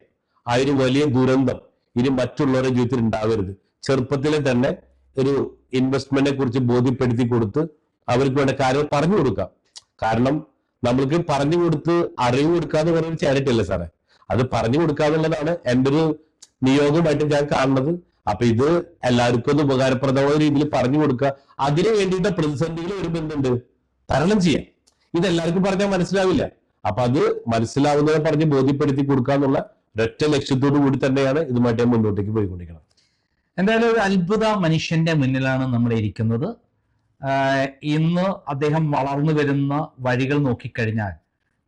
B: ആ ഒരു വലിയ ദുരന്തം ഇനി മറ്റുള്ളവരുടെ ജീവിതത്തിൽ ഉണ്ടാവരുത്. ചെറുപ്പത്തിലെ തന്നെ ഒരു ഇൻവെസ്റ്റ്മെന്റിനെ കുറിച്ച് ബോധ്യപ്പെടുത്തി കൊടുത്ത് അവർക്ക് വേണ്ട കാര്യങ്ങൾ പറഞ്ഞു കൊടുക്കാം. കാരണം നമ്മൾക്ക് പറഞ്ഞു കൊടുത്ത് അറിവ് കൊടുക്കാന്ന് പറയുന്ന ചാരിറ്റി അല്ലേ സാറേ, അത് പറഞ്ഞു കൊടുക്കാന്നുള്ളതാണ് എൻ്റെ ഒരു നിയോഗമായിട്ട് ഞാൻ കാണുന്നത്. അപ്പൊ ഇത് എല്ലാവർക്കും ഒന്ന് ഉപകാരപ്രദമായ രീതിയിൽ പറഞ്ഞു കൊടുക്കുക. അതിനു വേണ്ടിയിട്ട് പ്രതിസന്ധികൾ വരുമ്പോൾ എന്തുണ്ട്, തരണം ചെയ്യാം. ഇതെല്ലാവർക്കും പറഞ്ഞാൽ മനസ്സിലാവില്ല. അപ്പൊ അത് മനസ്സിലാവുന്നവരെ പറഞ്ഞ് ബോധ്യപ്പെടുത്തി കൊടുക്കുക എന്നുള്ള ഒരൊറ്റ ലക്ഷ്യത്തോടു കൂടി തന്നെയാണ് ഇതുമായിട്ട് ഞാൻ മുന്നോട്ടേക്ക് പോയിക്കൊണ്ടിരിക്കുന്നത്.
A: എന്തായാലും ഒരു അത്ഭുത മനുഷ്യന്റെ മുന്നിലാണ് നമ്മൾ ഇരിക്കുന്നത്. ഇന്ന് അദ്ദേഹം വളർന്നു വരുന്ന വഴികൾ നോക്കിക്കഴിഞ്ഞാൽ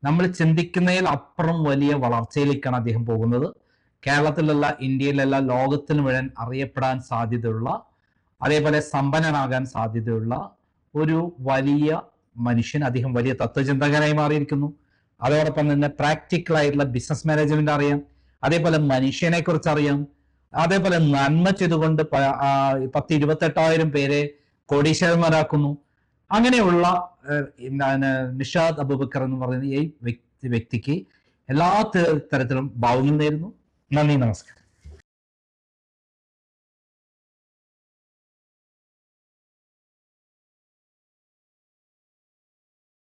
A: നമ്മൾ ചിന്തിക്കുന്നതിൽ അപ്പുറം വലിയ വളർച്ചയിലേക്കാണ് അദ്ദേഹം പോകുന്നത്. കേരളത്തിലല്ല, ഇന്ത്യയിലല്ല, ലോകത്തിൽ മുഴുവൻ അറിയപ്പെടാൻ സാധ്യതയുള്ള, അതേപോലെ സമ്പന്നനാകാൻ സാധ്യതയുള്ള ഒരു വലിയ മനുഷ്യൻ. അദ്ദേഹം വലിയ തത്വചിന്തകനായി മാറിയിരിക്കുന്നു. അതോടൊപ്പം തന്നെ പ്രാക്ടിക്കൽ ആയിട്ടുള്ള ബിസിനസ് മാനേജ്മെന്റ് അറിയാം, അതേപോലെ മനുഷ്യനെ കുറിച്ച് അറിയാം, അതേപോലെ നന്മ ചെയ്തുകൊണ്ട് 10-28,000 പേരെ കോടീശ്വരന്മാരാക്കുന്നു. അങ്ങനെയുള്ള നിഷാദ് അബൂബക്കർ എന്ന് പറയുന്ന ഈ വ്യക്തിക്ക് എല്ലാ തരത്തിലും ഭാവുകം നേരുന്നു. നന്ദി, നമസ്കാരം.